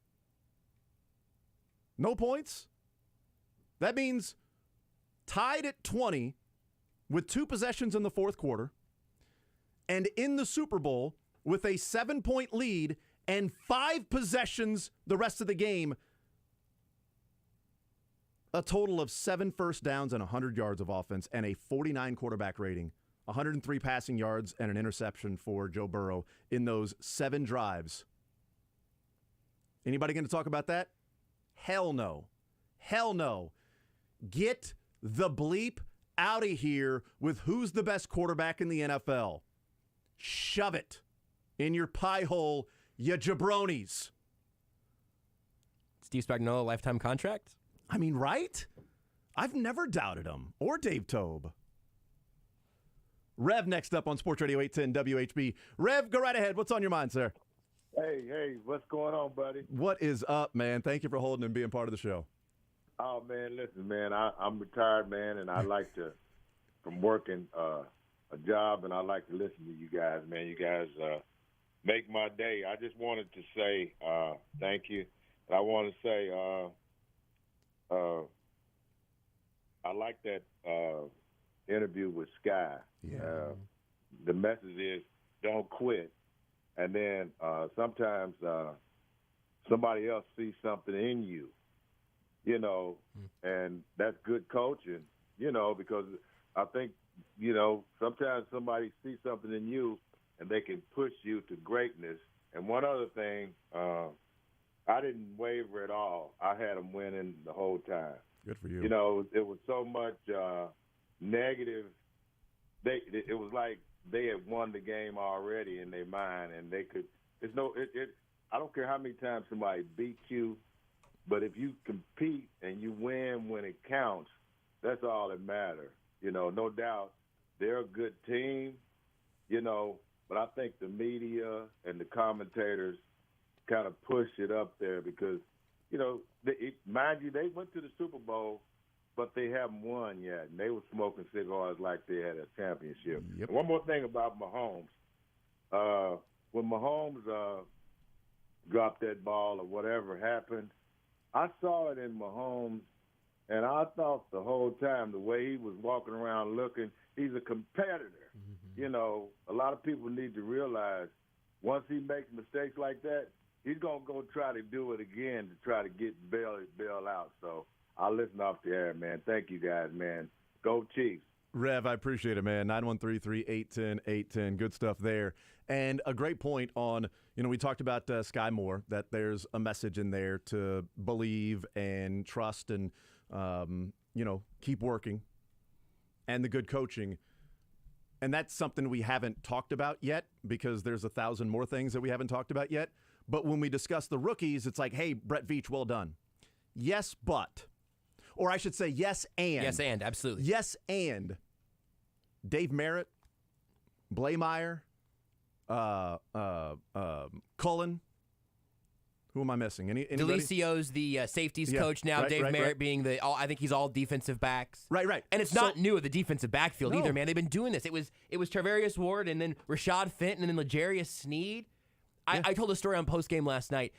No points. That means tied at 20 with 2 possessions in the fourth quarter, and in the Super Bowl with a 7-point lead and 5 possessions the rest of the game, a total of 7 first downs and 100 yards of offense and a 49 quarterback rating, 103 passing yards and an interception for Joe Burrow in those 7 drives. Anybody going to talk about that? Hell no. Hell no. Get the bleep out of here with who's the best quarterback in the NFL. Shove it in your pie hole, you jabronis. Steve Spagnuolo, lifetime contract? I mean, right? I've never doubted him. Or Dave Tobe. Rev next up on Sports Radio 810 WHB. Rev, go right ahead. What's on your mind, sir? Hey, what's going on, buddy? What is up, man? Thank you for holding and being part of the show. Oh, man, listen, man, I'm retired, man, and I like to, from working a job, and I like to listen to you guys, man. You guys make my day. I just wanted to say thank you. And I want to say I like that interview with Skyy. Yeah. The message is don't quit. And then sometimes somebody else sees something in you, and that's good coaching, because I think, sometimes somebody sees something in you and they can push you to greatness. And one other thing, I didn't waver at all. I had them winning the whole time. Good for you. It was so much negative. It was like they had won the game already in their mind, and they could. I don't care how many times somebody beats you, but if you compete and you win when it counts, that's all that matters. No doubt they're a good team, but I think the media and the commentators kind of push it up there because, mind you, they went to the Super Bowl, but they haven't won yet, and they were smoking cigars like they had a championship. Yep. And one more thing about Mahomes. When Mahomes dropped that ball or whatever happened, I saw it in Mahomes, and I thought the whole time the way he was walking around looking, he's a competitor. Mm-hmm. A lot of people need to realize once he makes mistakes like that, he's going to go try to do it again to try to get bail out. So I'll listen off the air, man. Thank you guys, man. Go Chiefs. Rev, I appreciate it, man. 913-381-0810. Good stuff there. And a great point on, we talked about Skyy Moore, that there's a message in there to believe and trust and, keep working, and the good coaching. And that's something we haven't talked about yet because there's 1,000 more things that we haven't talked about yet. But when we discuss the rookies, it's like, hey, Brett Veach, well done. Yes, but. Or I should say yes, and. Yes, and, absolutely. Yes, and. Dave Merritt, Blameyer, Cullen. Who am I missing? Anybody? Delicio's the safeties coach now. Right, Dave Merritt being I think he's all defensive backs. Right. And it's not new at the defensive backfield either, man. They've been doing this. It was Tarvarius Ward and then Rashad Fenton and then L'Jarius Sneed. I told a story on Postgame last night.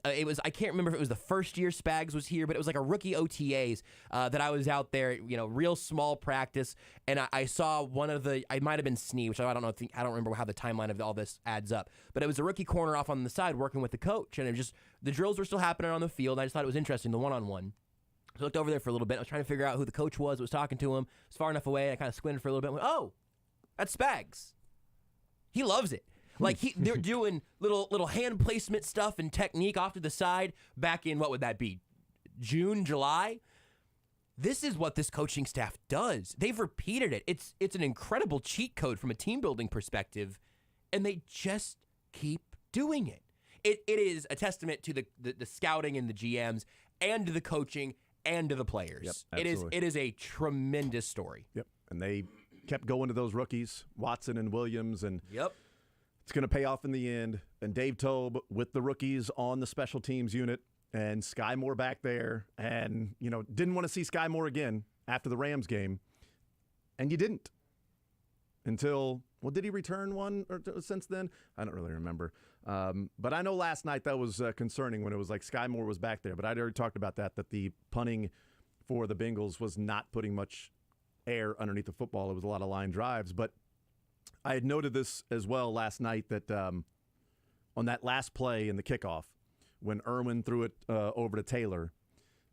It was, I can't remember if it was the first year Spags was here, but it was like a rookie OTAs that I was out there, real small practice, and I saw one of the, I might have been Sneed, which I don't remember how the timeline of all this adds up, but it was a rookie corner off on the side working with the coach, and the drills were still happening on the field. I just thought it was interesting, the one-on-one. So I looked over there for a little bit. I was trying to figure out who the coach was talking to him. It was far enough away. I kind of squinted for a little bit and went, oh, that's Spags. He loves it. Like they're doing little hand placement stuff and technique off to the side back in, what would that be, June, July? This is what this coaching staff does. They've repeated it. It's an incredible cheat code from a team building perspective, and they just keep doing it. It is a testament to the scouting and the GMs and to the coaching and to the players. Yep, absolutely. It is a tremendous story. Yep, and they kept going to those rookies, Watson and Williams, and yep. It's going to pay off in the end. And Dave Tobe with the rookies on the special teams unit and Skyy Moore back there. And, didn't want to see Skyy Moore again after the Rams game. And you didn't until, did he return one since then? I don't really remember. But I know last night that was concerning when it was like Skyy Moore was back there. But I'd already talked about that the punting for the Bengals was not putting much air underneath the football. It was a lot of line drives. But I had noted this as well last night that on that last play in the kickoff, when Irwin threw it over to Taylor,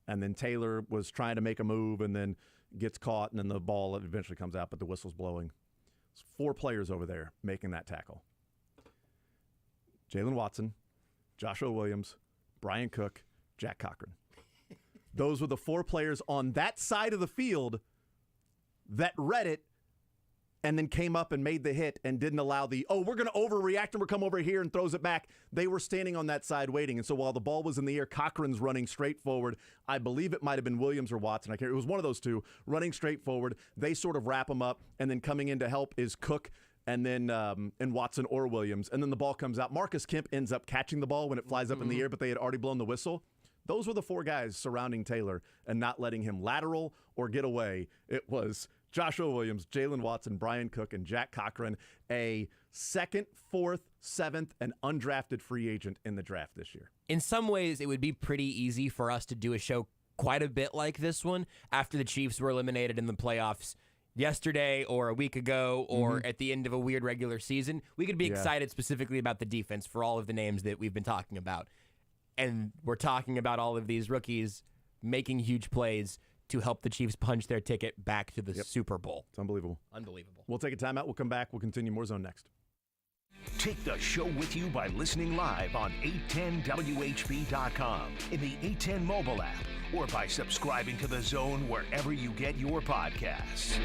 and then Taylor was trying to make a move and then gets caught, and then the ball eventually comes out, but the whistle's blowing. There's 4 players over there making that tackle. Jalen Watson, Joshua Williams, Brian Cook, Jack Cochran. Those were the 4 players on that side of the field that read it and then came up and made the hit and didn't allow we're going to overreact and we'll come over here and throws it back. They were standing on that side waiting. And so while the ball was in the air, Cochran's running straight forward. I believe it might have been Williams or Watson. It was one of those two running straight forward. They sort of wrap him up, and then coming in to help is Cook and then and Watson or Williams. And then the ball comes out. Marcus Kemp ends up catching the ball when it flies up in the air, but they had already blown the whistle. Those were the 4 guys surrounding Taylor and not letting him lateral or get away. It was Joshua Williams, Jalen Watson, Brian Cook, and Jack Cochran, a 2nd, 4th, 7th, and undrafted free agent in the draft this year. In some ways, it would be pretty easy for us to do a show quite a bit like this one after the Chiefs were eliminated in the playoffs yesterday or a week ago or at the end of a weird regular season. We could be excited specifically about the defense for all of the names that we've been talking about. And we're talking about all of these rookies making huge plays to help the Chiefs punch their ticket back to the Super Bowl. It's unbelievable. Unbelievable. We'll take a timeout. We'll come back. We'll continue more Zone next. Take the show with you by listening live on 810WHB.com, in the 810 mobile app, or by subscribing to The Zone wherever you get your podcasts.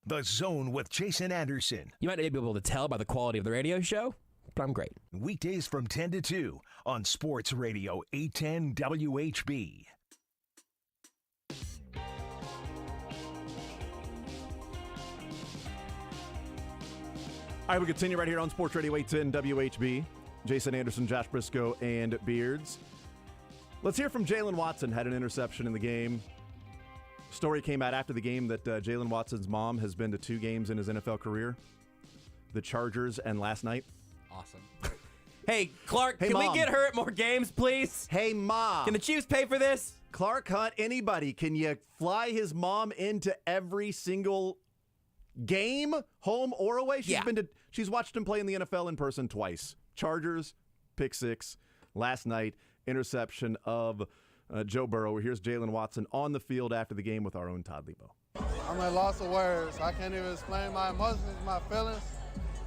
The Zone with Jason Anderson. You might not be able to tell by the quality of the radio show, but I'm great. Weekdays from 10 to 2 on Sports Radio 810 WHB. All right, we continue right here on Sports Radio 810 WHB. Jason Anderson, Josh Brisco, and Beards. Let's hear from Jalen Watson. Had an interception in the game. Story came out after the game that Jalen Watson's mom has been to 2 games in his NFL career. The Chargers and last night. Awesome. Hey, Clark, Hey, can Mom. we get her at more games, please? Hey, Mom. Can the Chiefs pay for this? Clark Hunt, anybody, can you fly his mom into every single game, home or away? She's watched him play in the NFL in person twice. Chargers, pick 6. Last night, interception of Joe Burrow. Here's Jalen Watson on the field after the game with our own Todd Lebo. I'm at loss of words. I can't even explain my emotions, my feelings.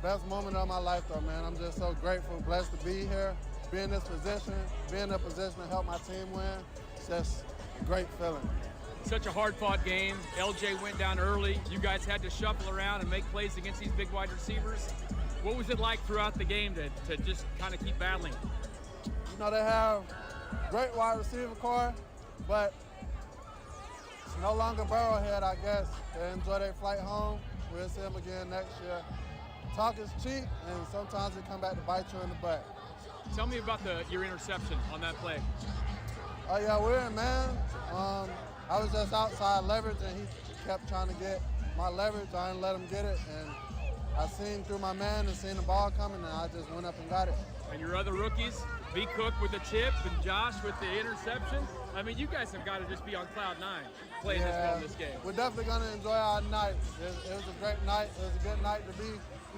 Best moment of my life, though, man. I'm just so grateful, blessed to be here, be in this position, be in a position to help my team win. It's just a great feeling. Such a hard-fought game. LJ went down early. You guys had to shuffle around and make plays against these big wide receivers. What was it like throughout the game to just kind of keep battling? You know, they have great wide receiver core, but it's no longer Burrowhead, I guess. They enjoy their flight home. We'll see them again next year. Talk is cheap, and sometimes it come back to bite you in the butt. Tell me about your interception on that play. Oh, yeah, we're in man. I was just outside leverage, and he kept trying to get my leverage. I didn't let him get it, and I seen through my man and seen the ball coming, and I just went up and got it. And your other rookies, B. Cook with the chip and Josh with the interception. I mean, you guys have got to just be on cloud 9 playing this well in this game. We're definitely going to enjoy our night. It was a great night. It was a good night to be,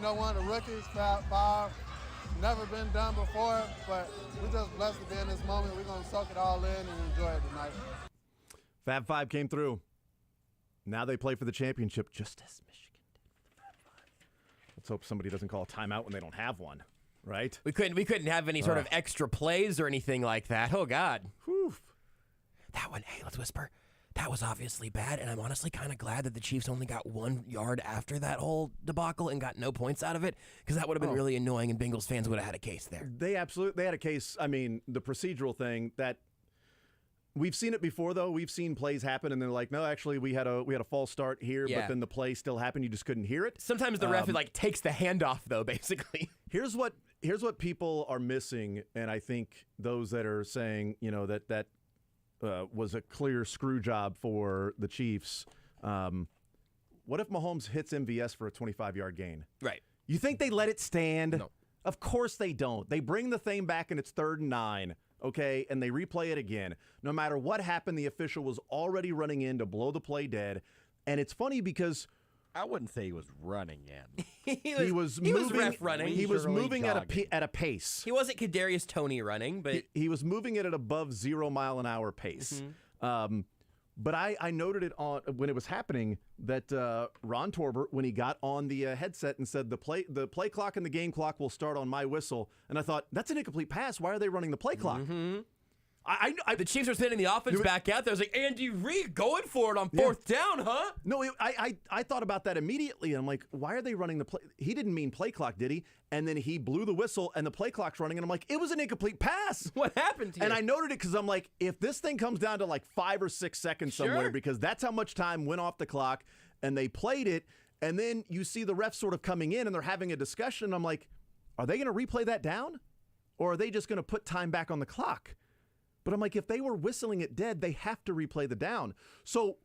one of the rookies, Fab Five. Never been done before, but we're just blessed to be in this moment. We're going to soak it all in and enjoy it tonight. Fab Five came through. Now they play for the championship, just as Michigan did with the Fab Five. Let's hope somebody doesn't call a timeout when they don't have one, right? We couldn't have any sort of extra plays or anything like that. Oh, God. Whew. That one, hey, let's whisper. That was obviously bad, and I'm honestly kind of glad that the Chiefs only got 1 yard after that whole debacle and got no points out of it, because that would have been really annoying, and Bengals fans would have had a case there. They had a case. I mean, the procedural thing that we've seen it before, though. We've seen plays happen, and they're like, no, actually, we had a false start here, but then the play still happened. You just couldn't hear it. Sometimes the ref takes the handoff, though. Basically, here's what people are missing, and I think those that are saying, that was a clear screw job for the Chiefs. What if Mahomes hits MVS for a 25-yard gain? Right. You think they let it stand? No. Of course they don't. They bring the thing back and it's 3rd and 9, okay, and they replay it again. No matter what happened, the official was already running in to blow the play dead. And it's funny because I wouldn't say he was running in. he was ref running. He was moving at a pace. He wasn't Kadarius Toney running, but he was moving it at above 0 mile an hour pace. Mm-hmm. But I noted it when it was happening that Ron Torbert, when he got on the headset and said the play clock and the game clock will start on my whistle, and I thought that's an incomplete pass. Why are they running the play clock? Mm-hmm. The Chiefs are sending the offense back out there. I was like, Andy Reid going for it on 4th down, huh? No, I thought about that immediately. I'm like, why are they running the play? He didn't mean play clock, did he? And then he blew the whistle, and the play clock's running, and I'm like, it was an incomplete pass. What happened to you? And I noted it because I'm like, if this thing comes down to like 5 or 6 seconds somewhere, because that's how much time went off the clock, and they played it, and then you see the refs sort of coming in, and they're having a discussion, and I'm like, are they going to replay that down? Or are they just going to put time back on the clock? But I'm like, if they were whistling it dead, they have to replay the down. So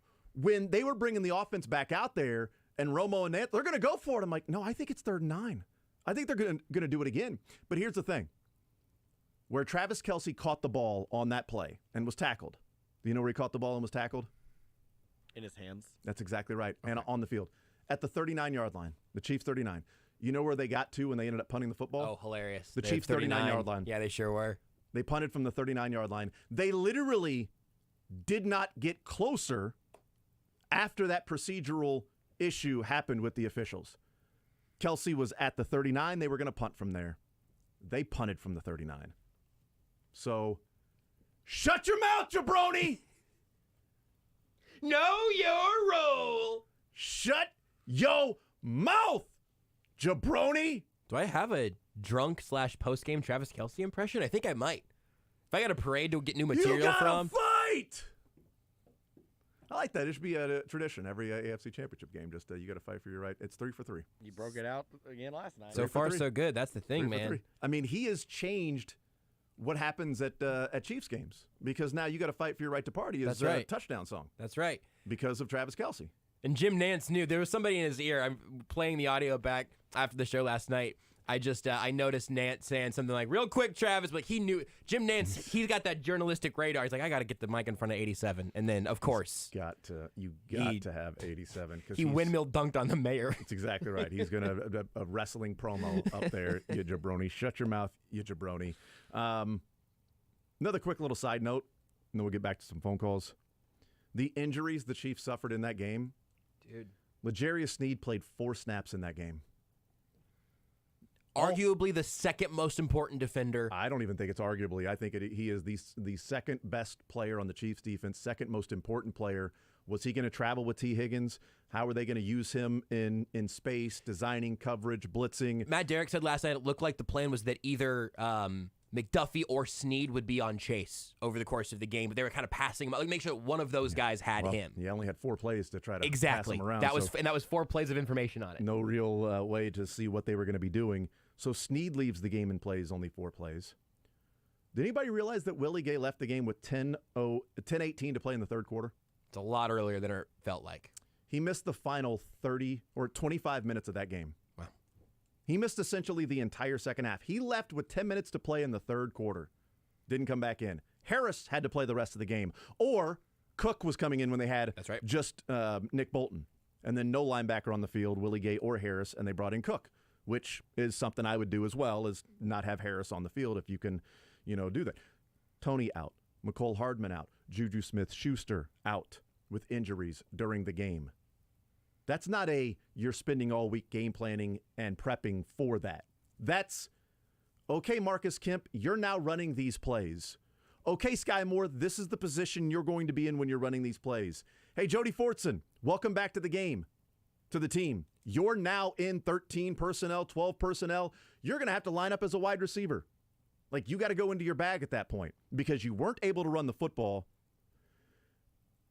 when they were bringing the offense back out there and Romo and Nant, they're going to go for it. I'm like, no, I think it's 3rd and 9. I think they're going to do it again. But here's the thing. Where Travis Kelce caught the ball on that play and was tackled. Do you know where he caught the ball and was tackled? In his hands. That's exactly right. Okay. And on the field. At the 39-yard line. The Chiefs 39. You know where they got to when they ended up punting the football? Oh, hilarious. The Chiefs 39-yard line. Yeah, they sure were. They punted from the 39-yard line. They literally did not get closer after that procedural issue happened with the officials. Kelce was at the 39. They were going to punt from there. They punted from the 39. So, shut your mouth, jabroni! Know your role! Shut yo mouth, jabroni. Do I have a drunk / post-game Travis Kelce impression? I think I might. If I got a parade to get new material from. Fight! I like that. It should be a tradition. Every AFC Championship game, just you got to fight for your right. It's 3 for 3. You broke it out again last night. So far, so good. That's the thing, man. I mean, he has changed what happens at Chiefs games because now you got to fight for your right to party. Is a touchdown song. That's right. Because of Travis Kelce. And Jim Nantz knew. There was somebody in his ear. I'm playing the audio back after the show last night. I noticed Nantz saying something like, real quick, Travis, but he knew. Jim Nantz, he's got that journalistic radar. He's like, I got to get the mic in front of 87. And then, of course. You got to have 87. He windmill dunked on the mayor. That's exactly right. He's going to a wrestling promo up there, you jabroni. Shut your mouth, you jabroni. Another quick little side note, and then we'll get back to some phone calls. The injuries the Chiefs suffered in that game. Dude. L'Jarius Sneed played 4 snaps in that game. Arguably the second most important defender. I don't even think it's arguably. I think he is the second best player on the Chiefs defense, second most important player. Was he going to travel with T. Higgins? How are they going to use him in space, designing coverage, blitzing? Matt Derrick said last night it looked like the plan was that either McDuffie or Sneed would be on Chase over the course of the game, but they were kind of passing him out. Like, make sure that one of those guys had him. He only had 4 plays to try to pass him around. That was 4 plays of information on it. No real way to see what they were going to be doing. So Sneed leaves the game and plays only 4 plays. Did anybody realize that Willie Gay left the game with 10:18 to play in the third quarter? It's a lot earlier than it felt like. He missed the final 30 or 25 minutes of that game. Wow. He missed essentially the entire second half. He left with 10 minutes to play in the third quarter. Didn't come back in. Harris had to play the rest of the game. Or Cook was coming in when they had just Nick Bolton. And then no linebacker on the field, Willie Gay or Harris, and they brought in Cook, which is something I would do as well, is not have Harris on the field if you can, do that. Tony out. McCole Hardman out. Juju Smith-Schuster out with injuries during the game. That's not you're spending all week game planning and prepping for that. That's, okay, Marcus Kemp, you're now running these plays. Okay, Skyy Moore, this is the position you're going to be in when you're running these plays. Hey, Jody Fortson, welcome back to the game, to the team. You're now in 13 personnel, 12 personnel. You're going to have to line up as a wide receiver. Like, you got to go into your bag at that point because you weren't able to run the football.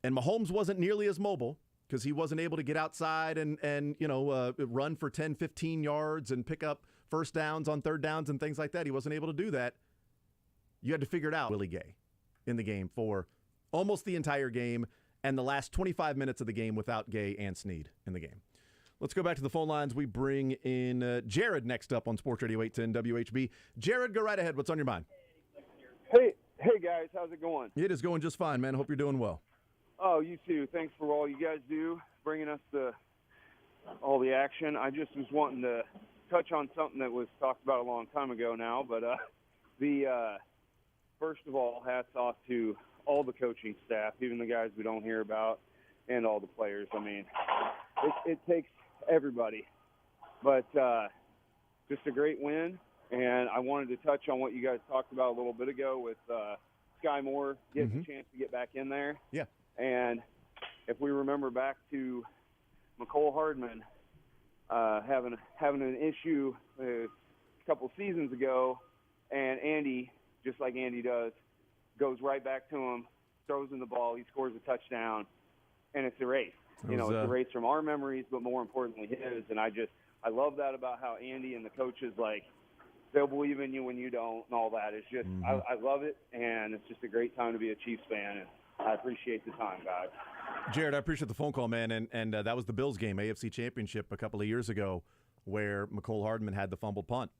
And Mahomes wasn't nearly as mobile because he wasn't able to get outside and run for 10, 15 yards and pick up first downs on third downs and things like that. He wasn't able to do that. You had to figure it out, Willie Gay, in the game for almost the entire game and the last 25 minutes of the game without Gay and Sneed in the game. Let's go back to the phone lines. We bring in Jared next up on Sports Radio 810 WHB. Jared, go right ahead. What's on your mind? Hey guys, how's it going? It is going just fine, man. Hope you're doing well. Oh, you too. Thanks for all you guys do, bringing us all the action. I just was wanting to touch on something that was talked about a long time ago now, but first of all, hats off to all the coaching staff, even the guys we don't hear about, and all the players. I mean, it takes everybody, but just a great win. And I wanted to touch on what you guys talked about a little bit ago with Skyy Moore getting a chance to get back in there. Yeah. And if we remember back to McCole Hardman having an issue a couple seasons ago, and Andy, just like Andy does, goes right back to him, throws in the ball, he scores a touchdown, and it's erased. It's erased from our memories, but more importantly his. And I love that about how Andy and the coaches, like, they'll believe in you when you don't and all that. It's just, I love it, and it's just a great time to be a Chiefs fan, and I appreciate the time, guys. Jared, I appreciate the phone call, man, and that was the Bills game, AFC Championship a couple of years ago, where McCole Hardman had the fumbled punt,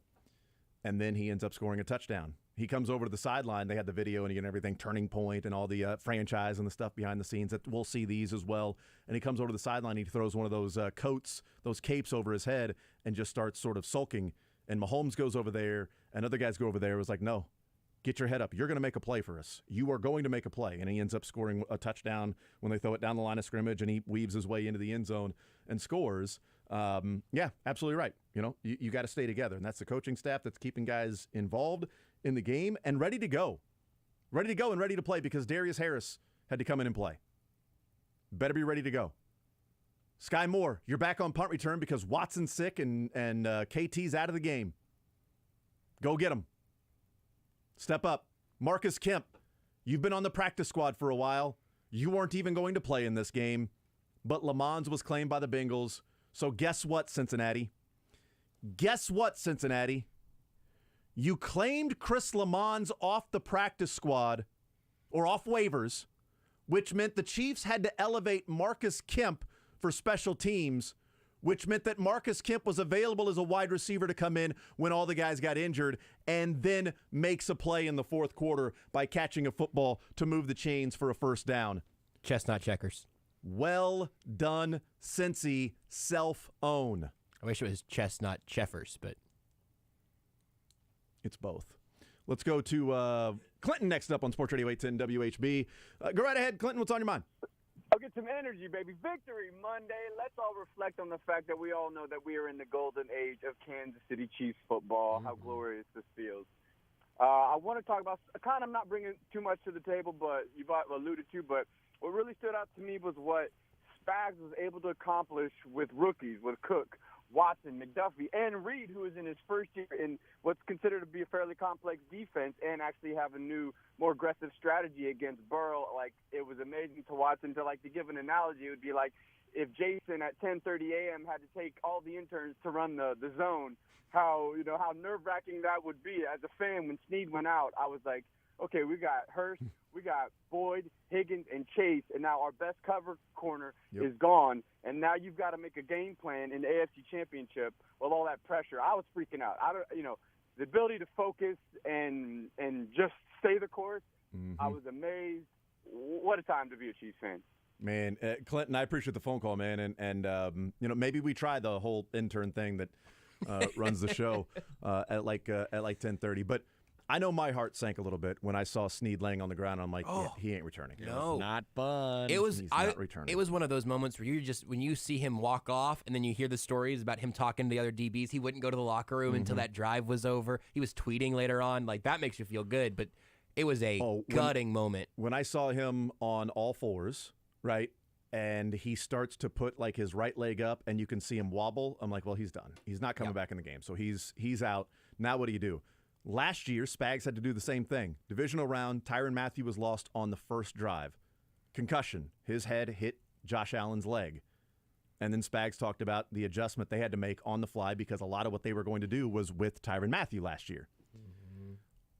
and then he ends up scoring a touchdown. He comes over to the sideline. They had the video and everything, turning point and all the franchise and the stuff behind the scenes. That we'll see these as well. And he comes over to the sideline. He throws one of those coats, those capes over his head and just starts sort of sulking. And Mahomes goes over there and other guys go over there. It was like, no, get your head up. You're going to make a play for us. You are going to make a play. And he ends up scoring a touchdown when they throw it down the line of scrimmage, and he weaves his way into the end zone and scores. Yeah, absolutely right. You got to stay together. And that's the coaching staff that's keeping guys involved in the game and ready to go and ready to play, because Darius Harris had to come in and play. Better be ready to go. Skyy Moore, you're back on punt return because Watson's sick and KT's out of the game. Go get him. Step up. Marcus Kemp, you've been on the practice squad for a while. You weren't even going to play in this game, but Lamons was claimed by the Bengals. So guess what, Cincinnati? Guess what, Cincinnati? You claimed Chris Lamons off the practice squad or off waivers, which meant the Chiefs had to elevate Marcus Kemp for special teams, which meant that Marcus Kemp was available as a wide receiver to come in when all the guys got injured and then makes a play in the fourth quarter by catching a football to move the chains for a first down. Chestnut checkers. Well done, Cincy. Self-own. I wish it was chestnut cheffers, but it's both. Let's go to Clinton next up on Sports Radio 810 WHB. Go right ahead, Clinton. What's on your mind? I'll get some energy, baby. Victory Monday. Let's all reflect on the fact that we all know that we are in the golden age of Kansas City Chiefs football, how glorious this feels. I want to talk about, kind of not bringing too much to the table, but you've alluded to, but what really stood out to me was what Spags was able to accomplish with rookies, with Cook, Watson, McDuffie, and Reid, who is in his first year in what's considered to be a fairly complex defense and actually have a new, more aggressive strategy against Burrow. Like, it was amazing to watch. And to give an analogy, it would be like if Jason at 10:30 a.m. had to take all the interns to run the zone, how nerve-wracking that would be. As a fan, when Snead went out, I was like, okay, we got Hurst, we got Boyd, Higgins, and Chase, and now our best cover corner is gone. And now you've got to make a game plan in the AFC Championship with all that pressure. I was freaking out. The ability to focus and just stay the course. Mm-hmm. I was amazed. What a time to be a Chiefs fan. Man, Clinton, I appreciate the phone call, man, and maybe we try the whole intern thing that runs the show at like 10:30, but. I know my heart sank a little bit when I saw Snead laying on the ground. I'm like, yeah, he ain't returning. No, not fun. He's not returning. It was one of those moments where when you see him walk off, and then you hear the stories about him talking to the other DBs. He wouldn't go to the locker room until that drive was over. He was tweeting later on. Like, that makes you feel good, but it was a gutting moment. When I saw him on all fours, right, and he starts to put like his right leg up, and you can see him wobble. I'm like, well, he's done. He's not coming back in the game, so he's out. Now what do? Last year, Spags had to do the same thing. Divisional round, Tyrann Mathieu was lost on the first drive. Concussion. His head hit Josh Allen's leg. And then Spags talked about the adjustment they had to make on the fly because a lot of what they were going to do was with Tyrann Mathieu last year. Mm-hmm.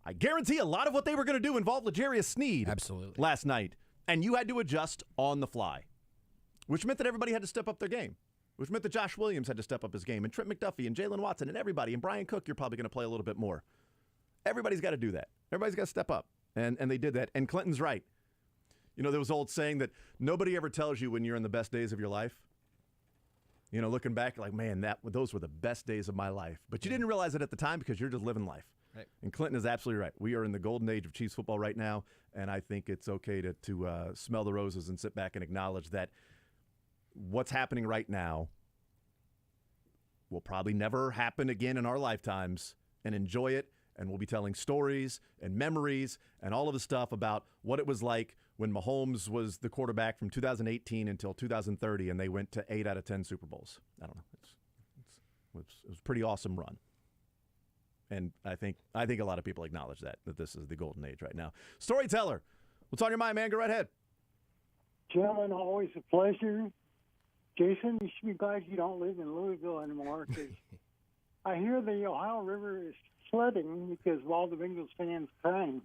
I guarantee a lot of what they were going to do involved L'Jarius Snead last night. And you had to adjust on the fly, which meant that everybody had to step up their game, which meant that Josh Williams had to step up his game, and Trent McDuffie and Jalen Watson and everybody, and Brian Cook, you're probably going to play a little bit more. Everybody's got to do that. Everybody's got to step up. And they did that. And Clinton's right. There was old saying that nobody ever tells you when you're in the best days of your life. Looking back, like, man, those were the best days of my life. But you didn't realize it at the time because you're just living life. Right. And Clinton is absolutely right. We are in the golden age of Chiefs football right now, and I think it's okay to smell the roses and sit back and acknowledge that what's happening right now will probably never happen again in our lifetimes, and enjoy it. And we'll be telling stories and memories and all of the stuff about what it was like when Mahomes was the quarterback from 2018 until 2030, and they went to 8 out of 10 Super Bowls. I don't know. It was a pretty awesome run. And I think a lot of people acknowledge that this is the golden age right now. Storyteller, what's on your mind, man? Go right ahead. Gentlemen, always a pleasure. Jason, you should be glad you don't live in Louisville anymore, because I hear the Ohio River is flooding because of all the Bengals fans crying.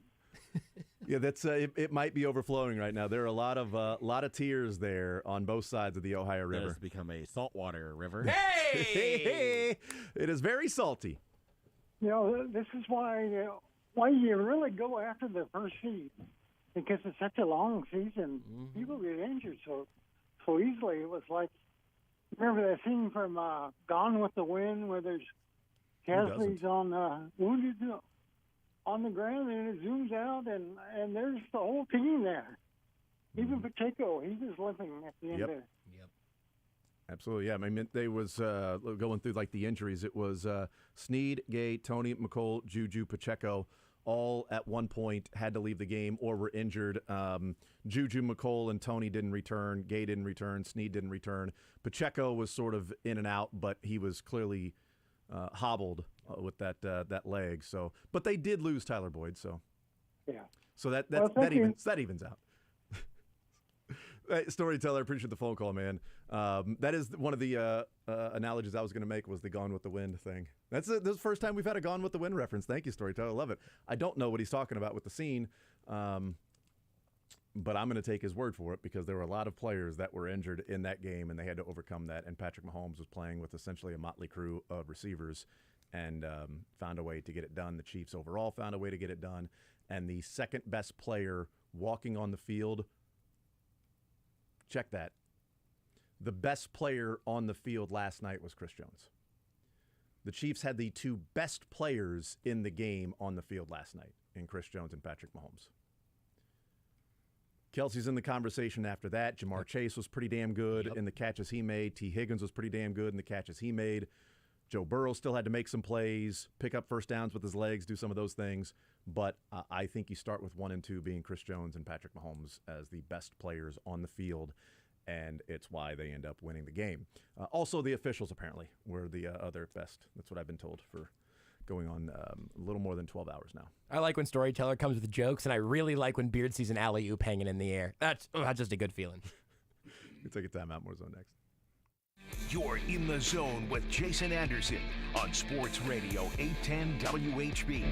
Yeah, that's it might be overflowing right now. There are a lot of tears there on both sides of the Ohio River. It has become a saltwater river. Hey! It is very salty. This is why you really go after the first seed, because it's such a long season. Mm-hmm. People get injured so easily. It was like, remember that scene from Gone with the Wind where there's casualties on wounded on the ground, and it zooms out, and there's the whole team there. Even Pacheco, he was limping at the end there. Yep. Absolutely, yeah. I mean, they was going through like the injuries. It was Snead, Gay, Tony, McColl, Juju, Pacheco, all at one point had to leave the game or were injured. Juju, McColl, and Tony didn't return. Gay didn't return. Snead didn't return. Pacheco was sort of in and out, but he was clearly hobbled with that leg. So, but they did lose Tyler Boyd. So, yeah. So that evens out. Hey, Storyteller, appreciate the phone call, man. That is one of the analogies I was going to make was the Gone with the Wind thing. This is the first time we've had a Gone with the Wind reference. Thank you, Storyteller. I love it. I don't know what he's talking about with the scene, but I'm going to take his word for it because there were a lot of players that were injured in that game, and they had to overcome that. And Patrick Mahomes was playing with essentially a motley crew of receivers and found a way to get it done. The Chiefs overall found a way to get it done. And the second best player walking on the field, check that. The best player on the field last night was Chris Jones. The Chiefs had the two best players in the game on the field last night in Chris Jones and Patrick Mahomes. Kelsey's in the conversation after that. Jamar Chase was pretty damn good in the catches he made. T. Higgins was pretty damn good in the catches he made. Joe Burrow still had to make some plays, pick up first downs with his legs, do some of those things. But I think you start with 1 and 2 being Chris Jones and Patrick Mahomes as the best players on the field, and it's why they end up winning the game. Also, the officials apparently were the other best. That's what I've been told for going on a little more than 12 hours now. I like when Storyteller comes with jokes, and I really like when Beard sees an alley-oop hanging in the air. That's just a good feeling. We'll take a timeout. More Zone next. You're in the zone with Jason Anderson on Sports Radio 810 WHB.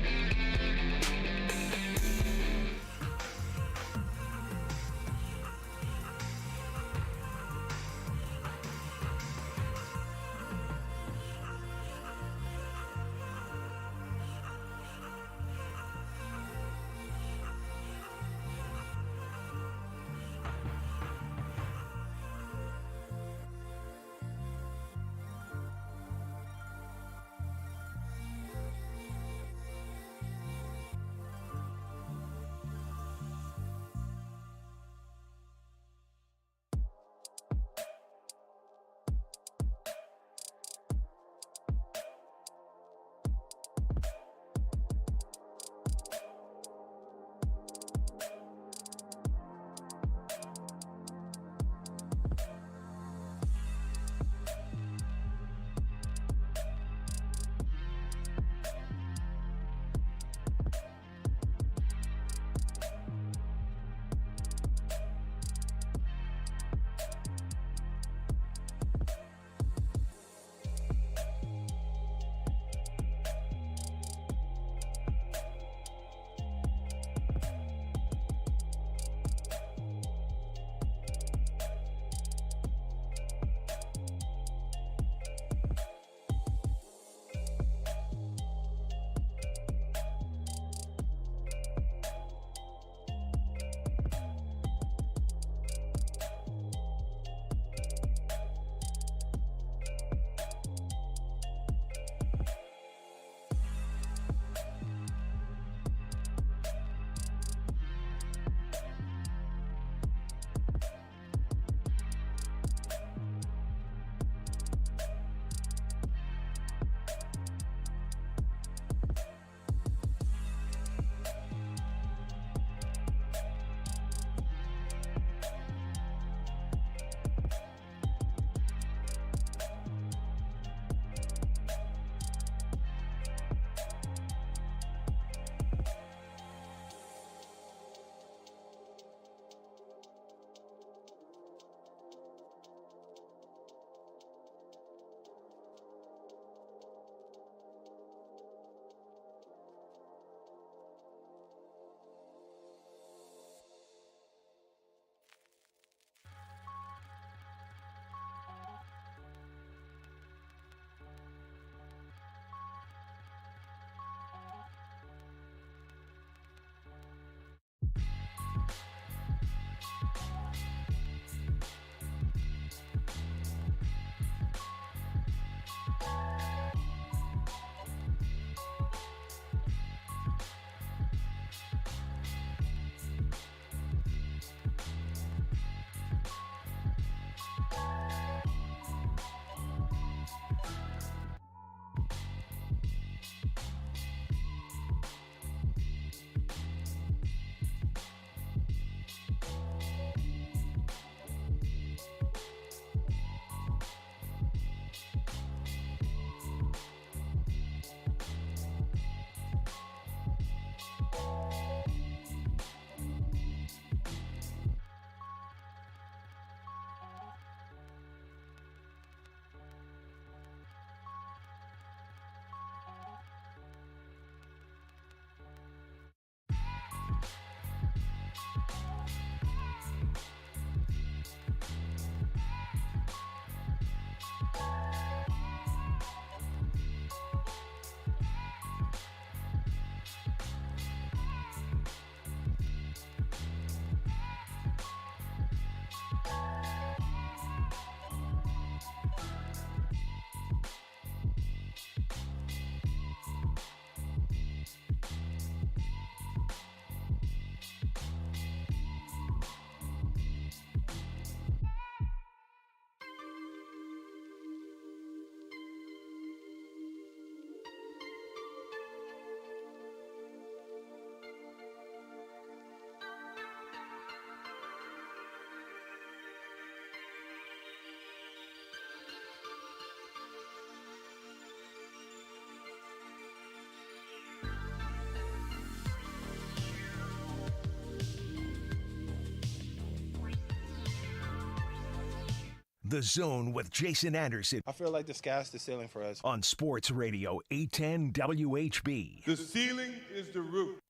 The Zone with Jason Anderson. I feel like the sky's the ceiling for us. On Sports Radio 810 WHB. The ceiling is the roof.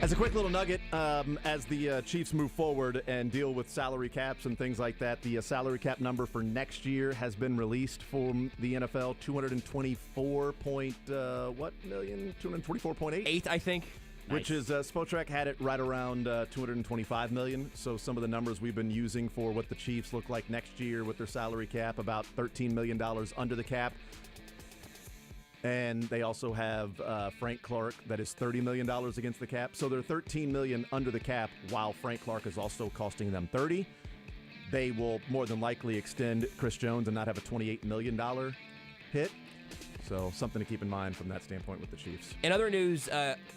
As a quick little nugget, as the Chiefs move forward and deal with salary caps and things like that, the salary cap number for next year has been released from the NFL, 224.8? 8, I think. Which is, Spotrac had it right around $225 million. So some of the numbers we've been using for what the Chiefs look like next year with their salary cap, about $13 million under the cap. And they also have Frank Clark that is $30 million against the cap. So they're $13 million under the cap while Frank Clark is also costing them $30. They will more than likely extend Chris Jones and not have a $28 million hit. So something to keep in mind from that standpoint with the Chiefs. In other news,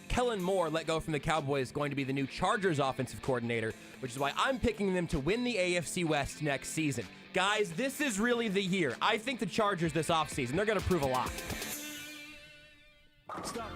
Kellen Moore, let go from the Cowboys, is going to be the new Chargers offensive coordinator, which is why I'm picking them to win the AFC West next season. Guys, this is really the year. I think the Chargers this offseason, they're going to prove a lot. Stop.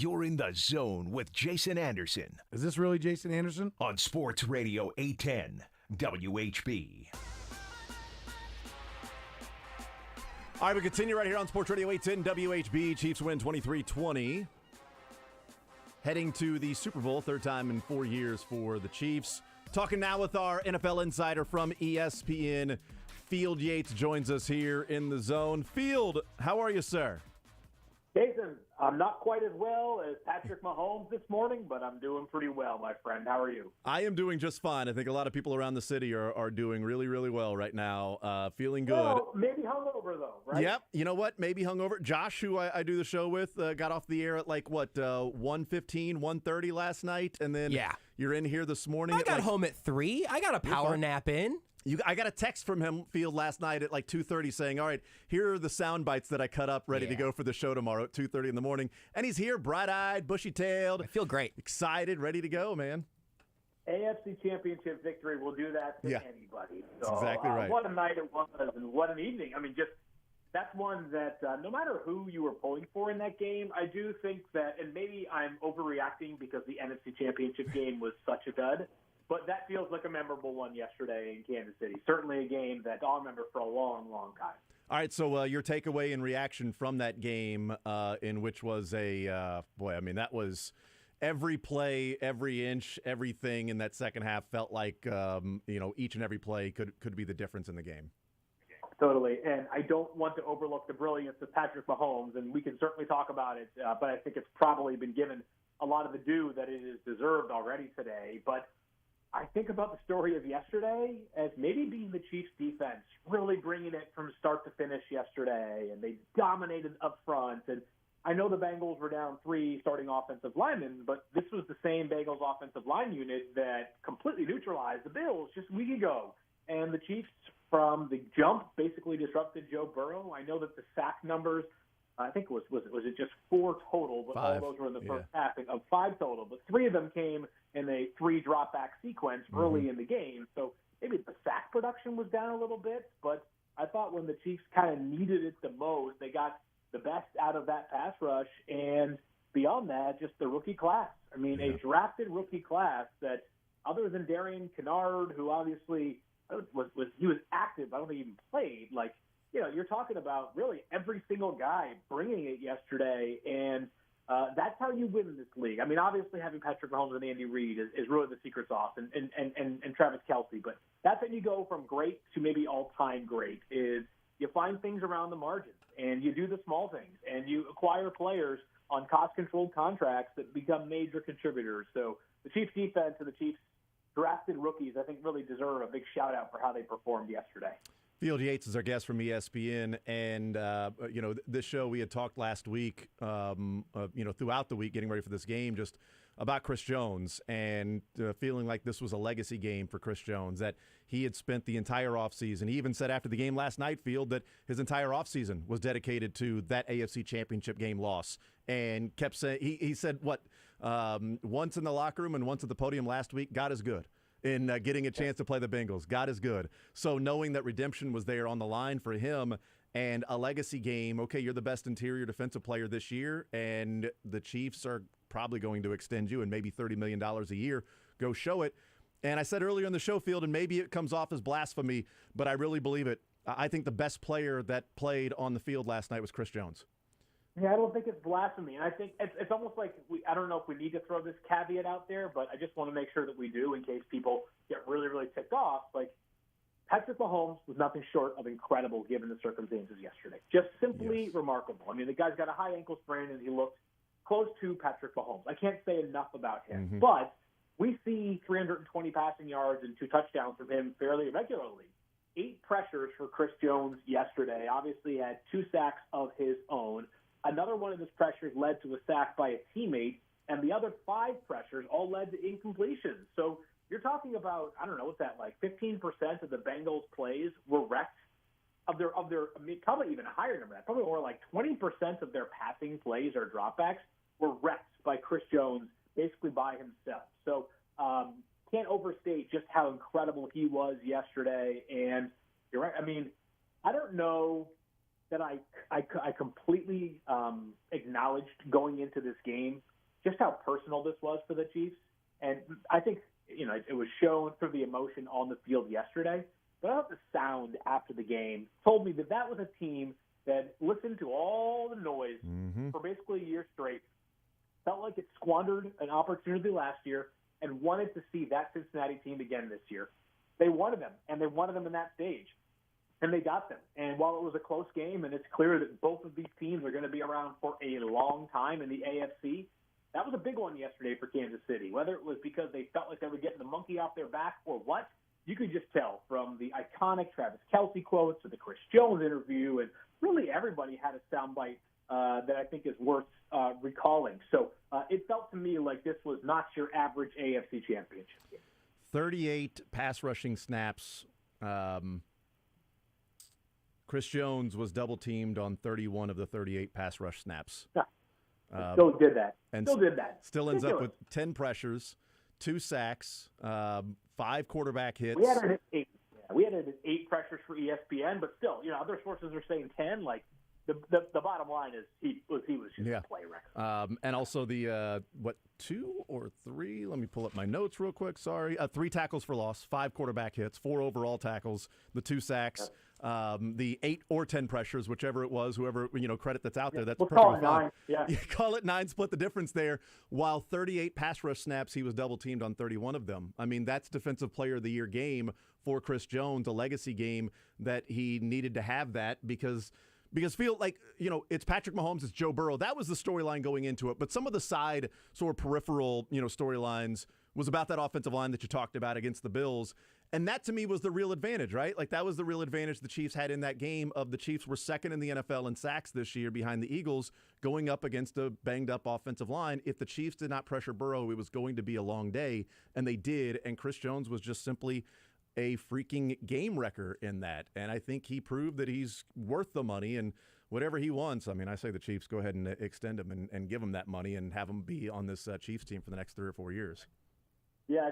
You're in the zone with Jason Anderson. Is this really Jason Anderson? On Sports Radio 810 WHB. All right, we continue right here on Sports Radio 810 WHB. Chiefs win 23-20. Heading to the Super Bowl, third time in 4 years for the Chiefs. Talking now with our NFL insider from ESPN, Field Yates, joins us here in the zone. Field, how are you, sir? Jason, I'm not quite as well as Patrick Mahomes this morning, but I'm doing pretty well, my friend. How are you? I am doing just fine. I think a lot of people around the city are doing really, really well right now. Feeling good. Well, maybe hungover, though, right? Yep. You know what? Maybe hungover. Josh, who I do the show with, got off the air at 1:15, 1:30 last night, and then you're in here this morning. I got home at 3. I got a power nap in. I got a text from him, Field, last night at 2:30 saying, all right, here are the sound bites that I cut up ready to go for the show tomorrow at 2:30 in the morning. And he's here, bright-eyed, bushy-tailed. I feel great. Excited, ready to go, man. AFC Championship victory will do that to anybody. So, that's exactly right. What a night it was and what an evening. I mean, that's one that no matter who you were pulling for in that game, I do think that, and maybe I'm overreacting because the NFC Championship game was such a dud, but that feels like a memorable one yesterday in Kansas City. Certainly a game that I'll remember for a long, long time. All right, so your takeaway and reaction from that game, in which was that was every play, every inch, everything in that second half felt like, each and every play could be the difference in the game. Totally, and I don't want to overlook the brilliance of Patrick Mahomes, and we can certainly talk about it, but I think it's probably been given a lot of the due that it is deserved already today. But I think about the story of yesterday as maybe being the Chiefs' defense, really bringing it from start to finish yesterday, and they dominated up front. And I know the Bengals were down 3 starting offensive linemen, but this was the same Bengals offensive line unit that completely neutralized the Bills just a week ago. And the Chiefs, from the jump, basically disrupted Joe Burrow. I know that the sack numbers, I think was it just 4 total, but 5. all those were in the first half of 5 total. But 3 of them came in a 3 drop back sequence early in the game. So maybe the sack production was down a little bit, but I thought when the Chiefs kind of needed it the most, they got the best out of that pass rush. And beyond that, just the rookie class. I mean, a drafted rookie class that, other than Darian Kennard, who obviously was active, I don't think he even played. You're talking about really every single guy bringing it yesterday, and that's how you win in this league. I mean, obviously having Patrick Mahomes and Andy Reid is really the secret sauce, and Travis Kelce. But that's how you go from great to maybe all-time great, is you find things around the margins, and you do the small things, and you acquire players on cost-controlled contracts that become major contributors. So the Chiefs defense and the Chiefs drafted rookies, I think, really deserve a big shout-out for how they performed yesterday. Field Yates is our guest from ESPN, and this show we had talked last week, throughout the week, getting ready for this game, just about Chris Jones and feeling like this was a legacy game for Chris Jones, that he had spent the entire offseason. He even said after the game last night, Field, that his entire offseason was dedicated to that AFC Championship game loss, and kept saying, he said, once in the locker room and once at the podium last week, God is good. In getting a chance to play the Bengals. God is good. So knowing that redemption was there on the line for him and a legacy game, okay, you're the best interior defensive player this year, and the Chiefs are probably going to extend you and maybe $30 million a year. Go show it. And I said earlier in the show, Field, and maybe it comes off as blasphemy, but I really believe it. I think the best player that played on the field last night was Chris Jones. Yeah, I don't think it's blasphemy. And I think it's almost like I don't know if we need to throw this caveat out there, but I just want to make sure that we do in case people get really, really ticked off. Patrick Mahomes was nothing short of incredible given the circumstances yesterday. Just simply remarkable. I mean, the guy's got a high ankle sprain, and he looked close to Patrick Mahomes. I can't say enough about him. But we see 320 passing yards and 2 touchdowns from him fairly regularly. 8 pressures for Chris Jones yesterday. Obviously had 2 sacks of his own. Another one of his pressures led to a sack by a teammate, and the other 5 pressures all led to incompletions. So you're talking about, I don't know, what's that, 15% of the Bengals plays were wrecked of their, I mean, probably even a higher number. That probably more like 20% of their passing plays or dropbacks were wrecked by Chris Jones, basically by himself. So can't overstate just how incredible he was yesterday. And you're right. I mean, I don't know that I completely acknowledged going into this game just how personal this was for the Chiefs. And I think, it was shown through the emotion on the field yesterday. But I thought the sound after the game told me that was a team that listened to all the noise for basically a year straight, felt like it squandered an opportunity last year, and wanted to see that Cincinnati team again this year. They wanted them, and they wanted them in that stage. And they got them. And while it was a close game, and it's clear that both of these teams are going to be around for a long time in the AFC, that was a big one yesterday for Kansas City. Whether it was because they felt like they were getting the monkey off their back or what, you could just tell from the iconic Travis Kelce quotes to the Chris Jones interview, and really everybody had a soundbite that I think is worth recalling. So it felt to me like this was not your average AFC championship game. 38 pass rushing snaps. Chris Jones was double-teamed on 31 of the 38 pass rush snaps. Yeah. Still did that. Still ends up with 10 pressures, 2 sacks, 5 quarterback hits. We had it at 8 pressures for ESPN, but still, other sources are saying 10. Like, the bottom line is he was just a play record. And also the 2 or 3? Let me pull up my notes real quick. Sorry, 3 tackles for loss, 5 quarterback hits, 4 overall tackles, the 2 sacks, the 8 or 10 pressures, whichever it was, whoever credit that's out there. That's perfectly call it fine. 9. Yeah, call it 9. Split the difference there. While 38 pass rush snaps, he was double teamed on 31 of them. I mean, that's Defensive Player of the Year game for Chris Jones, a legacy game that he needed to have that because feel like, it's Patrick Mahomes, it's Joe Burrow. That was the storyline going into it. But some of the side sort of peripheral, storylines was about that offensive line that you talked about against the Bills. And that to me was the real advantage, right? Like that was the real advantage the Chiefs had in that game. The Chiefs were second in the NFL in sacks this year behind the Eagles, going up against a banged up offensive line. If the Chiefs did not pressure Burrow, it was going to be a long day. And they did. And Chris Jones was just simply a freaking game wrecker in that. And I think he proved that he's worth the money and whatever he wants. I mean, I say the Chiefs go ahead and extend him and give him that money and have him be on this Chiefs team for the next 3 or 4 years. Yeah,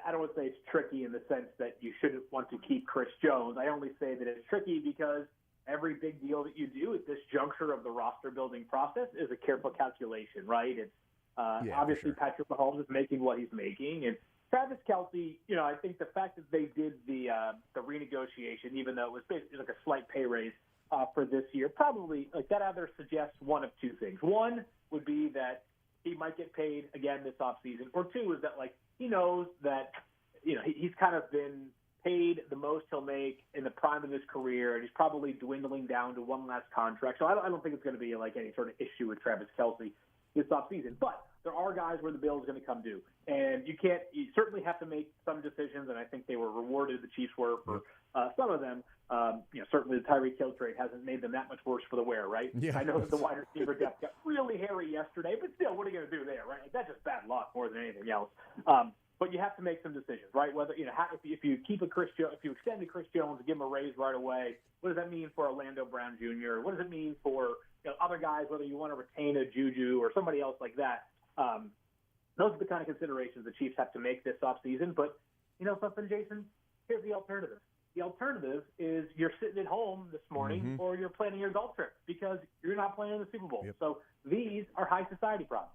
I don't want to say it's tricky in the sense that you shouldn't want to keep Chris Jones. I only say that it's tricky because every big deal that you do at this juncture of the roster building process is a careful calculation, right? It's obviously sure. Patrick Mahomes is making what he's making, and Travis Kelce, I think the fact that they did the renegotiation, even though it was basically like a slight pay raise for this year, probably like that either suggests one of 2 things. One would be that he might get paid again this offseason, or 2 is that like he knows that he's kind of been paid the most he'll make in the prime of his career, and he's probably dwindling down to one last contract. So I don't think it's going to be like any sort of issue with Travis Kelce this offseason. But there are guys where the bill is going to come due, and you certainly have to make some decisions, and I think they were rewarded, the Chiefs were, for some of them. Certainly the Tyreek Hill trade hasn't made them that much worse for the wear, right? Yeah. I know that the wide receiver depth got really hairy yesterday, but still, what are you going to do there, right? Like, that's just bad luck more than anything else. But you have to make some decisions, right? Whether if you keep if you extend to Chris Jones and give him a raise right away, what does that mean for Orlando Brown Jr.? What does it mean for other guys? Whether you want to retain a Juju or somebody else like that. Those are the kind of considerations the Chiefs have to make this offseason. But something, Jason? Here's the alternative. The alternative is you're sitting at home this morning or you're planning your golf trip because you're not playing in the Super Bowl. Yep. So these are high society problems.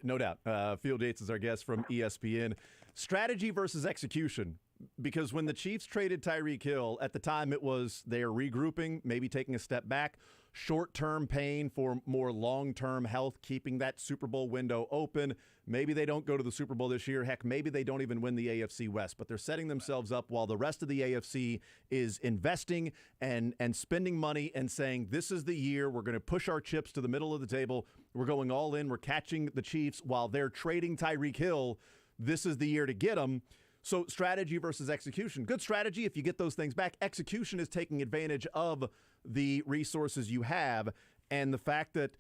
No doubt. Field Yates is our guest from ESPN. Strategy versus execution. Because when the Chiefs traded Tyreek Hill, at the time it was they're regrouping, maybe taking a step back, short-term pain for more long-term health, keeping that Super Bowl window open. Maybe they don't go to the Super Bowl this year. Heck, maybe they don't even win the AFC West, but they're setting themselves up while the rest of the AFC is investing and spending money and saying, this is the year we're going to push our chips to the middle of the table. We're going all in. We're catching the Chiefs while they're trading Tyreek Hill. This is the year to get them. So strategy versus execution. Good strategy if you get those things back. Execution is taking advantage of the resources you have. And the fact that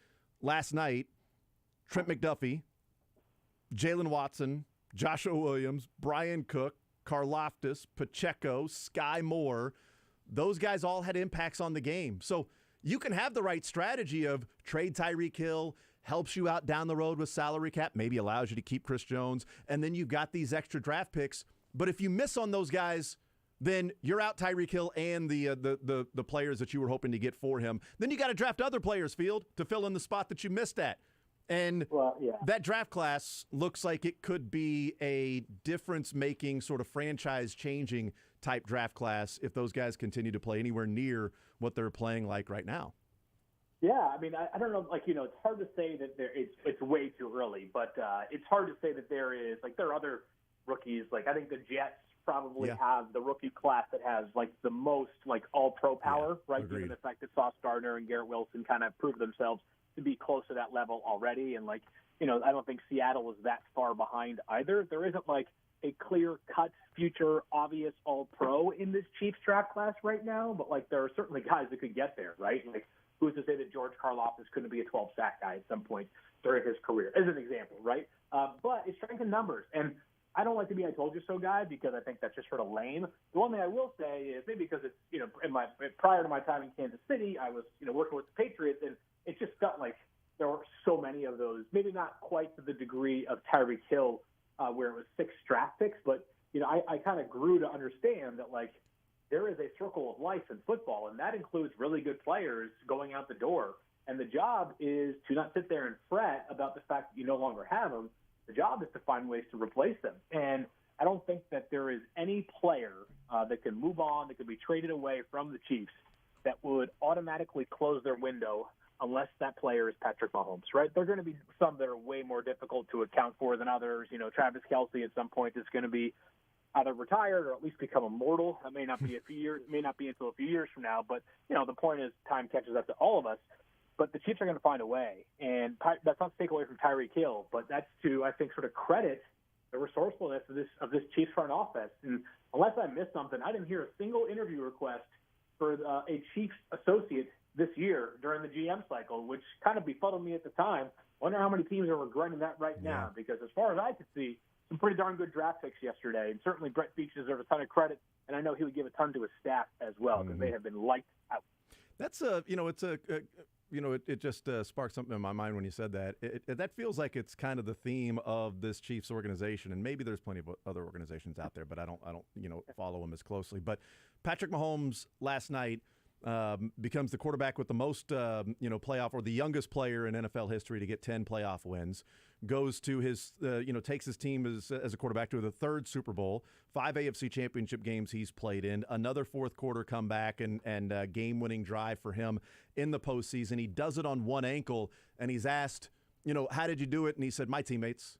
last night, Trent McDuffie, Jalen Watson, Joshua Williams, Brian Cook, Karlaftis, Pacheco, Skyy Moore, those guys all had impacts on the game. So you can have the right strategy of trade Tyreek Hill, helps you out down the road with salary cap, maybe allows you to keep Chris Jones, and then you've got these extra draft picks. But if you miss on those guys, then you're out Tyreek Hill and the players that you were hoping to get for him. Then you got to draft other players, Field, to fill in the spot that you missed at. And that draft class looks like it could be a difference-making, sort of franchise-changing type draft class if those guys continue to play anywhere near what they're playing like right now. Yeah, I mean, I don't know, it's hard to say that it's way too early, but it's hard to say that there are other rookies. Like, I think the Jets probably have the rookie class that has, the most, all-pro power, right? Agreed. Given the fact that Sauce Gardner and Garrett Wilson kind of proved themselves to be close to that level already. And, I don't think Seattle is that far behind either. There isn't, a clear-cut future, obvious all-pro in this Chiefs draft class right now, but, there are certainly guys that could get there, right? Who's to say that George Karlaftis couldn't be a 12-sack guy at some point during his career, as an example, right? But it's strength in numbers. And I don't like to be I told you so guy because I think that's just sort of lame. The one thing I will say is maybe because it's, prior to my time in Kansas City, I was, working with the Patriots, and it just felt like there were so many of those, maybe not quite to the degree of Tyreek Hill where it was 6 draft picks, but, I kind of grew to understand that, there is a circle of life in football, and that includes really good players going out the door. And the job is to not sit there and fret about the fact that you no longer have them. The job is to find ways to replace them. And I don't think that there is any player that can move on, that can be traded away from the Chiefs, that would automatically close their window unless that player is Patrick Mahomes, right? There are going to be some that are way more difficult to account for than others. Travis Kelce at some point is going to be either retired or at least become immortal. That may not be until a few years from now. But, the point is time catches up to all of us. But the Chiefs are going to find a way. And that's not to take away from Tyreek Hill, but that's to, I think, sort of credit the resourcefulness of this Chiefs front office. And unless I missed something, I didn't hear a single interview request for a Chiefs associate this year during the GM cycle, which kind of befuddled me at the time. Wonder how many teams are regretting that right now, because as far as I could see, some pretty darn good draft picks yesterday, and certainly Brett Veach deserves a ton of credit, and I know he would give a ton to his staff as well because they have been lights out. That's it just sparked something in my mind when you said that. That feels like it's kind of the theme of this Chiefs organization, and maybe there's plenty of other organizations out there, but I don't follow them as closely. But Patrick Mahomes last night becomes the quarterback with the most playoff, or the youngest player in NFL history to get 10 playoff wins. Goes to his takes his team as a quarterback to the 3rd Super Bowl, 5 AFC Championship games he's played in, another fourth quarter comeback and game-winning drive for him in the postseason. He does it on one ankle, and he's asked, how did you do it? And he said, my teammates,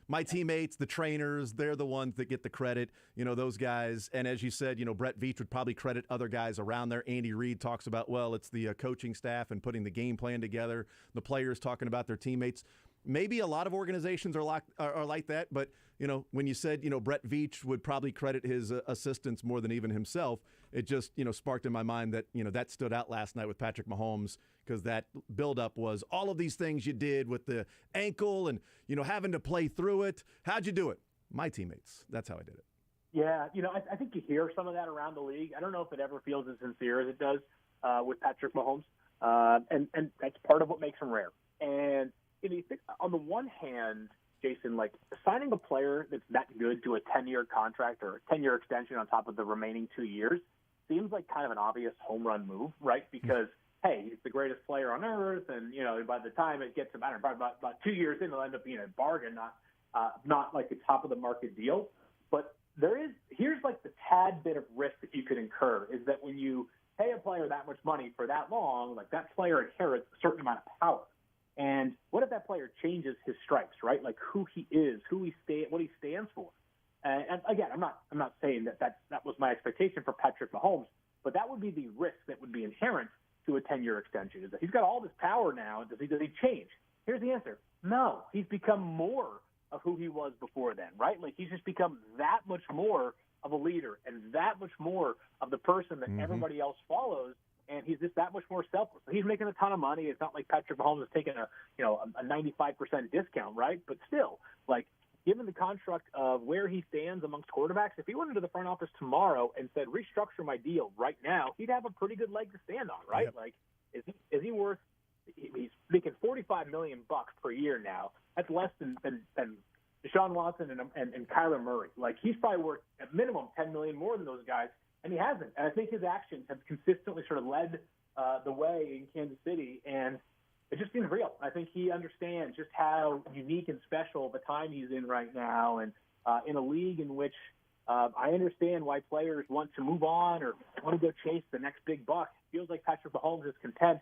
the trainers, they're the ones that get the credit, those guys. And as you said, Brett Veach would probably credit other guys around there. Andy Reid talks about, it's the coaching staff and putting the game plan together, the players talking about their teammates. Maybe a lot of organizations are like that, but when you said Brett Veach would probably credit his assistants more than even himself, it just sparked in my mind that that stood out last night with Patrick Mahomes, because that buildup was all of these things you did with the ankle and having to play through it. How'd you do it? My teammates. That's how I did it. Yeah, I think you hear some of that around the league. I don't know if it ever feels as sincere as it does with Patrick Mahomes, and that's part of what makes him rare. And you think, on the one hand, Jason, signing a player that's that good to a 10-year contract or a 10-year extension on top of the remaining 2 years seems like kind of an obvious home run move, right? Because, hey, he's the greatest player on earth, and, by the time it gets about 2 years in, it'll end up being a bargain, not like a top-of-the-market deal. But here's the tad bit of risk that you could incur is that when you pay a player that much money for that long, that player inherits a certain amount of power. And what if that player changes his stripes, right? Who he is, what he stands for. And again, I'm not saying that was my expectation for Patrick Mahomes, but that would be the risk that would be inherent to a 10-year extension. Is that he's got all this power now. Does he change? Here's the answer: no. He's become more of who he was before then, right? He's just become that much more of a leader and that much more of the person that everybody else follows. And he's just that much more selfless. He's making a ton of money. It's not like Patrick Mahomes is taking a 95% discount, right? But still, given the construct of where he stands amongst quarterbacks, if he went into the front office tomorrow and said, restructure my deal right now, he'd have a pretty good leg to stand on, right? Yep. Is he worth? He's making $45 million per year now. That's less than Deshaun Watson and Kyler Murray. He's probably worth at minimum $10 million more than those guys. And he hasn't. And I think his actions have consistently sort of led the way in Kansas City. And it just seems real. I think he understands just how unique and special the time he's in right now, and in a league in which I understand why players want to move on or want to go chase the next big buck. It feels like Patrick Mahomes is content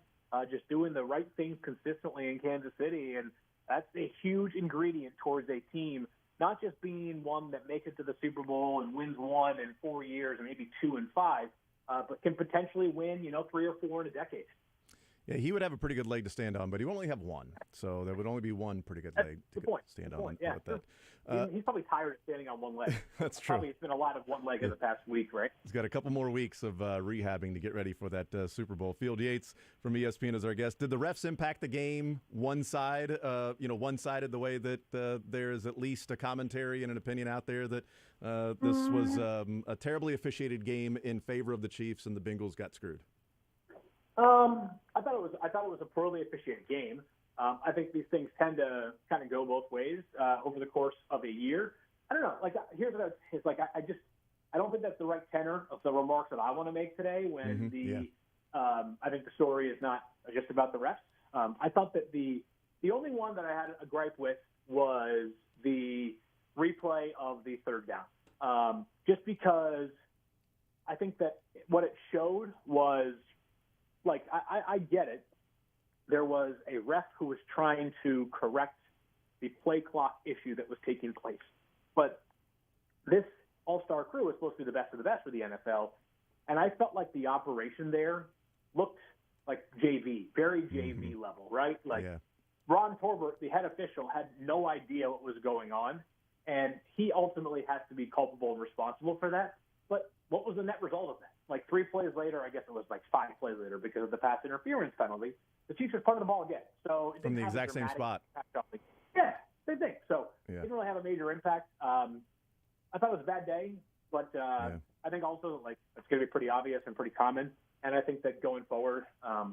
just doing the right things consistently in Kansas City, and that's a huge ingredient towards a team not just being one that makes it to the Super Bowl and wins 1 in 4 years, or maybe 2 in 5, but can potentially win, 3 or 4 in a decade. Yeah, he would have a pretty good leg to stand on, but he would only have one. So there would only be one pretty good leg to stand on. Yeah, he's probably tired of standing on one leg. That's true. Probably it's been a lot of one leg in the past week, right? He's got a couple more weeks of rehabbing to get ready for that Super Bowl. Field Yates from ESPN is our guest. Did the refs impact the game one-sided the way that there is at least a commentary and an opinion out there that this was a terribly officiated game in favor of the Chiefs and the Bengals got screwed? I thought it was a poorly officiated game. I think these things tend to kind of go both ways over the course of a year. I don't know. Here's what it's like. I don't think that's the right tenor of the remarks that I want to make today. When I think the story is not just about the refs. I thought that the only one that I had a gripe with was the replay of the third down. Just because I think that what it showed was. I get it. There was a ref who was trying to correct the play clock issue that was taking place. But this all-star crew is supposed to be the best of the best for the NFL. And I felt like the operation there looked like JV, very JV level, right? Ron Torbert, the head official, had no idea what was going on. And he ultimately has to be culpable and responsible for that. But what was the net result of that? 3 plays later, I guess it was 5 plays later because of the pass interference penalty, the Chiefs were punting the ball again. So it from the exact same spot. Yeah, same thing. So it didn't really have a major impact. I thought it was a bad day, but I think also it's going to be pretty obvious and pretty common. And I think that going forward, I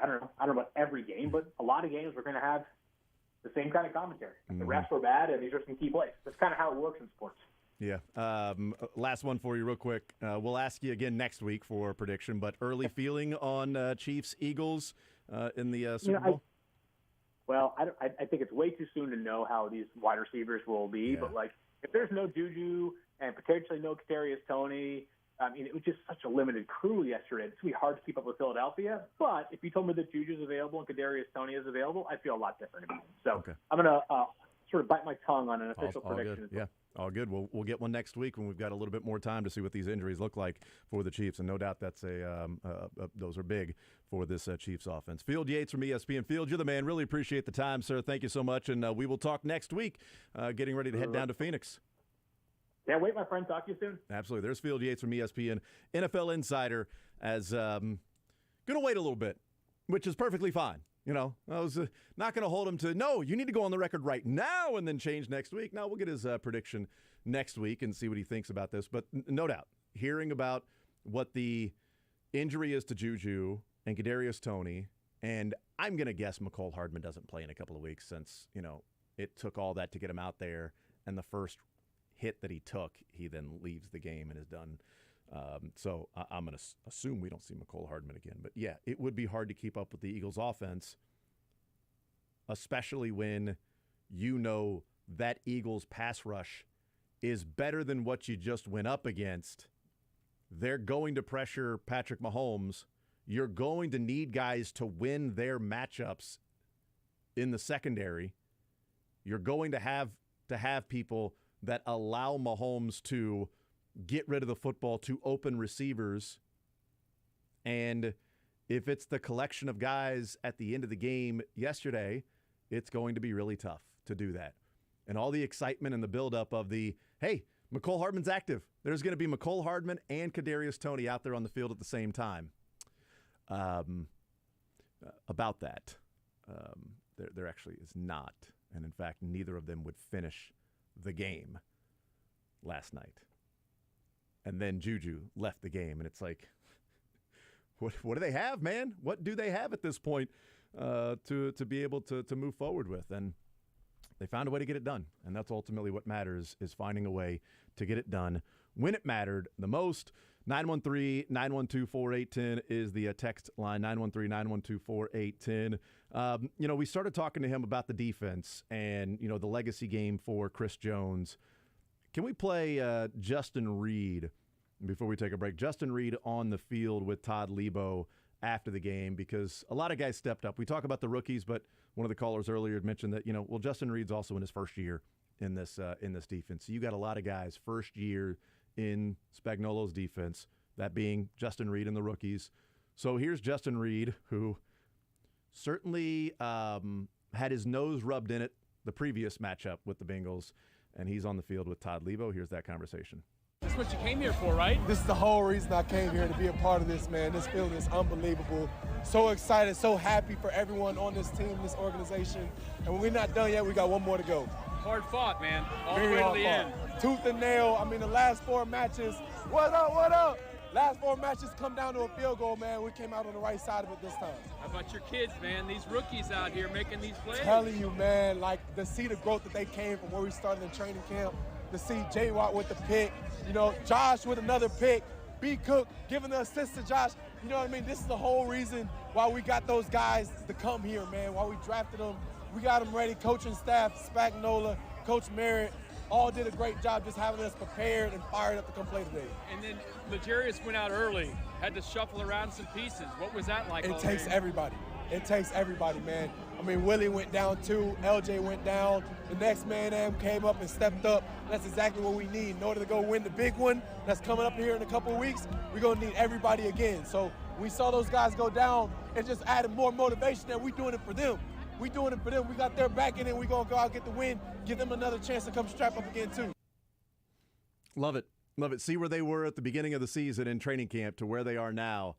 don't know about every game, but a lot of games we're going to have the same kind of commentary. The refs were bad, and these are some key plays. That's kind of how it works in sports. Yeah. Last one for you real quick. We'll ask you again next week for a prediction, but early feeling on Chiefs-Eagles in the Super Bowl? I think it's way too soon to know how these wide receivers will be, but if there's no Juju and potentially no Kadarius Toney, it was just such a limited crew yesterday. It's going to be hard to keep up with Philadelphia, but if you told me that Juju's available and Kadarius Toney is available, I feel a lot different about it. So I'm going to sort of bite my tongue on an official prediction. Good. Yeah. All good. We'll get one next week when we've got a little bit more time to see what these injuries look like for the Chiefs, and no doubt that's those are big for this Chiefs offense. Field Yates from ESPN. Field, you're the man. Really appreciate the time, sir. Thank you so much, and we will talk next week. Getting ready to head down to Phoenix. Can't wait, my friend. Talk to you soon. Absolutely. There's Field Yates from ESPN, NFL Insider, as going to wait a little bit, which is perfectly fine. I was not going to hold him to, no, you need to go on the record right now and then change next week. No, we'll get his prediction next week and see what he thinks about this. But no doubt, hearing about what the injury is to Juju and Kadarius Toney, and I'm going to guess McCole Hardman doesn't play in a couple of weeks since, it took all that to get him out there. And the first hit that he took, he then leaves the game and is done. So I'm going to assume we don't see McCole Hardman again. But, yeah, it would be hard to keep up with the Eagles' offense, especially when that Eagles pass rush is better than what you just went up against. They're going to pressure Patrick Mahomes. You're going to need guys to win their matchups in the secondary. You're going to have people that allow Mahomes to get rid of the football to open receivers. And if it's the collection of guys at the end of the game yesterday, it's going to be really tough to do that. And all the excitement and the buildup of hey, McCole Hardman's active. There's going to be McCole Hardman and Kadarius Toney out there on the field at the same time. About that, there actually is not. And in fact, neither of them would finish the game last night. And then Juju left the game, and it's like, what do they have, man? What do they have at this point to be able to move forward with? And they found a way to get it done, and that's ultimately what matters, is finding a way to get it done when it mattered the most. 913-912-4810 is the text line, 913-912-4810. We started talking to him about the defense and, the legacy game for Chris Jones. Can we play Justin Reid before we take a break? Justin Reid on the field with Todd Lebo after the game, because a lot of guys stepped up. We talk about the rookies, but one of the callers earlier had mentioned that, Justin Reid's also in his first year in this defense. So you got a lot of guys first year in Spagnuolo's defense, that being Justin Reid and the rookies. So here's Justin Reid, who certainly had his nose rubbed in it the previous matchup with the Bengals, and he's on the field with Todd Lebo. Here's that conversation. That's what you came here for, right? This is the whole reason I came here, to be a part of this, man. This feeling is unbelievable. So excited, so happy for everyone on this team, this organization. And we're not done yet. We got one more to go. Hard fought, man. All Very the way to hard the fought. end. Tooth and nail. I mean, the last 4 matches. What up, what up? Last 4 matches come down to a field goal, man. We came out on the right side of it this time. How about your kids, man? These rookies out here making these plays. Telling you, man, to see the growth that they came from where we started in training camp, to see J. Watt with the pick, Josh with another pick, B. Cook giving the assist to Josh. You know what I mean? This is the whole reason why we got those guys to come here, man, why we drafted them. We got them ready. Coaching staff, Spagnuolo, Coach Merritt, all did a great job just having us prepared and fired up to come play today. And then L'Jarius went out early, had to shuffle around some pieces. What was that like? It takes everybody. It takes everybody, man. I mean, Willie went down 2, LJ went down. The next man came up and stepped up. That's exactly what we need. In order to go win the big one that's coming up here in a couple of weeks, we're going to need everybody again. So we saw those guys go down and just added more motivation that we're doing it for them. We doing it for them. We got their back in it. We're going to go out and get the win, give them another chance to come strap up again, too. Love it. Love it. See where they were at the beginning of the season in training camp to where they are now.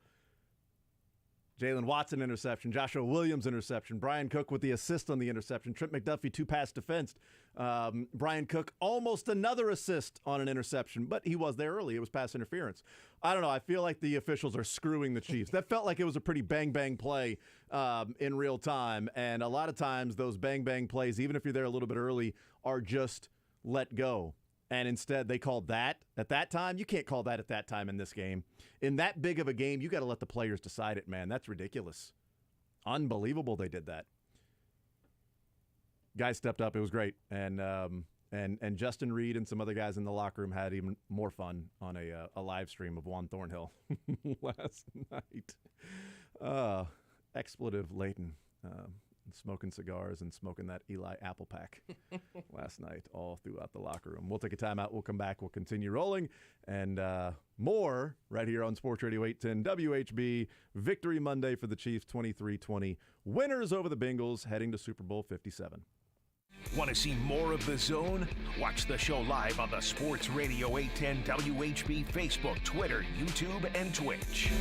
Jalen Watson interception, Joshua Williams interception, Brian Cook with the assist on the interception, Trent McDuffie 2-pass defense. Brian Cook almost another assist on an interception, but he was there early. It was pass interference. I don't know. I feel like the officials are screwing the Chiefs. That felt like it was a pretty bang-bang play in real time, and a lot of times those bang-bang plays, even if you're there a little bit early, are just let go. And instead, they called that at that time. You can't call that at that time in this game. In that big of a game, you got to let the players decide it, man. That's ridiculous. Unbelievable they did that. Guys stepped up. It was great. And Justin Reid and some other guys in the locker room had even more fun on a live stream of Juan Thornhill last night. Expletive laden. Smoking cigars and smoking that Eli Apple pack last night all throughout the locker room. We'll take a timeout. We'll come back. We'll continue rolling. And more right here on Sports Radio 810 WHB. Victory Monday for the Chiefs, 23-20. Winners over the Bengals heading to Super Bowl 57. Want to see more of The Zone? Watch the show live on the Sports Radio 810 WHB Facebook, Twitter, YouTube, and Twitch.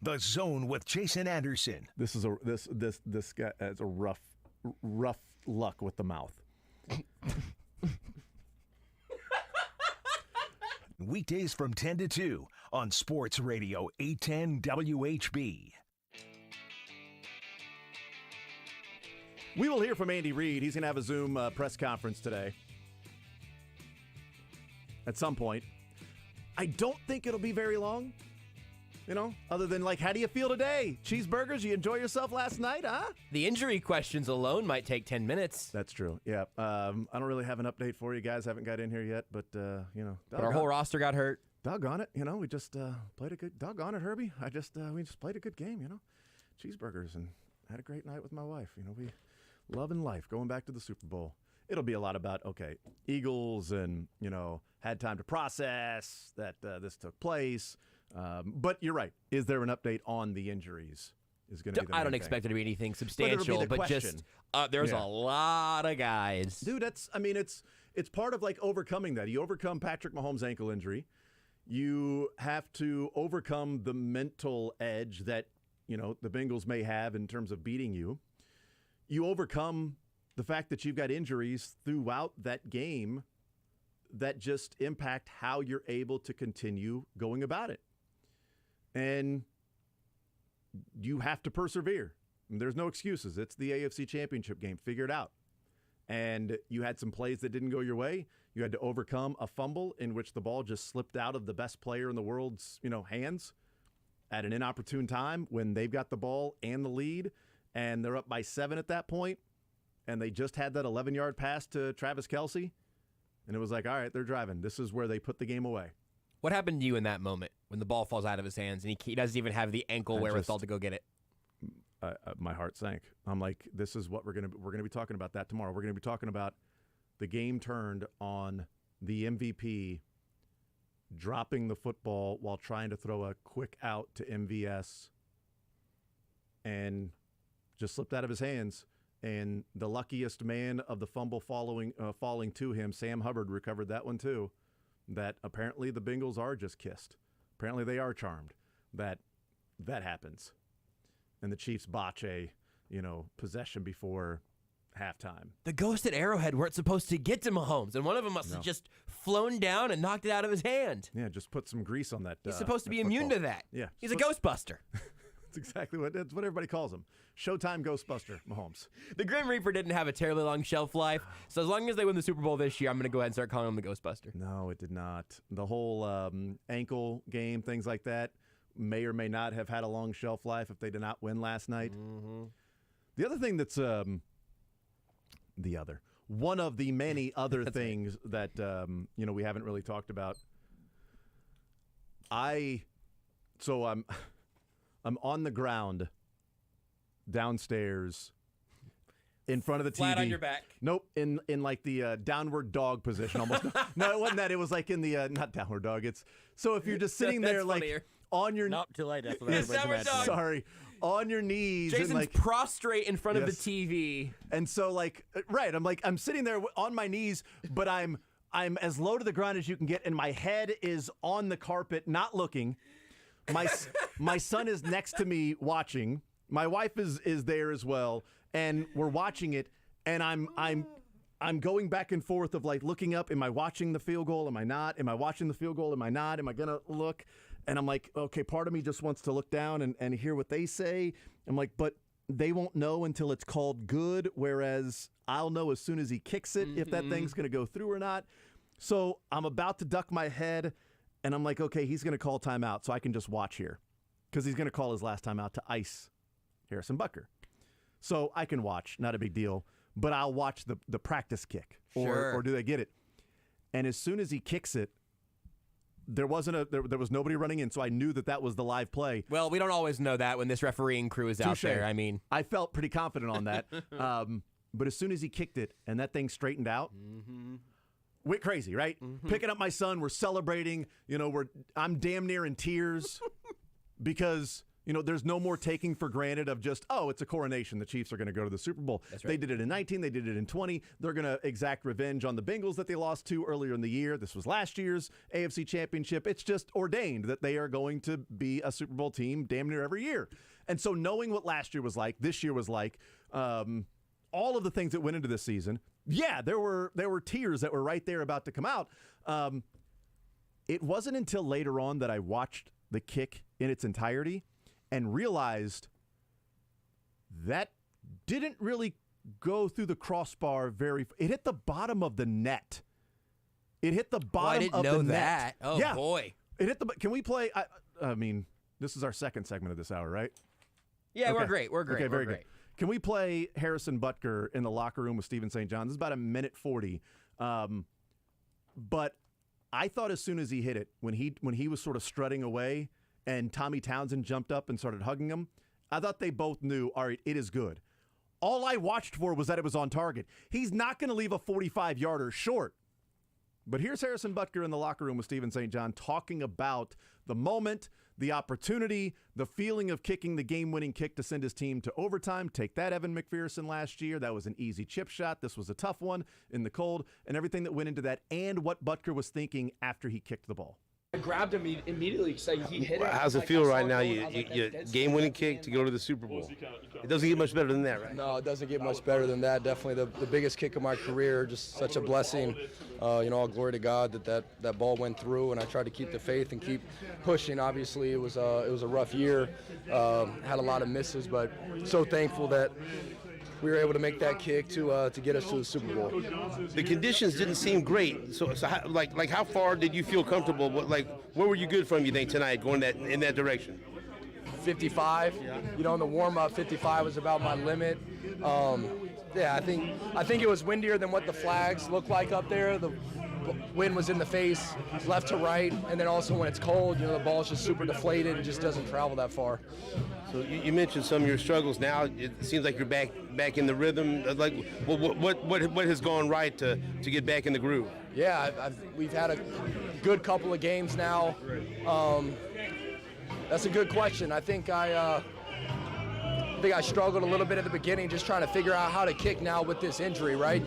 The Zone with Jason Anderson. This guy has a rough luck with the mouth. Weekdays from 10 to 2 on Sports Radio 810 WHB. We will hear from Andy Reid. He's going to have a Zoom press conference today at some point. I don't think it'll be very long, other than how do you feel today? Cheeseburgers, you enjoy yourself last night, huh? The injury questions alone might take 10 minutes. That's true. Yeah. I don't really have an update for you guys. Haven't got in here yet, but, But our whole roster got hurt. Doggone it. We just played a good, doggone it, Herbie. We just played a good game, Cheeseburgers, and had a great night with my wife. We loving life, going back to the Super Bowl. It'll be a lot about, Eagles and, had time to process that this took place. But you're right. Is there an update on the injuries? Is going to be the I don't main expect thing. it to be anything substantial, but just there's a lot of guys. Dude, it's part of overcoming that. You overcome Patrick Mahomes' ankle injury. You have to overcome the mental edge that, the Bengals may have in terms of beating you. You overcome the fact that you've got injuries throughout that game that just impact how you're able to continue going about it. And you have to persevere. There's no excuses. It's the AFC Championship game. Figure it out. And you had some plays that didn't go your way. You had to overcome a fumble in which the ball just slipped out of the best player in the world's, hands at an inopportune time when they've got the ball and the lead, and they're up by 7 at that point, and they just had that 11-yard pass to Travis Kelce, and it was all right, they're driving. This is where they put the game away. What happened to you in that moment when the ball falls out of his hands and he doesn't even have the ankle wherewithal to go get it? My heart sank. I'm like, this is what we're gonna be talking about that tomorrow. We're gonna be talking about the game turned on the MVP dropping the football while trying to throw a quick out to MVS and just slipped out of his hands. And the luckiest man of the fumble falling to him, Sam Hubbard, recovered that one too. That apparently the Bengals are just kissed. Apparently they are charmed that happens. And the Chiefs botch a, possession before halftime. The ghost at Arrowhead weren't supposed to get to Mahomes, and one of them must have just flown down and knocked it out of his hand. Yeah, just put some grease on that. He's supposed to be immune to that. Yeah. He's a Ghostbuster. That's exactly that's what everybody calls him. Showtime Ghostbuster, Mahomes. The Grim Reaper didn't have a terribly long shelf life, so as long as they win the Super Bowl this year, I'm going to go ahead and start calling him the Ghostbuster. No, it did not. The whole ankle game, things like that, may or may not have had a long shelf life if they did not win last night. Mm-hmm. The other thing that's one of the many other things that we haven't really talked about. I'm on the ground downstairs in front of the TV. Flat on your back. Nope, in the downward dog position almost. No, it wasn't that. It was in the not downward dog. It's so if you're just sitting there funnier. On your Nope, too late. That's what Yes, everybody's downward dog. Sorry, on your knees. Jason's and prostrate in front of the Yes. TV. And so right, I'm sitting there on my knees, but I'm as low to the ground as you can get, and my head is on the carpet, not looking. My son is next to me watching. My wife is there as well, and we're watching it. And I'm going back and forth of looking up. Am I watching the field goal? Am I not? Am I watching the field goal? Am I not? Am I gonna look? And I'm like, okay, part of me just wants to look down and hear what they say. I'm like, but they won't know until it's called good, whereas I'll know as soon as he kicks it if that thing's gonna go through or not. So I'm about to duck my head. And I'm like, okay, he's going to call timeout, so I can just watch here. Because he's going to call his last timeout to ice Harrison Butker. So I can watch, not a big deal. But I'll watch the practice kick. Or do they get it? And as soon as he kicks it, there was nobody running in, so I knew that was the live play. Well, we don't always know that when this refereeing crew is out there. I mean, I felt pretty confident on that. But as soon as he kicked it and that thing straightened out, went crazy, right? Picking up my son, we're celebrating. I'm damn near in tears because there's no more taking for granted of just, it's a coronation. The Chiefs are going to go to the Super Bowl. That's right. They did it in 19. They did it in 20. They're going to exact revenge on the Bengals that they lost to earlier in the year. This was last year's AFC Championship. It's just ordained that they are going to be a Super Bowl team damn near every year. And so knowing what last year was like, this year was like, all of the things that went into this season, there were tears that were right there about to come out. It wasn't until later on that I watched the kick in its entirety and realized that didn't really go through the crossbar it hit the bottom of the net. It hit the bottom of the net. I didn't know that. Oh, boy. It hit can we play? I mean, this is our second segment of this hour, right? Yeah, okay. We're great. We're great. Okay, very good. Can we play Harrison Butker in the locker room with Steven St. John? This is about 1:40. But I thought as soon as he hit it, when he was sort of strutting away and Tommy Townsend jumped up and started hugging him, I thought they both knew, all right, it is good. All I watched for was that it was on target. He's not going to leave a 45-yarder short. But here's Harrison Butker in the locker room with Steven St. John talking about the moment, the opportunity, the feeling of kicking the game-winning kick to send his team to overtime. Take that, Evan McPherson, last year. That was an easy chip shot. This was a tough one in the cold, and everything that went into that, and what Butker was thinking after he kicked the ball. I grabbed him immediately because he hit it. How's it feel right now? You game-winning kick to go to the Super Bowl. It doesn't get much better than that, right? No, it doesn't get much better than that. Definitely the biggest kick of my career. Just such a blessing. All glory to God that ball went through, and I tried to keep the faith and keep pushing. Obviously, it was a rough year. Had a lot of misses, but so thankful that we were able to make that kick to get us to the Super Bowl. The conditions didn't seem great. So how far did you feel comfortable? Where were you good from, you think, tonight, going in that direction? 55. In the warm-up, 55 was about my limit. I think it was windier than what the flags look like up there. The wind was in the face, left to right, and then also when it's cold, the ball's just super deflated and just doesn't travel that far. So you mentioned some of your struggles. Now it seems like you're back in the rhythm. What has gone right to get back in the groove? Yeah, we've had a good couple of games now. That's a good question. I think I struggled a little bit at the beginning, just trying to figure out how to kick now with this injury, right?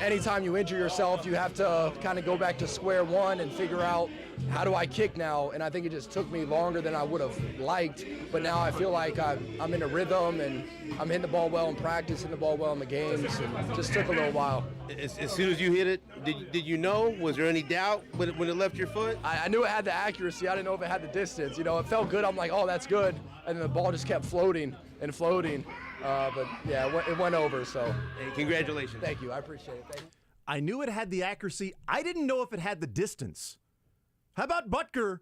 Anytime you injure yourself, you have to kind of go back to square one and figure out, how do I kick now? And I think it just took me longer than I would have liked. But now I feel like I'm in a rhythm, and I'm hitting the ball well in practice, hitting the ball well in the games, and it just took a little while. As soon as you hit it, did you know? Was there any doubt when it left your foot? I knew it had the accuracy. I didn't know if it had the distance. It felt good. I'm like, oh, that's good. And then the ball just kept floating and floating. But yeah, it went over. So, hey, congratulations. Thank you. I appreciate it. Thank you. I knew it had the accuracy. I didn't know if it had the distance. How about Butker?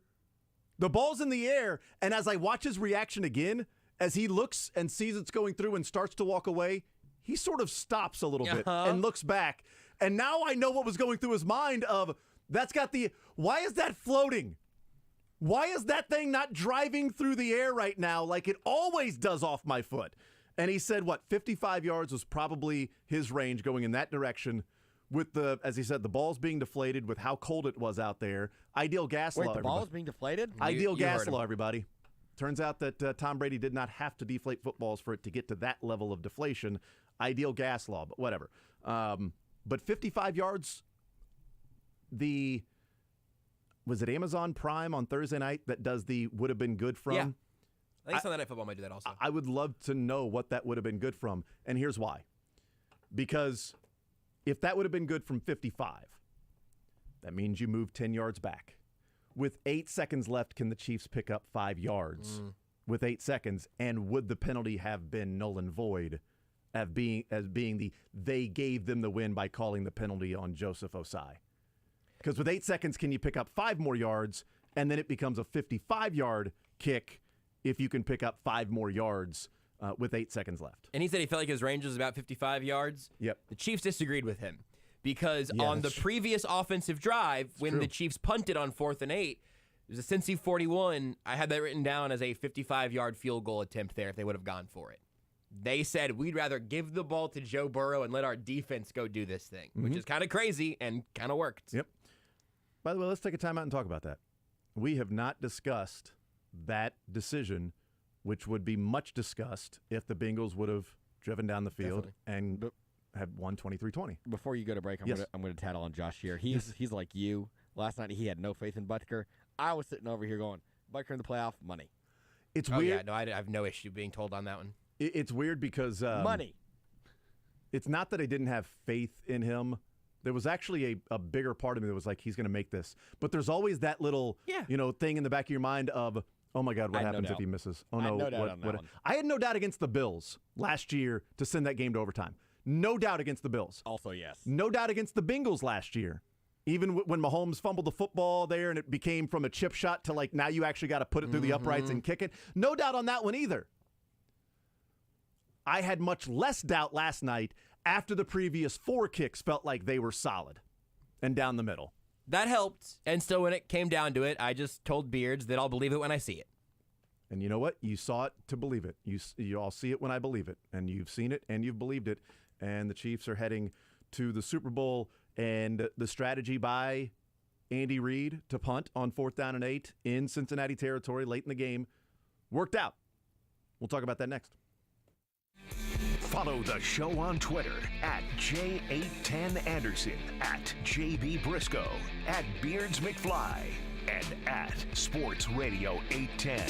The ball's in the air, and as I watch his reaction again, as he looks and sees it's going through and starts to walk away, he sort of stops a little bit and looks back. And now I know what was going through his mind of, why is that floating? Why is that thing not driving through the air right now like it always does off my foot? And he said, 55 yards was probably his range going in that direction with as he said, the ball's being deflated with how cold it was out there. Ideal gas law, Wait, the ball is being deflated? Ideal gas law, everybody. Turns out that Tom Brady did not have to deflate footballs for it to get to that level of deflation. Ideal gas law, but whatever. But 55 yards, was it Amazon Prime on Thursday night that does the would have been good from? Yeah. I think Sunday Night Football might do that also. I would love to know what that would have been good from, and here's why. Because if that would have been good from 55, that means you move 10 yards back. With 8 seconds left, can the Chiefs pick up 5 yards with 8 seconds? And would the penalty have been null and void as being they gave them the win by calling the penalty on Joseph Osai? Because with 8 seconds, can you pick up 5 more yards, and then it becomes a 55-yard kick if you can pick up 5 more yards with 8 seconds left. And he said he felt like his range was about 55 yards. Yep. The Chiefs disagreed with him because on the previous offensive drive, when the Chiefs punted on 4th and 8, it was a Cincy 41. I had that written down as a 55-yard field goal attempt there if they would have gone for it. They said, we'd rather give the ball to Joe Burrow and let our defense go do this thing, which is kind of crazy and kind of worked. Yep. By the way, let's take a time out and talk about that. We have not discussed that decision which would be much discussed if the Bengals would have driven down the field and have won 23-20. Before you go to break, I'm going to tattle on Josh here. He's like you. Last night he had no faith in Butker. I was sitting over here going, Butker in the playoff, money. It's weird. Yeah, no, I have no issue being told on that one. It's weird because money. It's not that I didn't have faith in him. There was actually a bigger part of me that was like, he's going to make this. But there's always that little thing in the back of your mind of, oh my God, what happens if he misses? Oh no, I had no doubt against the Bills last year to send that game to overtime. No doubt against the Bills. Also, yes. No doubt against the Bengals last year. Even when Mahomes fumbled the football there and it became from a chip shot to like now you actually got to put it through the uprights and kick it. No doubt on that one either. I had much less doubt last night after the previous 4 kicks felt like they were solid and down the middle. That helped. And so when it came down to it, I just told Beards that I'll believe it when I see it. And you know what? You saw it to believe it. You all see it when I believe it. And you've seen it and you've believed it. And the Chiefs are heading to the Super Bowl. And the strategy by Andy Reid to punt on 4th down and 8 in Cincinnati territory late in the game worked out. We'll talk about that next. Follow the show on Twitter at J810Anderson, at JB Brisco, at Beards McFly, and at Sports Radio 810.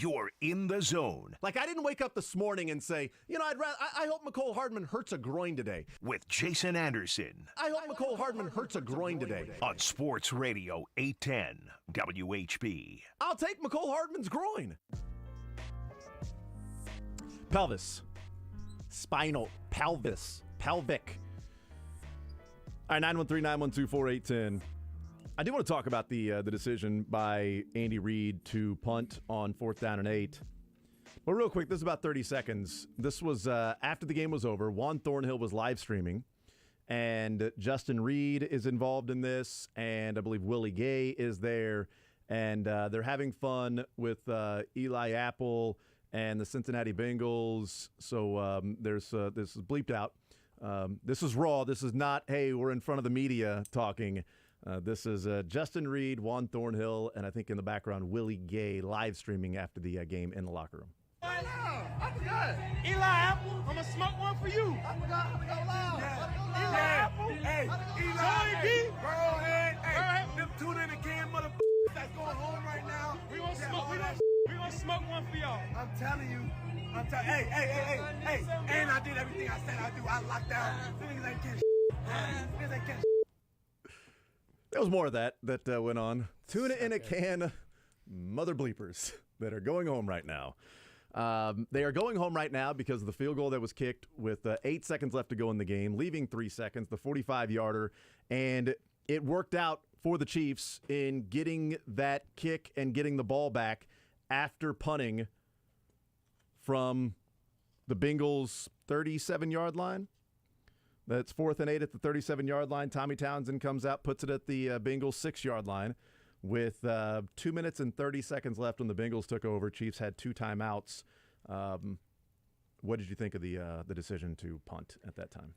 You're in the zone. Like, I didn't wake up this morning and say, I hope Mecole Hardman hurts a groin today. With Jason Anderson. I hope Mecole Hardman hurts a groin today. On Sports Radio 810 WHB. I'll take Mecole Hardman's groin. Pelvis. Spinal. Pelvis. Pelvic. All right, 913-912-4810. I do want to talk about the decision by Andy Reid to punt on 4th down and 8. But real quick, this is about 30 seconds. This was after the game was over. Juan Thornhill was live streaming, and Justin Reed is involved in this, and I believe Willie Gay is there, and they're having fun with Eli Apple and the Cincinnati Bengals. So this is bleeped out. This is raw. This is not, hey, we're in front of the media talking. This is Justin Reed, Juan Thornhill, and I think in the background, Willie Gay live streaming after the game in the locker room. I forgot. Eli Apple, I'm going to smoke one for you. I forgot loud. Yeah. Eli Apple. Hey, Eli. Bro, hey. Them tuna in the can, motherfuckers that's going home right now. We going to smoke one for y'all. I'm telling you. Hey. And I did everything I said I'd do. I locked down. Niggas ain't catch. There was more of that went on. Tuna in a can, mother bleepers that are going home right now. They are going home right now because of the field goal that was kicked with 8 seconds left to go in the game, leaving 3 seconds, the 45-yarder. And it worked out for the Chiefs in getting that kick and getting the ball back after punting from the Bengals' 37-yard line. That's 4th and 8 at the 37-yard line. Tommy Townsend comes out, puts it at the Bengals' 6-yard line with 2 minutes and 30 seconds left when the Bengals took over. Chiefs had 2 timeouts. What did you think of the decision to punt at that time?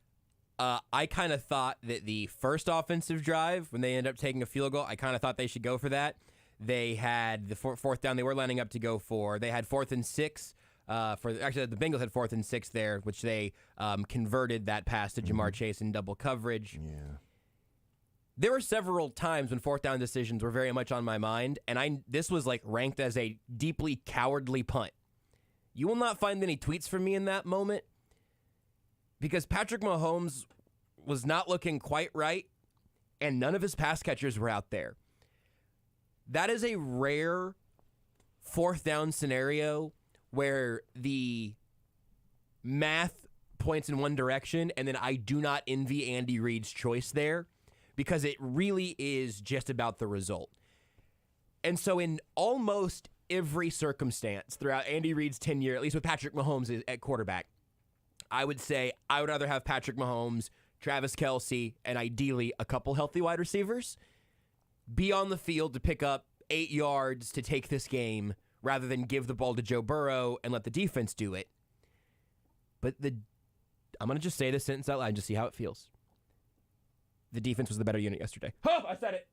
I kind of thought that the first offensive drive, when they ended up taking a field goal, I kind of thought they should go for that. They had the 4th down they were lining up to go for. They had 4th and 6. The Bengals had 4th and 6 there, which they converted that pass to Jamar Chase in double coverage. Yeah. There were several times when 4th down decisions were very much on my mind, and this was like ranked as a deeply cowardly punt. You will not find any tweets from me in that moment because Patrick Mahomes was not looking quite right, and none of his pass catchers were out there. That is a rare 4th down scenario where the math points in one direction, and then I do not envy Andy Reid's choice there because it really is just about the result. And so in almost every circumstance throughout Andy Reid's tenure, at least with Patrick Mahomes at quarterback, I would say I would rather have Patrick Mahomes, Travis Kelce, and ideally a couple healthy wide receivers be on the field to pick up 8 yards to take this game rather than give the ball to Joe Burrow and let the defense do it. But I'm going to just say this sentence out loud and just see how it feels. The defense was the better unit yesterday. Oh, I said it.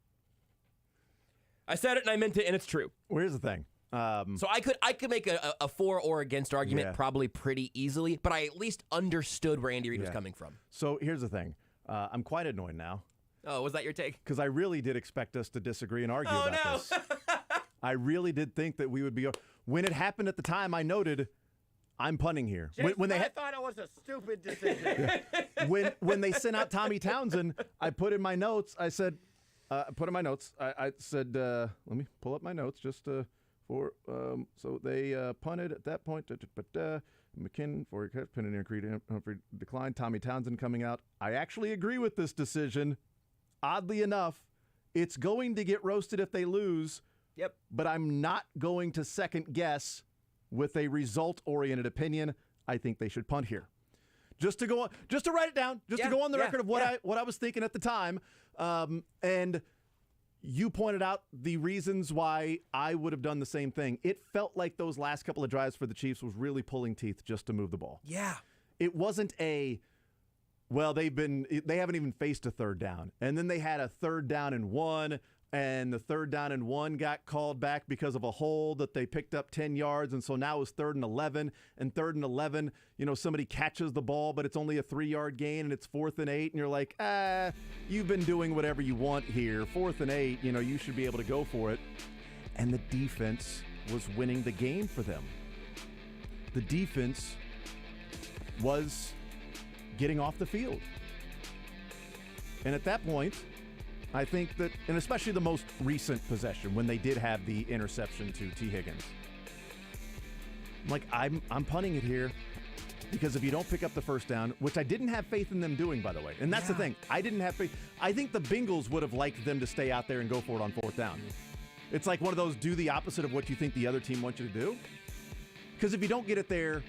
I said it and I meant it, and it's true. Well, here's the thing. So I could make a for or against argument probably pretty easily, but I at least understood where Andy Reid was coming from. So here's the thing. I'm quite annoyed now. Oh, was that your take? Because I really did expect us to disagree and argue about this. I really did think that we would be. When it happened at the time, I noted, I'm punting here. Jason, I thought it was a stupid decision. When they sent out Tommy Townsend, I put in my notes. I said, I said, let me pull up my notes just for. So they punted at that point. But McKinnon for Penny and Creed Humphrey declined. Tommy Townsend coming out. I actually agree with this decision. Oddly enough, it's going to get roasted if they lose. Yep. But I'm not going to second guess with a result-oriented opinion. I think they should punt here. Just to go on, just to write it down, to go on the record of what I was thinking at the time. And you pointed out the reasons why I would have done the same thing. It felt like those last couple of drives for the Chiefs was really pulling teeth just to move the ball. Yeah. It wasn't they haven't even faced a 3rd down. And then they had a 3rd down and 1. And the 3rd down and 1 got called back because of a hold that they picked up 10 yards. And so now it's 3rd and 11. And 3rd and 11, somebody catches the ball, but it's only a 3-yard gain, and it's 4th and 8. And you're like, you've been doing whatever you want here. 4th and 8, you should be able to go for it. And the defense was winning the game for them. The defense was getting off the field. And at that point, I think that, and especially the most recent possession when they did have the interception to T. Higgins, I'm punting it here because if you don't pick up the first down, which I didn't have faith in them doing, by the way, and that's the thing, I didn't have faith. I think the Bengals would have liked them to stay out there and go for it on fourth down. It's like one of those do the opposite of what you think the other team wants you to do. Because if you don't get it there,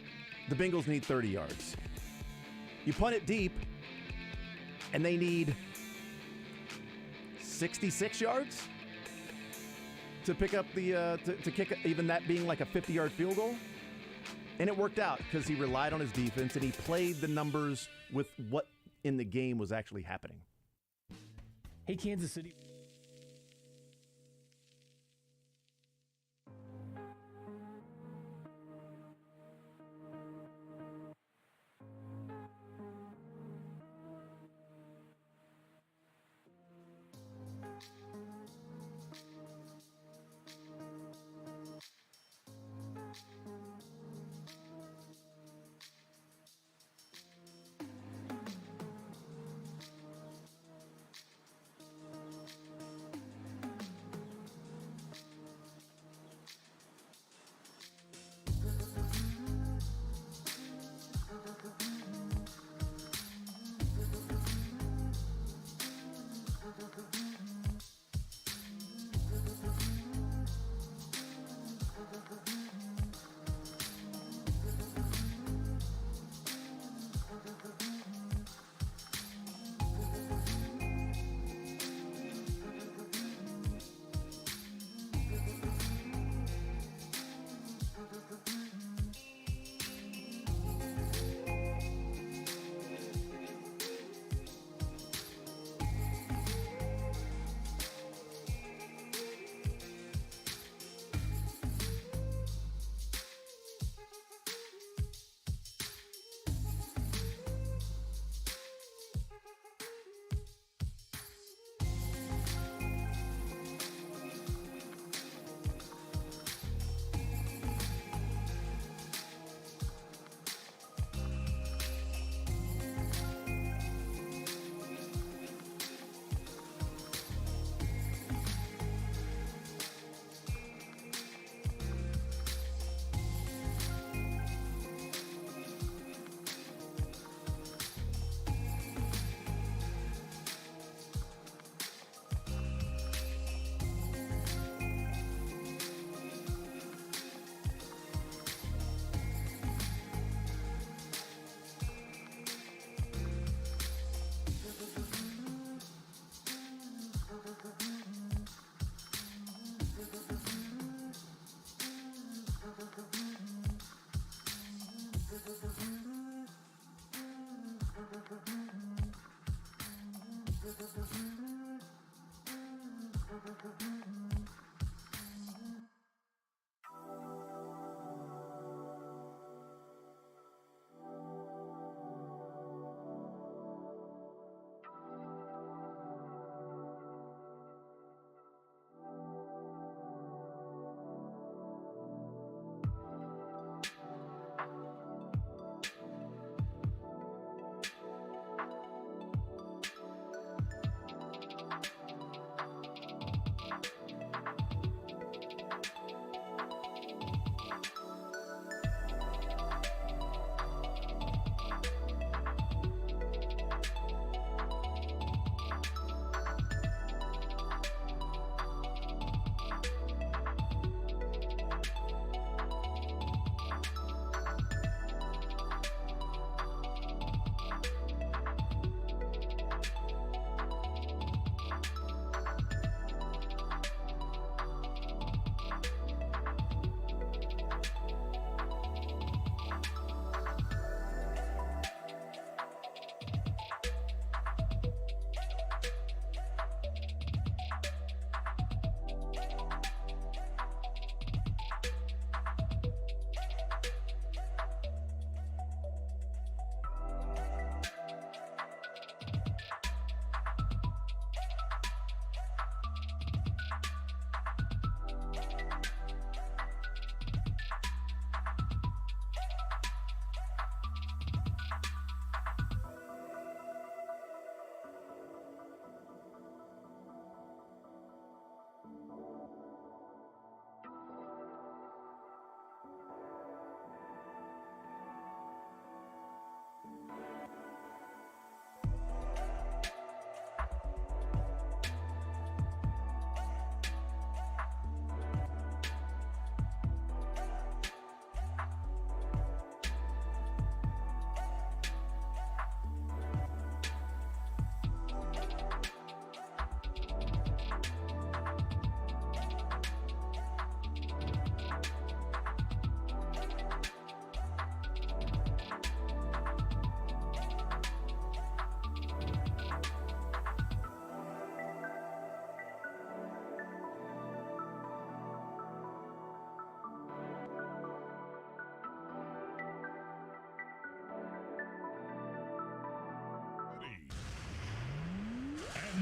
the Bengals need 30 yards. You punt it deep, and they need 66 yards to pick up the to kick, even that being like a 50-yard field goal. And it worked out because he relied on his defense and he played the numbers with what in the game was actually happening. Hey, Kansas City.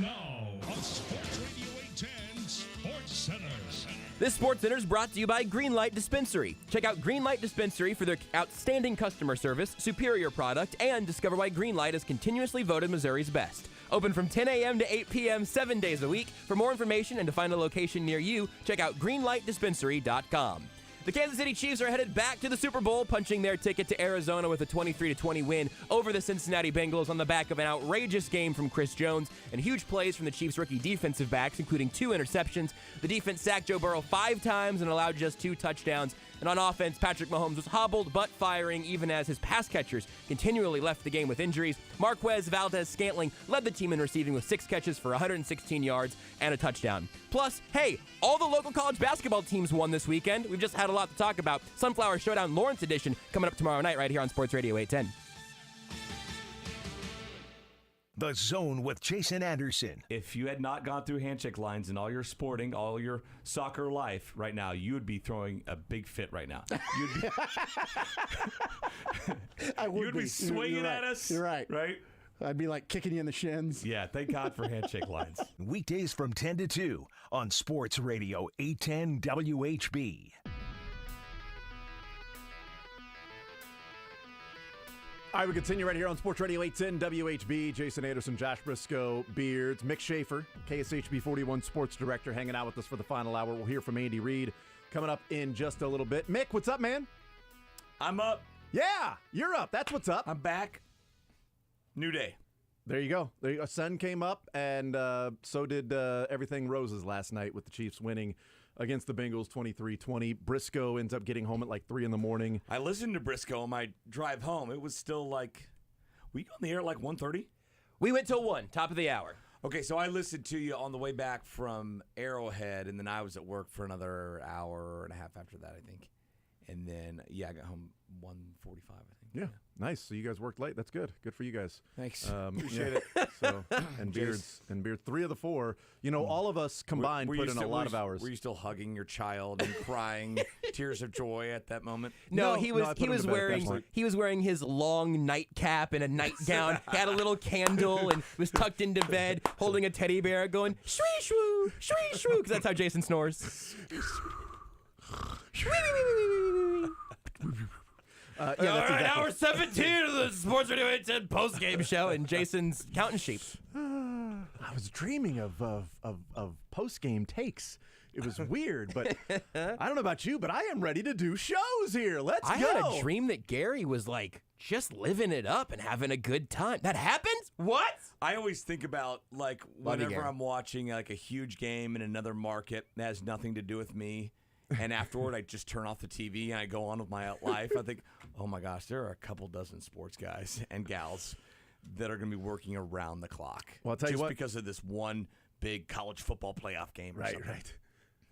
Now on Sports Radio 810 Sports Center. This Sports Center is brought to you by Greenlight Dispensary. Check out Greenlight Dispensary for their outstanding customer service, superior product, and discover why Greenlight is continuously voted Missouri's best. Open from 10 a.m. to 8 p.m. 7 days a week. For more information and to find a location near you, check out greenlightdispensary.com. The Kansas City Chiefs are headed back to the Super Bowl, punching their ticket to Arizona with a 23-20 win over the Cincinnati Bengals on the back of an outrageous game from Chris Jones and huge plays from the Chiefs' rookie defensive backs, including 2 interceptions. The defense sacked Joe Burrow 5 times and allowed just 2 touchdowns. And on offense, Patrick Mahomes was hobbled but firing even as his pass catchers continually left the game with injuries. Marquez Valdez-Scantling led the team in receiving with 6 catches for 116 yards and a touchdown. Plus, hey, all the local college basketball teams won this weekend. We've just had a lot to talk about. Sunflower Showdown Lawrence edition coming up tomorrow night right here on Sports Radio 810. The Zone with Jason Anderson. If you had not gone through handshake lines in all your sporting, all your soccer life right now, you would be throwing a big fit right now. You'd be, You'd be swinging at us. You're right. Right? I'd be like kicking you in the shins. Yeah, thank God for handshake lines. Weekdays from 10 to 2 on Sports Radio 810 WHB. All right, we continue right here on Sports Radio 810 WHB. Jason Anderson, Josh Brisco, Beards, Mick Schaefer, KSHB 41 Sports Director, hanging out with us for the final hour. We'll hear from Andy Reid coming up in just a little bit. Mick, what's up, man? I'm up. Yeah, you're up. That's what's up. I'm back. New day. There you go. A sun came up, and so did everything Roses last night with the Chiefs winning against the Bengals 23-20. Brisco ends up getting home at like 3 in the morning. I listened to Brisco on my drive home. It was still like, were you on the air at like 1:30? We went till 1, top of the hour. Okay, so I listened to you on the way back from Arrowhead, and then I was at work for another hour and a half after that, I think. And then, I got home 1:45, I think. Yeah, nice. So you guys worked late. That's good. Good for you guys. Thanks. Appreciate it. So, and Beards, 3 of the 4. You know, all of us combined put in a lot of hours. Were you still hugging your child and crying tears of joy at that moment? No, he was wearing his long nightcap and a nightgown. He had a little candle and was tucked into bed, holding a teddy bear, going shwee shwoo, shwee shwoo, because that's how Jason snores. All right, hour 17 of the Sports Radio 810 Postgame Show and Jason's counting sheep. I was dreaming of postgame takes. It was weird, but I don't know about you, but I am ready to do shows here. Let's go. I had a dream that Gary was like just living it up and having a good time. That happens? What? I always think about like whenever I'm watching like a huge game in another market that has nothing to do with me. And afterward, I just turn off the TV and I go on with my life. I think, oh my gosh, there are a couple dozen sports guys and gals that are going to be working around the clock. Well, I'll tell you what, because of this one big college football playoff game. Right.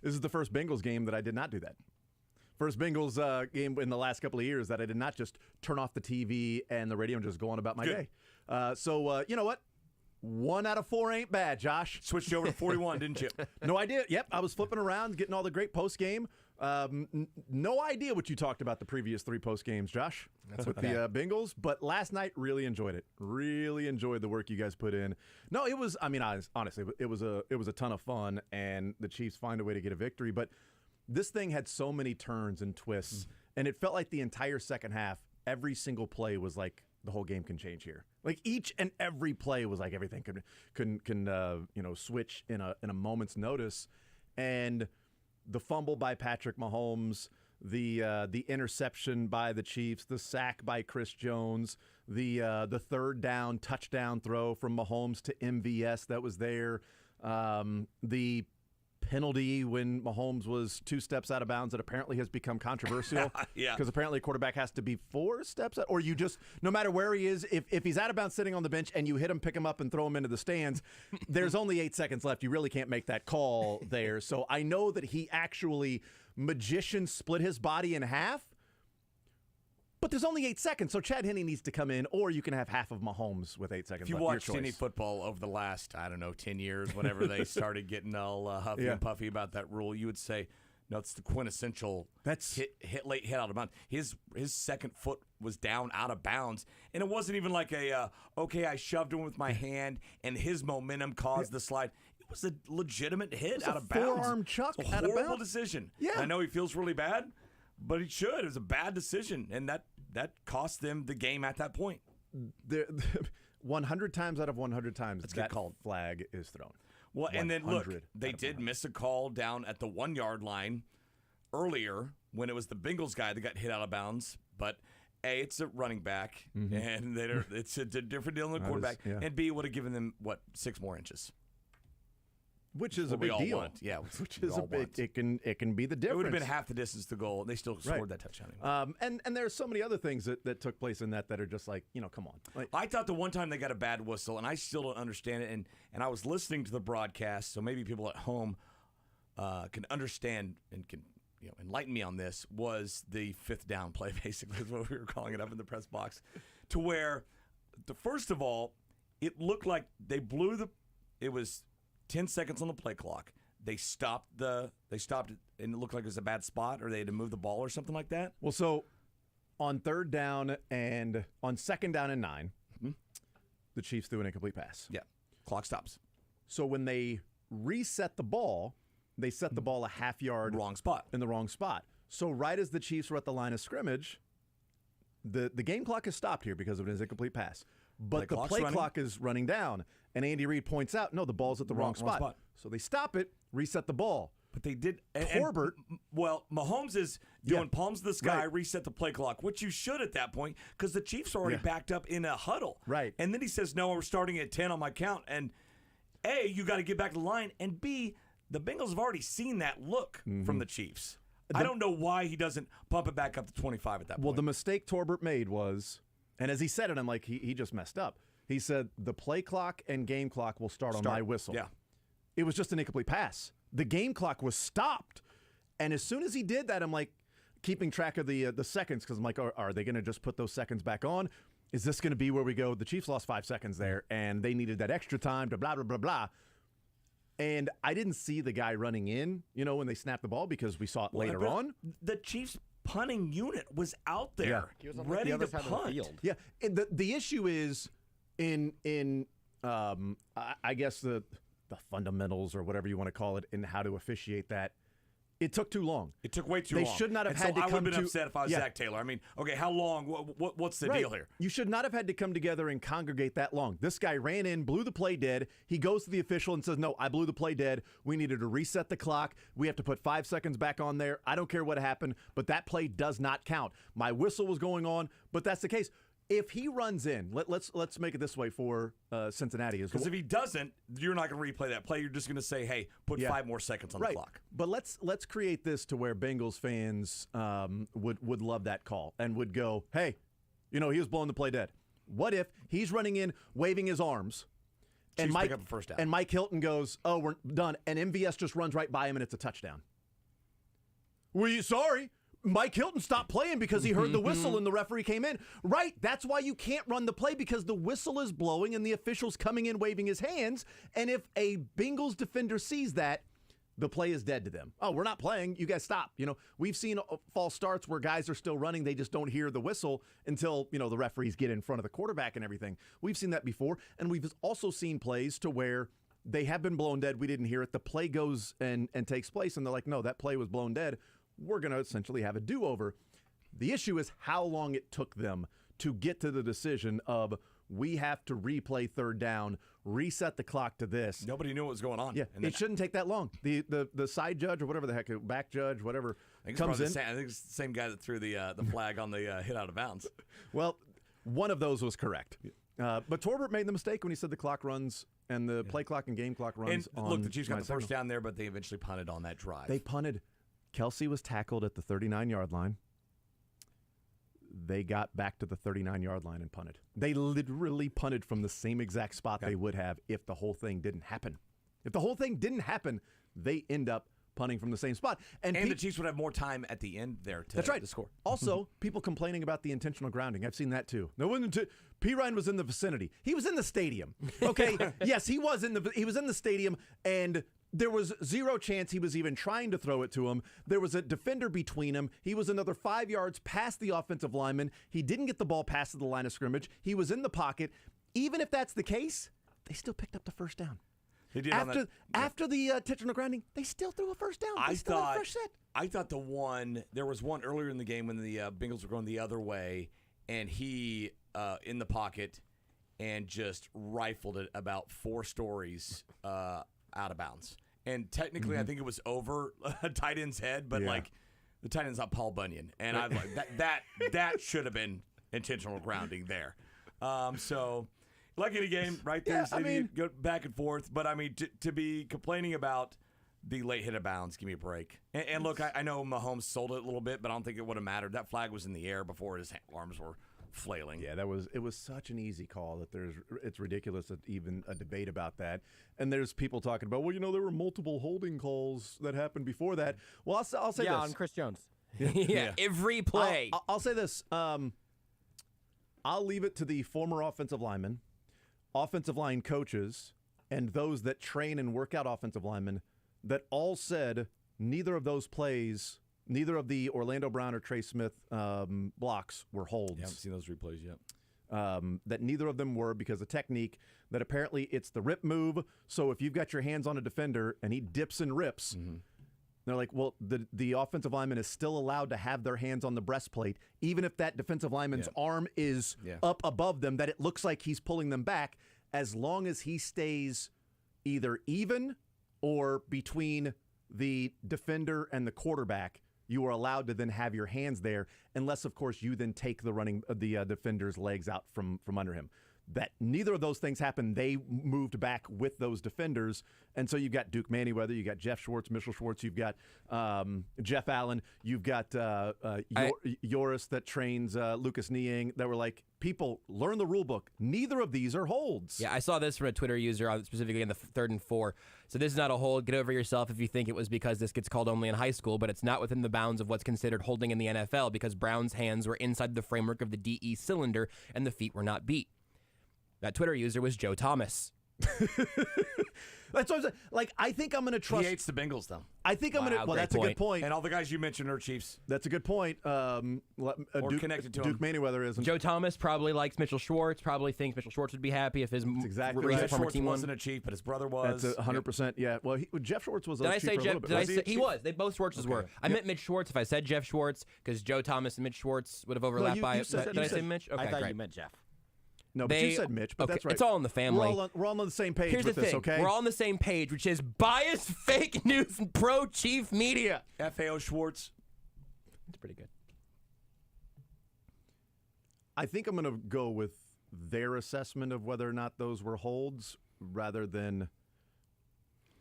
This is the first Bengals game that I did not do that. First Bengals game in the last couple of years that I did not just turn off the TV and the radio and just go on about my day. So you know what? 1 out of 4 ain't bad, Josh. Switched over to 41, didn't you? No idea. Yep, I was flipping around, getting all the great post game. No idea what you talked about the previous 3 post games, Josh. That's with the Bengals. But last night, really enjoyed it. Really enjoyed the work you guys put in. No, it was. I mean, honestly, it was a ton of fun, and the Chiefs find a way to get a victory. But this thing had so many turns and twists, and it felt like the entire second half, every single play was like the whole game can change here. Like each and every play was like everything can switch in a moment's notice, and the fumble by Patrick Mahomes, the interception by the Chiefs, the sack by Chris Jones, the third down touchdown throw from Mahomes to MVS that was there, the penalty when Mahomes was 2 steps out of bounds that apparently has become controversial. Yeah. Because apparently a quarterback has to be 4 steps out, or you just, no matter where he is, if he's out of bounds sitting on the bench and you hit him, pick him up and throw him into the stands, there's only 8 seconds left. You really can't make that call there. So I know that he actually magician split his body in half, but there's only 8 seconds, so Chad Henne needs to come in, or you can have half of Mahomes with 8 seconds left. If you left. watched any football over the last, 10 years, whenever they started getting all huffy and puffy about that rule, you would say, No, it's the quintessential hit late hit out of bounds. His second foot was down out of bounds, and it wasn't even like I shoved him with my hand and his momentum caused the slide. It was a legitimate hit out of bounds. Forearm chuck out of bounds. Horrible decision. Yeah. I know he feels really bad, but he should. It was a bad decision, and that cost them the game at that point. 100 times out of 100 times, that flag is thrown. Well, and then look, they did miss a call down at the 1 yard line earlier when it was the Bengals guy that got hit out of bounds. But A, it's a running back, and it's a different deal than the quarterback. And B, would have given them 6 more inches, which is a big deal. Yeah, which is a big. It can be the difference. It would have been half the distance to goal, and they still scored that touchdown. And there's so many other things that took place in that are just like, come on. Like, I thought the one time they got a bad whistle, and I still don't understand it. And I was listening to the broadcast, so maybe people at home can understand and can enlighten me on this. Was the 5th down play basically is what we were calling it up in the press box, to where first of all, it looked like they blew it was 10 seconds on the play clock. They stopped it, and it looked like it was a bad spot, or they had to move the ball or something like that. Well, so on 3rd down and on 2nd down and 9, the Chiefs threw an incomplete pass. Yeah, clock stops. So when they reset the ball, they set the ball a half yard in the wrong spot. So right as the Chiefs were at the line of scrimmage, the game clock is stopped here because of an incomplete pass. But the play clock is running down, and Andy Reid points out, no, the ball's at the wrong spot. So they stop it, reset the ball. But they did. Torbert. Mahomes is doing palms to the sky, reset the play clock, which you should at that point, because the Chiefs are already backed up in a huddle. Right. And then he says, no, we're starting at 10 on my count. And A, you got to get back to the line, and B, the Bengals have already seen that look from the Chiefs. I don't know why he doesn't pump it back up to 25 at that point. Well, the mistake Torbert made was, and as he said it, I'm like, he just messed up. He said, the play clock and game clock will start on my whistle. Yeah. It was just an incomplete pass. The game clock was stopped. And as soon as he did that, I'm like, keeping track of the seconds, because I'm like, are they going to just put those seconds back on? Is this going to be where we go? The Chiefs lost 5 seconds there, and they needed that extra time to blah, blah, blah, blah. And I didn't see the guy running in, when they snapped the ball, because we saw it later on. The Chiefs punting unit was out there, ready to punt. Yeah, the issue is in I guess the fundamentals or whatever you want to call it in how to officiate that. It took too long. It took way too long. They should not have had to come to... I would have been upset if I was Zach Taylor. I mean, okay, how long? What's the deal here? You should not have had to come together and congregate that long. This guy ran in, blew the play dead. He goes to the official and says, no, I blew the play dead. We needed to reset the clock. We have to put 5 seconds back on there. I don't care what happened, but that play does not count. My whistle was going on, but that's the case. If he runs in, let's make it this way for Cincinnati. Because if he doesn't, you're not going to replay that play. You're just going to say, hey, put 5 more seconds on the clock. But let's create this to where Bengals fans would love that call and would go, hey, he was blowing the play dead. What if he's running in, waving his arms, and pick up a first down. And Mike Hilton goes, oh, we're done, and MVS just runs right by him and it's a touchdown? Sorry. Mike Hilton stopped playing because he heard the whistle and the referee came in. Right, that's why you can't run the play, because the whistle is blowing and the official's coming in waving his hands. And if a Bengals defender sees that, the play is dead to them. Oh, we're not playing. You guys stop. We've seen false starts where guys are still running. They just don't hear the whistle until, the referees get in front of the quarterback and everything. We've seen that before. And we've also seen plays to where they have been blown dead. We didn't hear it. The play goes and takes place, and they're like, no, that play was blown dead. We're going to essentially have a do-over. The issue is how long it took them to get to the decision of, we have to replay 3rd down, reset the clock to this. Nobody knew what was going on. Yeah, and it shouldn't take that long. The side judge or whatever the heck, back judge, whatever, comes in. I think it's the same guy that threw the flag on the hit out of bounds. Well, one of those was correct. But Torbert made the mistake when he said the clock runs and the play clock and game clock runs on. Look, the Chiefs got the first down there, but they eventually punted on that drive. They punted. Kelsey was tackled at the 39-yard line. They got back to the 39-yard line and punted. They literally punted from the same exact spot they would have if the whole thing didn't happen. If the whole thing didn't happen, they end up punting from the same spot. And the Chiefs would have more time at the end there to score. Also, people complaining about the intentional grounding. I've seen that too. P. Ryan was in the vicinity. He was in the stadium. Okay, yes, he was in the stadium, and There was zero chance he was even trying to throw it to him. There was a defender between him. He was another 5 yards past the offensive lineman. He didn't get the ball past the line of scrimmage. He was in the pocket. Even if that's the case, they still picked up the first down. They did after the intentional grounding, they still threw a first down. They still had a first set. I thought there was one earlier in the game when the Bengals were going the other way, and he in the pocket and just rifled it about 4 stories out of bounds. And technically, I think it was over a tight end's head, but like the tight end's not Paul Bunyan, and I'm like that should have been intentional grounding there. So. Lucky in a game, right there. You go back and forth. But, I mean, to be complaining about the late hit of bounds, give me a break. And look, I know Mahomes sold it a little bit, but I don't think it would have mattered. That flag was in the air before his arms were flailing. Yeah, it was such an easy call that it's ridiculous that even a debate about that. And there's people talking about, well, there were multiple holding calls that happened before that. Well, I'll say this. Yeah, on Chris Jones. Yeah, every play. I'll say this. I'll leave it to the former offensive linemen, offensive line coaches, and those that train and work out offensive linemen that all said neither of those plays, neither of the Orlando Brown or Trey Smith blocks were holds. Yeah, I haven't seen those replays yet. That neither of them were because of technique, that apparently it's the rip move. So if you've got your hands on a defender and he dips and rips, they're like, well, the offensive lineman is still allowed to have their hands on the breastplate, even if that defensive lineman's arm is up above them, that it looks like he's pulling them back, as long as he stays either even or between the defender and the quarterback, you are allowed to then have your hands there, unless, of course, you then take the defender's legs out from under him. That neither of those things happened. They moved back with those defenders. And so you've got Duke Manyweather, you've got Jeff Schwartz, Mitchell Schwartz, you've got Jeff Allen, you've got Yoris that trains Lucas Niang, that were like, people, learn the rule book. Neither of these are holds. Yeah, I saw this from a Twitter user, specifically in the 3rd and 4. So this is not a hold. Get over yourself if you think it was because this gets called only in high school, but it's not within the bounds of what's considered holding in the NFL because Brown's hands were inside the framework of the DE cylinder and the feet were not beat. That Twitter user was Joe Thomas. That's what I'm saying. Like, I think I'm going to trust. He hates the Bengals, though. I think I'm going to. Well, that's a good point. And all the guys you mentioned are Chiefs. That's a good point. Or connected to Duke Manyweather isn't. Joe Thomas probably likes Mitchell Schwartz. Probably thinks Mitchell Schwartz would be happy if his exactly right. Jeff former Schwartz team wasn't a Chief, but his brother was. That's 100%. Yeah. Well, Jeff Schwartz was. Did I say Jeff? Did I say he was? They both Schwartzes were. I meant Mitch Schwartz. If I said Jeff Schwartz, because Joe Thomas and Mitch Schwartz would have overlapped by. Did I say Mitch? Okay, I thought great. you meant Jeff. No, but you said Mitch, but that's right. It's all in the family. We're all on the same page Here's with the this, thing. okay? We're all on the same page, which is biased fake news and pro-Chief media. FAO Schwartz. It's pretty good. I think I'm going to go with their assessment of whether or not those were holds rather than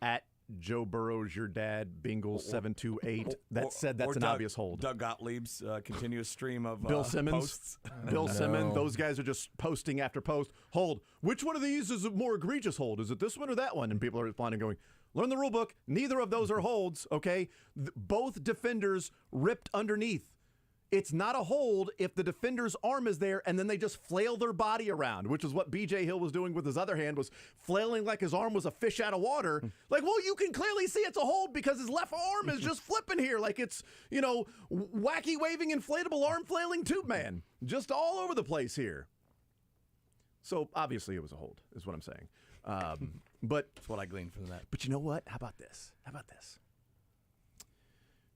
at Joe Burrow's your dad, Bengals 728, that said that's an obvious hold. Doug Gottlieb's continuous stream of Bill Simmons. posts. Bill Simmons, those guys are just posting after post. Hold. Which one of these is a more egregious hold? Is it this one or that one? And people are responding going, learn the rule book. Neither of those are holds, okay? Both defenders ripped underneath. It's not a hold if the defender's arm is there and then they just flail their body around, which is what B.J. Hill was doing with his other hand, was flailing like his arm was a fish out of water. Like, well, you can clearly see it's a hold because his left arm is just flipping here like it's, wacky waving inflatable arm flailing tube man. Just all over the place here. So obviously it was a hold, is what I'm saying. But that's what I gleaned from that. But you know what? How about this?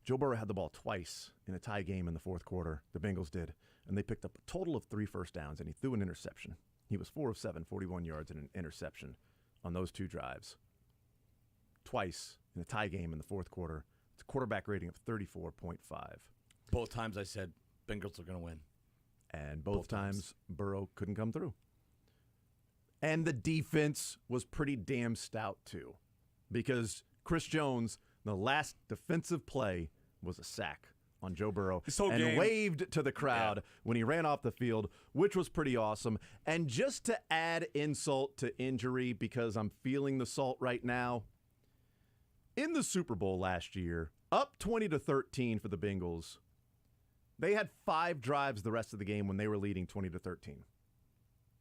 Joe Burrow had the ball twice in a tie game in the fourth quarter. The Bengals did. And they picked up a total of 3 first downs, and he threw an interception. He was 4 of 7, 41 yards, and an interception on those 2 drives. Twice in a tie game in the fourth quarter. It's a quarterback rating of 34.5. Both times I said Bengals are going to win. And both times Burrow couldn't come through. And the defense was pretty damn stout, too. Because Chris Jones, the last defensive play, was a sack on Joe Burrow and waved to the crowd when he ran off the field, which was pretty awesome. And just to add insult to injury, because I'm feeling the salt right now, in the Super Bowl last year, up 20-13 for the Bengals, they had 5 drives the rest of the game when they were leading 20-13.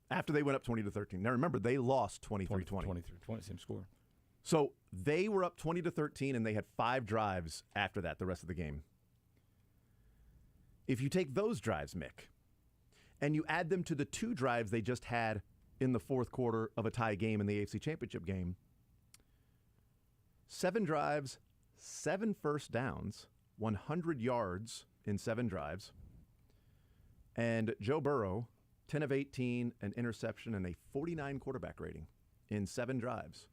After they went up 20-13. Now remember, they lost 23-20. 23-20, same score. So they were up 20-13, and they had 5 drives after that, the rest of the game. If you take those drives, Mick, and you add them to the 2 drives they just had in the fourth quarter of a tie game in the AFC Championship game, 7 drives, 7 first downs, 100 yards in 7 drives, and Joe Burrow, 10 of 18, an interception, and a 49 quarterback rating in 7 drives.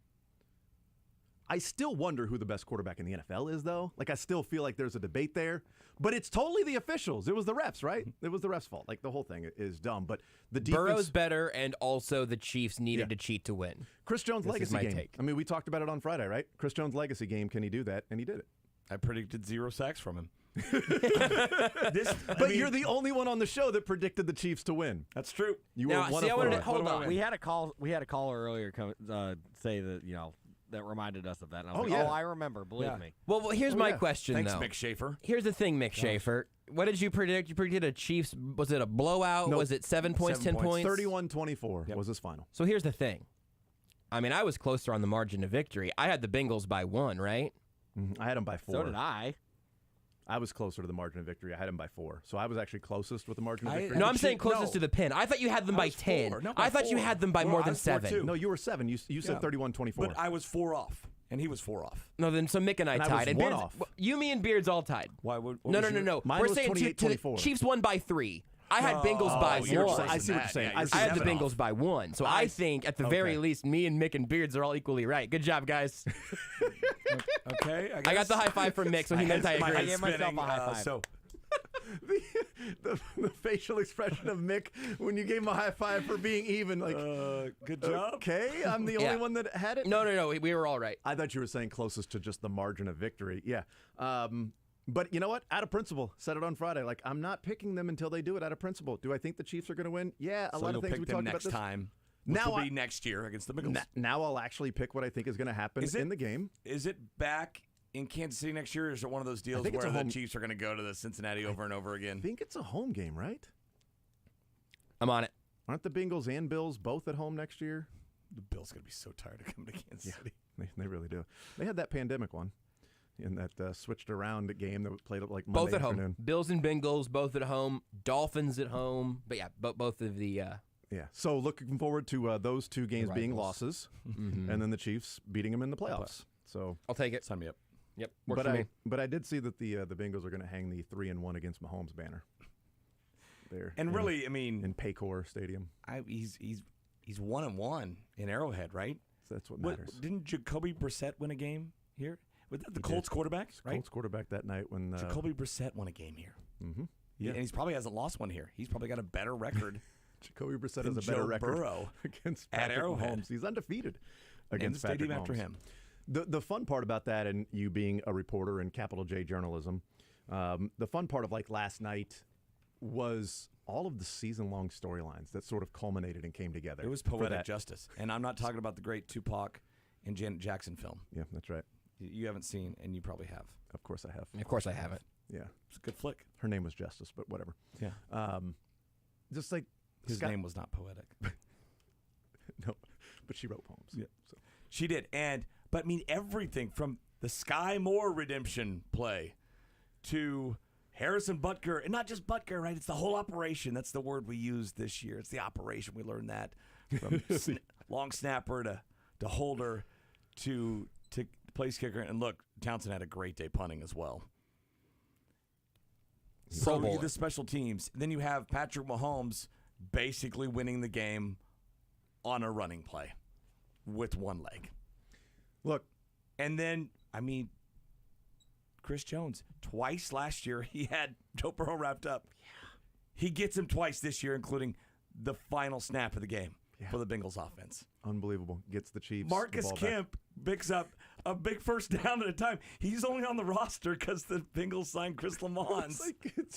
I still wonder who the best quarterback in the NFL is, though. Like, I still feel like there's a debate there. But it's totally the officials. It was the refs, right? It was the refs' fault. Like, the whole thing is dumb. But the defense... Burrow's better, and also the Chiefs needed to cheat to win. Chris Jones' legacy game. Take. I mean, we talked about it on Friday, right? Chris Jones' legacy game. Can he do that? And he did it. I predicted 0 sacks from him. You're the only one on the show that predicted the Chiefs to win. That's true. You were one of 4. Hold on. We had a caller earlier say that, that reminded us of that. And I was I remember. Believe me. Well, here's my question, Thanks, though. Mick Schaefer. Here's the thing, Mick Schaefer. What did you predict? You predicted a Chiefs. Was it a blowout? No, was it 7 points, 10 points? 31-24 was his final. So here's the thing. I mean, I was closer on the margin of victory. I had the Bengals by 1, right? I had them by 4. So did I. I was closer to the margin of victory. I had them by 4. So I was actually closest with the margin of victory. No, I'm saying closest to the pin. I thought you had them by 10. No, I thought you had them by more than 7. No, you were 7. You said 31-24. But I was 4 off, and he was 4 off. No, then so Mick and I tied. I was 1 off. You, me, and Beards all tied. Why would? No. Mine We're was saying 28-24. Chiefs won by 3. I had Bengals by 1. I see what you're saying. I had the Bengals by 1. So I think, at the very least, me and Mick and Beards are all equally right. Good job, guys. Okay. I got the high five from Mick, so he meant I agree. I gave myself a high five. The facial expression of Mick when you gave him a high five for being even, like, good job. Okay, I'm the only one that had it. No, we were all right. I thought you were saying closest to just the margin of victory. Yeah. But you know what? Out of principle, said it on Friday. Like, I'm not picking them until they do it out of principle. Do I think the Chiefs are going to win? Yeah, a lot of things we talked about next this time. Which will be next year against the Bengals. Now I'll actually pick what I think is going to happen in the game. Is it back in Kansas City next year, or is it one of those deals where the Chiefs are going to go to the Cincinnati over and over again? I think it's a home game, right? I'm on it. Aren't the Bengals and Bills both at home next year? The Bills going to be so tired of coming to Kansas City. They really do. They had that pandemic one in that switched around game that played like Monday both at afternoon. Home. Bills and Bengals both at home. Dolphins at home. But yeah, both of the. Yeah. So looking forward to those 2 games being losses, and then the Chiefs beating them in the playoffs. So I'll take it. Sign me up. Yep. Works for me. But I did see that the Bengals are going to hang the 3-1 against Mahomes banner. There. And really, I mean, in Paycor Stadium. He's 1-1 in Arrowhead, right? So that's what matters. Didn't Jacoby Brissett win a game here? Was that the Colts quarterback? Right. Colts quarterback that night when Jacoby Brissett won a game here. Mm-hmm. Yeah, and he probably hasn't lost one here. He's probably got a better record. Jacoby Brissett has a better record Burrow against Patrick Mahomes. He's undefeated against Patrick Mahomes. After him. The fun part about that, and you being a reporter in capital J journalism, the fun part of like last night was all of the season-long storylines that sort of culminated and came together. It was poetic justice, and I'm not talking about the great Tupac and Janet Jackson film. Yeah, that's right. You haven't seen, and you probably have. Of course I have. Of course I haven't. Yeah, it's a good flick. Her name was Justice, but whatever. Yeah. Just like his name was not poetic. No, but she wrote poems. Yeah, so. She did, but I mean everything from the Skyy Moore redemption play to Harrison Butker, and not just Butker, right? It's the whole operation. That's the word we used this year. It's the operation. We learned that from long snapper to holder to place kicker. And look, Townsend had a great day punting as well. So you get the special teams. Then you have Patrick Mahomes basically winning the game on a running play with one leg. Look. And then, I mean, Chris Jones, twice last year he had Joe Burrow wrapped up. Yeah. He gets him twice this year, including the final snap of the game for the Bengals offense. Unbelievable. Gets the Chiefs. Marcus Kemp picks up a big first down at a time. He's only on the roster because the Bengals signed Chris Lamont.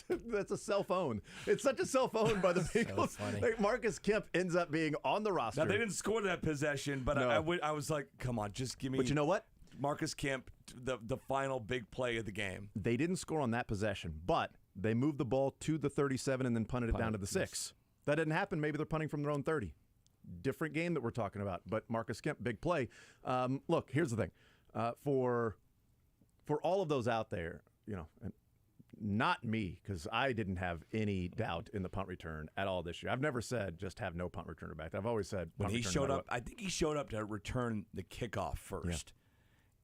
That's a cell phone. It's such a cell phone by the Bengals. So funny. Like Marcus Kemp ends up being on the roster. Now, they didn't score that possession, but No. I was like, come on, just give me. But you know what? Marcus Kemp, the final big play of the game. They didn't score on that possession, but they moved the ball to the 37 and then punted it down to the 6. That didn't happen. Maybe they're punting from their own 30. different game that we're talking about. But Marcus Kemp, big play. Look, here's the thing. For all of those out there, and not me, because I didn't have any doubt in the punt return at all this year. I've never said just have no punt returner back. I've always said when he showed up, I think he showed up to return the kickoff first.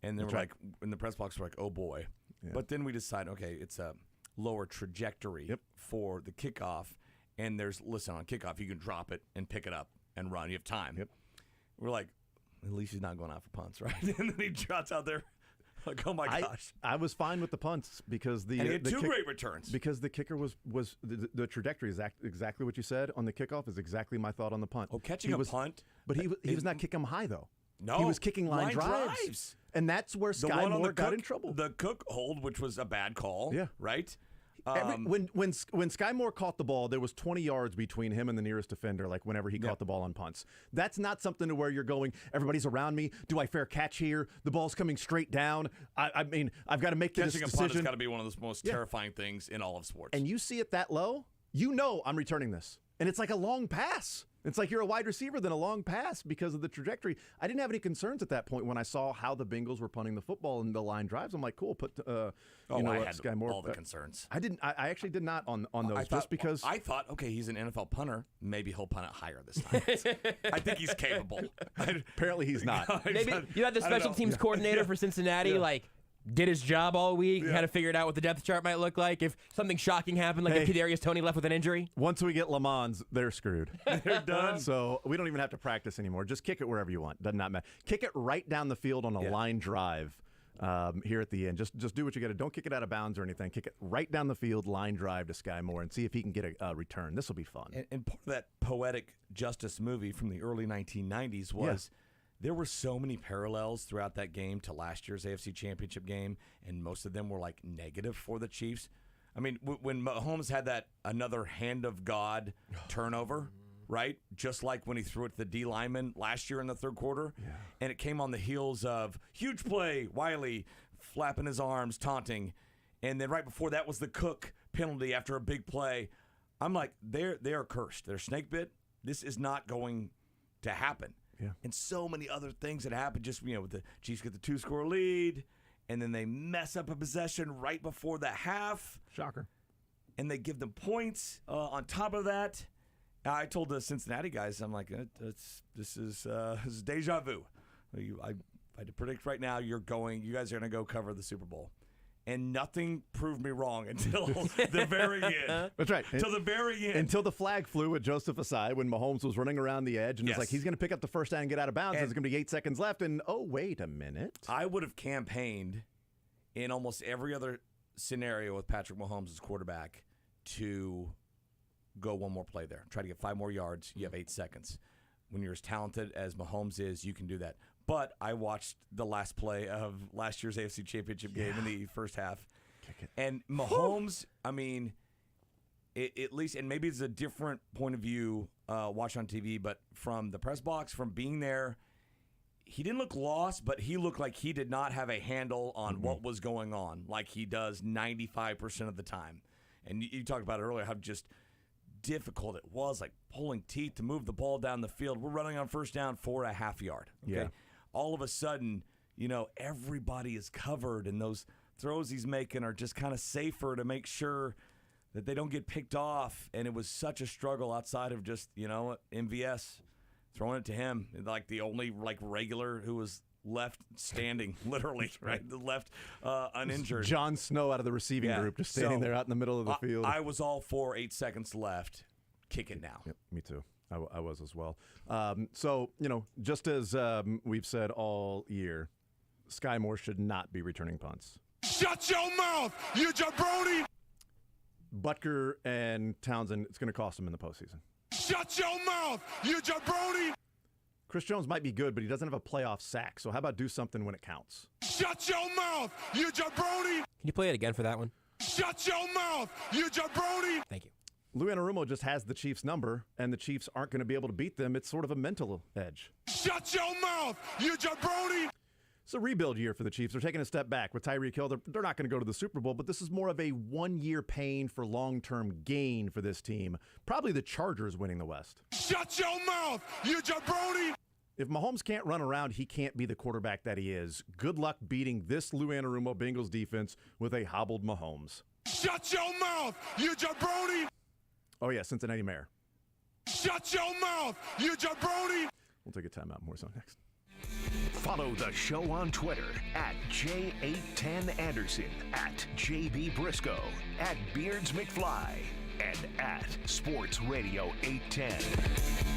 Yeah. And then we're like, in the press box, we're like, oh boy. Yeah. But then we decide, okay, it's a lower trajectory for the kickoff. And listen, on kickoff, you can drop it and pick it up and run. You have time. Yep. We're like, at least he's not going out for punts, right? And then he trots out there. Like, oh my gosh! I was fine with the punts because and he had two great returns. Because the kicker was the trajectory is exactly what you said on the kickoff is exactly my thought on the punt. Oh, catching a punt, but he was not kicking them high though. No, he was kicking line drives, and that's where Skyy Moore got in trouble. The Cook hold, which was a bad call. Yeah, right. When Skyy Moore caught the ball, there was 20 yards between him and the nearest defender, like whenever he caught the ball on punts. That's not something to where you're going, everybody's around me. Do I fair catch here? The ball's coming straight down. I mean, I've got to make this decision. Catching a punt has got to be one of the most terrifying things in all of sports. And you see it that low, I'm returning this. And it's like a long pass. It's like you're a wide receiver than a long pass because of the trajectory. I didn't have any concerns at that point when I saw how the Bengals were punting the football in the line drives. I'm like, cool, put I had Skyy Moore. All the concerns. I didn't. I actually did not on those because I thought, okay, he's an NFL punter. Maybe he'll punt it higher this time. I think he's capable. Apparently, he's not. Maybe you had the special teams coordinator for Cincinnati, did his job all week, kind of figured out what the depth chart might look like. If something shocking happened, like if Kadarius Toney left with an injury. Once we get Lamons, they're screwed. They're done. So we don't even have to practice anymore. Just kick it wherever you want. Does not matter. Kick it right down the field on a line drive here at the end. Just do what you got to. Don't kick it out of bounds or anything. Kick it right down the field, line drive to Skyy Moore, and see if he can get a return. This will be fun. And part of that poetic justice movie from the early 1990s was there were so many parallels throughout that game to last year's AFC Championship game, and most of them were like negative for the Chiefs. I mean, when Mahomes had that another hand of God turnover, right? Just like when he threw it to the D lineman last year in the third quarter, and it came on the heels of huge play, Wiley flapping his arms, taunting, and then right before that was the Cook penalty after a big play. I'm like, they are cursed. They're snake bit. This is not going to happen. Yeah. And so many other things that happen just, with the Chiefs get the 2-score lead, and then they mess up a possession right before the half. Shocker. And they give them points on top of that. I told the Cincinnati guys, I'm like, this is deja vu. I had to predict right now you guys are going to go cover the Super Bowl. And nothing proved me wrong until the very end. That's right. Until the very end. Until the flag flew at Joseph Asai when Mahomes was running around the edge. And it's like, he's going to pick up the first down and get out of bounds. There's going to be 8 seconds left. And, oh, wait a minute. I would have campaigned in almost every other scenario with Patrick Mahomes as quarterback to go one more play there. Try to get 5 more yards. You have 8 seconds. When you're as talented as Mahomes is, you can do that. But I watched the last play of last year's AFC Championship game in the first half. And Mahomes, I mean, at least, and maybe it's a different point of view watch on TV, but from the press box, from being there, he didn't look lost, but he looked like he did not have a handle on what was going on, like he does 95% of the time. And you talked about it earlier, how just difficult it was, like pulling teeth to move the ball down the field. We're running on first down 4.5 yard. Okay. Yeah. All of a sudden, everybody is covered, and those throws he's making are just kind of safer to make sure that they don't get picked off. And it was such a struggle outside of just, MVS throwing it to him, like the only regular who was left standing, literally, right? The left uninjured. Jon Snow out of the receiving group, just standing there out in the middle of the field. I was all for 8 seconds left. Kick it now. Yep, me too. I was as well. So, just as we've said all year, Skyy Moore should not be returning punts. Shut your mouth, you jabroni! Butker and Townsend, it's going to cost them in the postseason. Shut your mouth, you jabroni! Chris Jones might be good, but he doesn't have a playoff sack, so how about do something when it counts? Shut your mouth, you jabroni! Can you play it again for that one? Shut your mouth, you jabroni! Thank you. Lou Anarumo just has the Chiefs' number, and the Chiefs aren't going to be able to beat them. It's sort of a mental edge. Shut your mouth, you jabroni! It's a rebuild year for the Chiefs. They're taking a step back with Tyreek Hill. They're not going to go to the Super Bowl, but this is more of a one-year pain for long-term gain for this team. Probably the Chargers winning the West. Shut your mouth, you jabroni! If Mahomes can't run around, he can't be the quarterback that he is. Good luck beating this Lou Anarumo Bengals defense with a hobbled Mahomes. Shut your mouth, you jabroni! Oh, yeah, Cincinnati Mayor. Shut your mouth, you jabroni! We'll take a timeout. More on next. Follow the show on Twitter at J810Anderson, at JB Brisco, at Beards McFly, and at Sports Radio 810.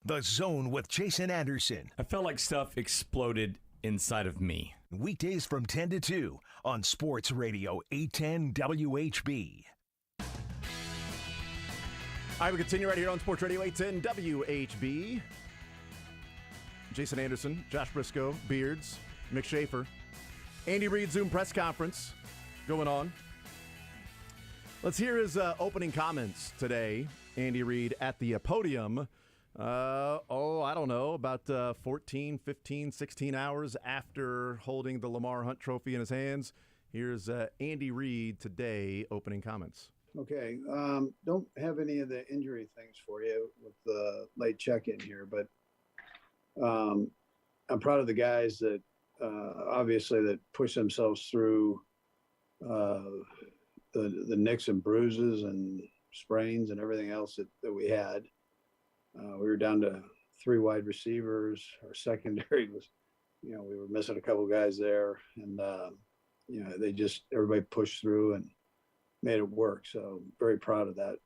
The Zone with Jason Anderson. I felt like stuff exploded inside of me. Weekdays from 10 to 2 on Sports Radio 810 WHB. All right, we continue right here on Sports Radio 810 WHB. Jason Anderson, Josh Brisco, Beards, Mick Schaefer. Andy Reid Zoom press conference going on. Let's hear his opening comments today. Andy Reid at the podium. I don't know, about 14, 15, 16 hours after holding the Lamar Hunt Trophy in his hands. Here's Andy Reid today, opening comments. Okay, don't have any of the injury things for you with the late check-in here, but I'm proud of the guys that obviously that push themselves through the nicks and bruises and sprains and everything else that we had. We were down to 3 wide receivers. Our secondary was, we were missing a couple guys there, and everybody pushed through and made it work. So very proud of that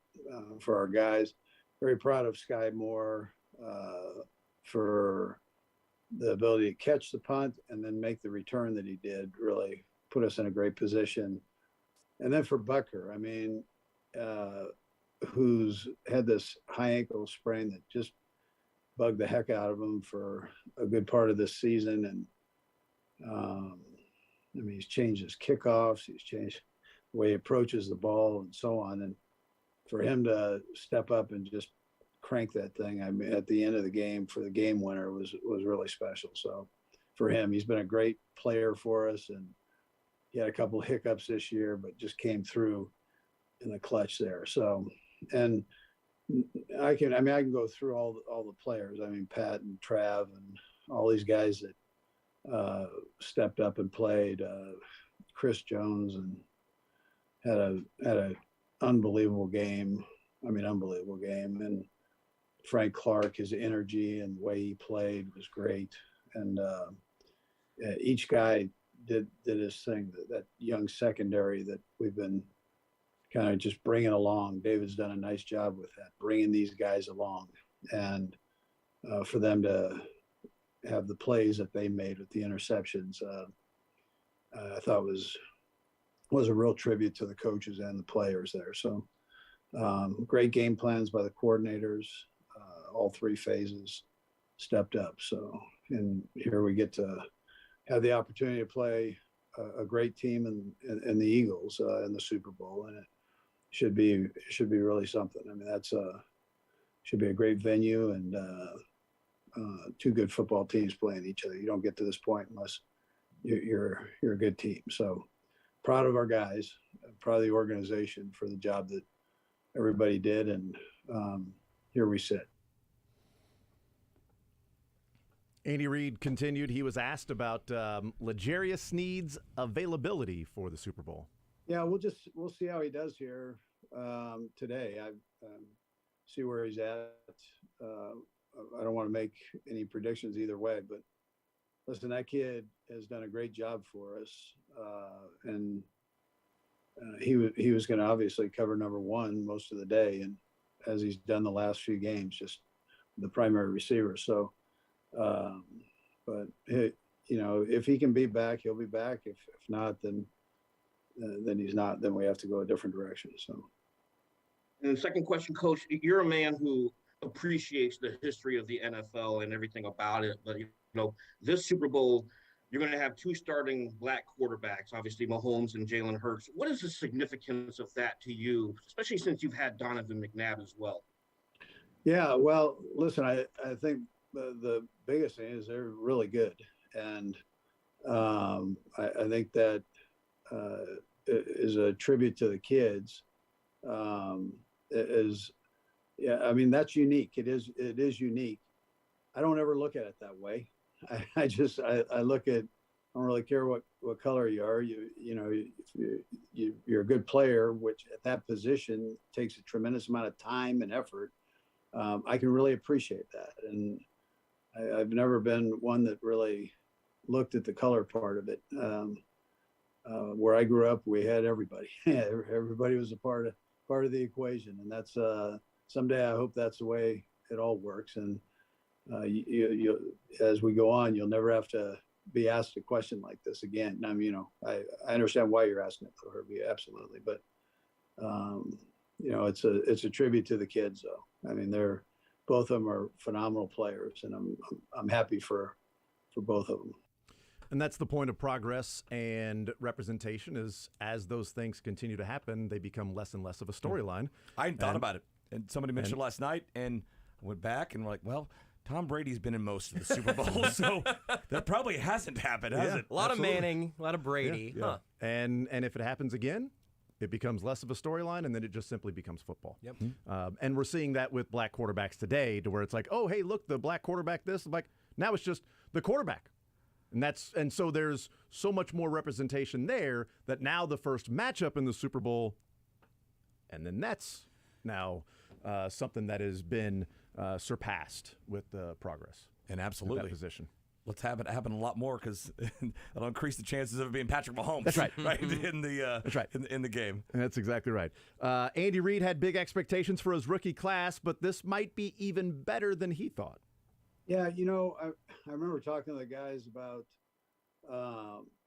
for our guys. Very proud of Skyy Moore for the ability to catch the punt and then make the return that he did. Really put us in a great position. And then for Bucker, who's had this high ankle sprain that just bugged the heck out of him for a good part of this season. And he's changed his kickoffs, he's changed the way he approaches the ball and so on. And for him to step up and just crank that thing, at the end of the game for the game winner was really special. So for him, he's been a great player for us, and he had a couple of hiccups this year, but just came through in the clutch there. So, and I can go through all the players. Pat and Trav and all these guys that stepped up and played. Chris Jones and had a unbelievable game. Unbelievable game. And Frank Clark, his energy and the way he played was great. And each guy did his thing. That young secondary that we've been kind of just bringing along. David's done a nice job with that, bringing these guys along. And for them to have the plays that they made with the interceptions, I thought was a real tribute to the coaches and the players there. So great game plans by the coordinators. All 3 phases stepped up. So, and here we get to have the opportunity to play a great team in the Eagles in the Super Bowl, and it should be really something. That's should be a great venue, and 2 good football teams playing each other. You don't get to this point unless you're a good team. So proud of our guys, proud of the organization for the job that everybody did, and here we sit. Andy Reid continued. He was asked about L'Jarius Sneed's availability for the Super Bowl. Yeah, we'll see how he does here today. I see where he's at. I don't want to make any predictions either way, but listen, that kid has done a great job for us, and he was going to obviously cover number 1 most of the day, and as he's done the last few games, just the primary receiver. So. But if he can be back, he'll be back. If not, then he's not. Then we have to go a different direction. So. And the second question, Coach, you're a man who appreciates the history of the NFL and everything about it. But this Super Bowl, you're going to have 2 starting black quarterbacks, obviously Mahomes and Jalen Hurts. What is the significance of that to you, especially since you've had Donovan McNabb as well? Yeah, well, listen, I think the biggest thing is they're really good, and I think that is a tribute to the kids. That's unique. It is unique. I don't ever look at it that way. I look at, I don't really care what color you are. You're a good player, which at that position takes a tremendous amount of time and effort. I can really appreciate that, and I've never been one that really looked at the color part of it. Where I grew up, we had everybody. Everybody was a part of the equation, and that's someday I hope that's the way it all works. And as we go on, you'll never have to be asked a question like this again. I mean, I understand why you're asking it for Herbie, absolutely, but it's a tribute to the kids, though. I mean, both of them are phenomenal players, and I'm happy for both of them. And that's the point of progress and representation is as those things continue to happen, they become less and less of a storyline. I hadn't thought about it. And somebody mentioned it last night and went back and we're like, well, Tom Brady's been in most of the Super Bowls, so that probably hasn't happened, has it? A lot of Manning, a lot of Brady. Yeah. And if it happens again, it becomes less of a storyline, and then it just simply becomes football. Yep. And we're seeing that with black quarterbacks today, to where it's like, oh, hey, look, the black quarterback. This like now it's just the quarterback, and so there's so much more representation there that now the first matchup in the Super Bowl, and then that's now something that has been surpassed with progress. And absolutely, in that position. Let's have it happen a lot more because it'll increase the chances of it being Patrick Mahomes. That's right. Right in the that's right. in the game. That's exactly right. Andy Reid had big expectations for his rookie class, but this might be even better than he thought. Yeah, I remember talking to the guys about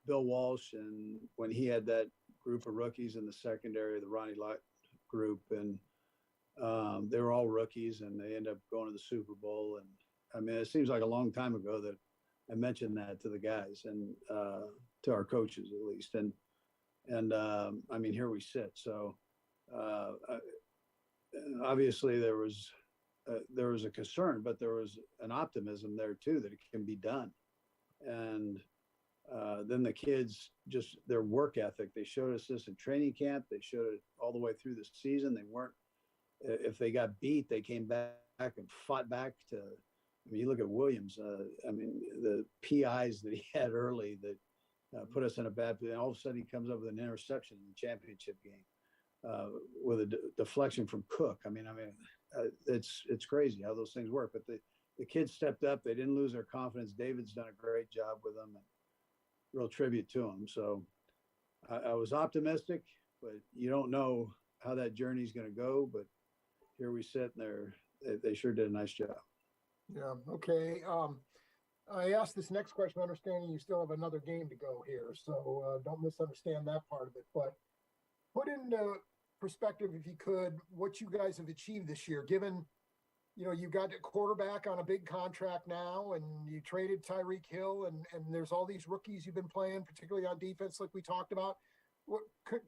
Bill Walsh and when he had that group of rookies in the secondary, the Ronnie Lott group, and they were all rookies, and they ended up going to the Super Bowl. And I mean, it seems like a long time ago that I mentioned that to the guys and to our coaches at least. And I mean, here we sit. So obviously there was a concern, but there was an optimism there too that it can be done. And then the kids, just their work ethic, they showed us this in training camp. They showed it all the way through the season. They weren't, if they got beat, they came back and fought back to, I mean, you look at Williams, I mean, the PIs that he had early that put us in a bad position. All of a sudden he comes up with an interception in the championship game with a deflection from Cook. I mean, it's crazy how those things work, but the kids stepped up. They didn't lose their confidence. David's done a great job with them, and real tribute to him. So I was optimistic, but you don't know how that journey is going to go. But here we sit, and they sure did a nice job. Yeah. Okay. I asked this next question, understanding you still have another game to go here, so don't misunderstand that part of it. But put into perspective, if you could, what you guys have achieved this year, given, you got a quarterback on a big contract now, and you traded Tyreek Hill, and there's all these rookies you've been playing, particularly on defense, like we talked about.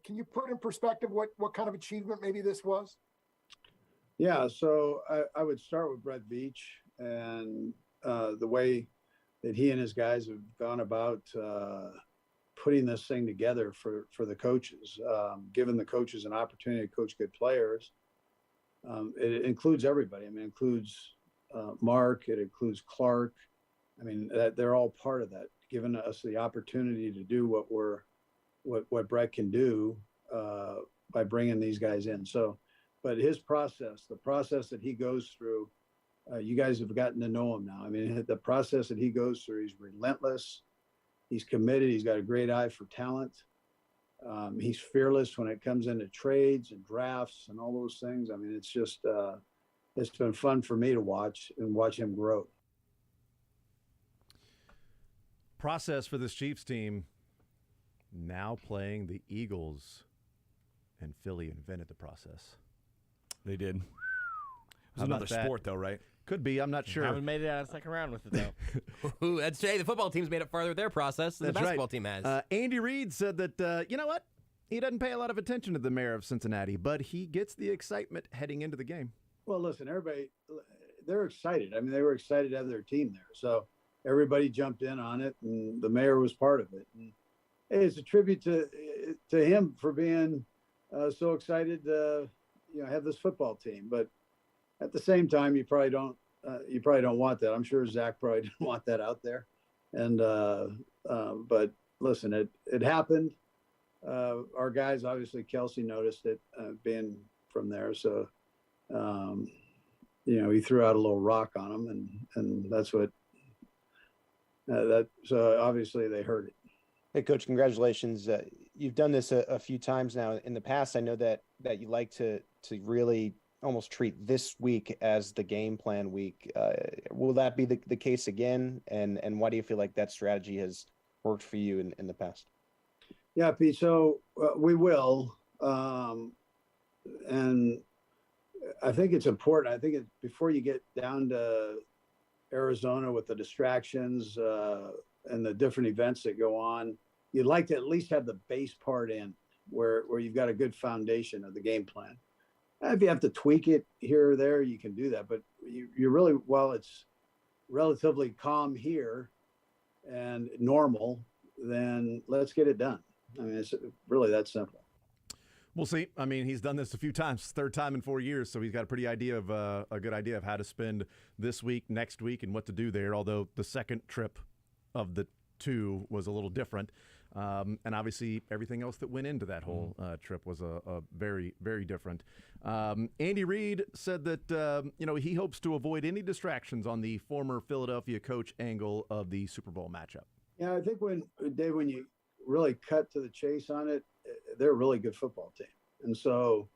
Can you put in perspective what kind of achievement maybe this was? Yeah, so I would start with Brett Veach and the way that he and his guys have gone about putting this thing together for the coaches, giving the coaches an opportunity to coach good players. It includes everybody. I mean, it includes Mark, it includes Clark. I mean, they're all part of that, giving us the opportunity to do what Brett can do by bringing these guys in. So, but his process, the process that he goes through, you guys have gotten to know him now. I mean, the process that he goes through, he's relentless. He's committed. He's got a great eye for talent. He's fearless when it comes into trades and drafts and all those things. I mean, it's just, it's been fun for me to watch him grow. Process for this Chiefs team, now playing the Eagles, and Philly invented the process. They did. It was another sport, though, right? Could be. I'm not sure. Haven't made it out of the second round with it, though. I'd say the football team's made it farther with their process than the basketball team has. Andy Reid said that, you know what? He doesn't pay a lot of attention to the mayor of Cincinnati, but he gets the excitement heading into the game. Well, listen, everybody, they're excited. I mean, they were excited to have their team there. So everybody jumped in on it, and the mayor was part of it. And it's a tribute to him for being so excited to have this football team. But at the same time, you probably don't want that. I'm sure Zach probably didn't want that out there. And but listen, it happened. Our guys, obviously, Kelsey noticed it being from there. So he threw out a little rock on him, and that's what so obviously they heard it. Hey, Coach, congratulations. You've done this a few times now in the past. I know that you like to really almost treat this week as the game plan week. Will that be the case again? And why do you feel like that strategy has worked for you in the past? Yeah, Pete. So we will. And I think it's important. I think before you get down to Arizona with the distractions and the different events that go on, you'd like to at least have the base part in where you've got a good foundation of the game plan. If you have to tweak it here or there, you can do that. But you really, while it's relatively calm here and normal, then let's get it done. I mean, it's really that simple. We'll see. I mean, he's done this a few times, third time in 4 years, so he's got a pretty a good idea of how to spend this week, next week, and what to do there, although the second trip of the two was a little different. And obviously, everything else that went into that whole trip was a very, very different. Andy Reid said that, he hopes to avoid any distractions on the former Philadelphia coach angle of the Super Bowl matchup. Yeah, I think when you really cut to the chase on it, they're a really good football team. And so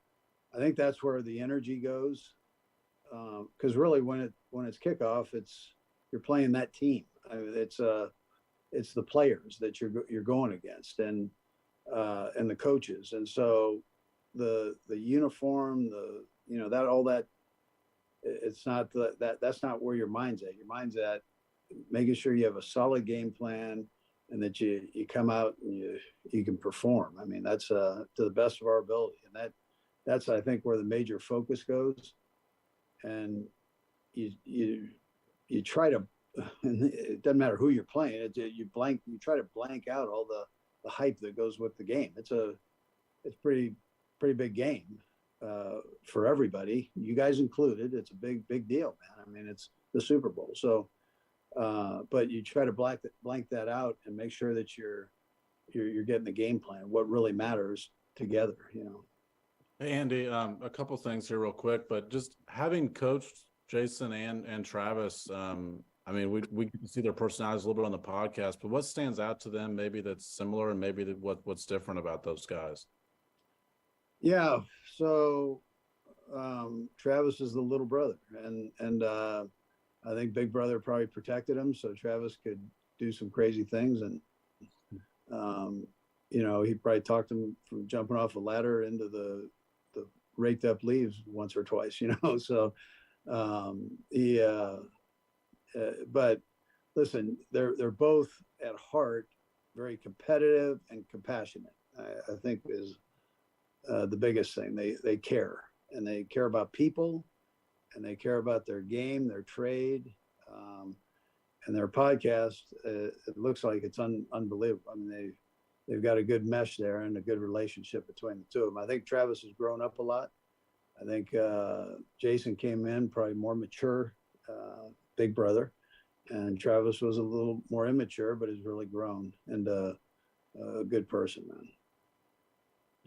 I think that's where the energy goes. Because really when it's kickoff, you're playing that team. I mean, it's the players that you're going against and the coaches. And so the uniform, it's not that's not where your mind's at. Your mind's at making sure you have a solid game plan and that you come out and you can perform. I mean, that's to the best of our ability. And that's, I think, where the major focus goes. And you try to, it doesn't matter who you're playing. You try to blank out all the hype that goes with the game. It's pretty big game for everybody, you guys included. It's a big deal, man. I mean, it's the Super Bowl. So, but you try to blank that out and make sure that you're getting the game plan, what really matters together, Hey, Andy, a couple things here real quick, but just having coached Jason and Travis, I mean, we can see their personalities a little bit on the podcast, but what stands out to them maybe that's similar and maybe what's different about those guys? Yeah. So Travis is the little brother and I think Big Brother probably protected him, so Travis could do some crazy things. And, he probably talked him from jumping off a ladder into the raked up leaves once or twice, So but listen, they're both at heart very competitive and compassionate. I think is the biggest thing. They care, and they care about people, and they care about their game, their trade, and their podcast. It looks like it's unbelievable. I mean, they've got a good mesh there and a good relationship between the two of them. I think Travis has grown up a lot. I think Jason came in probably more mature, big brother, and Travis was a little more immature, but has really grown and a good person, man.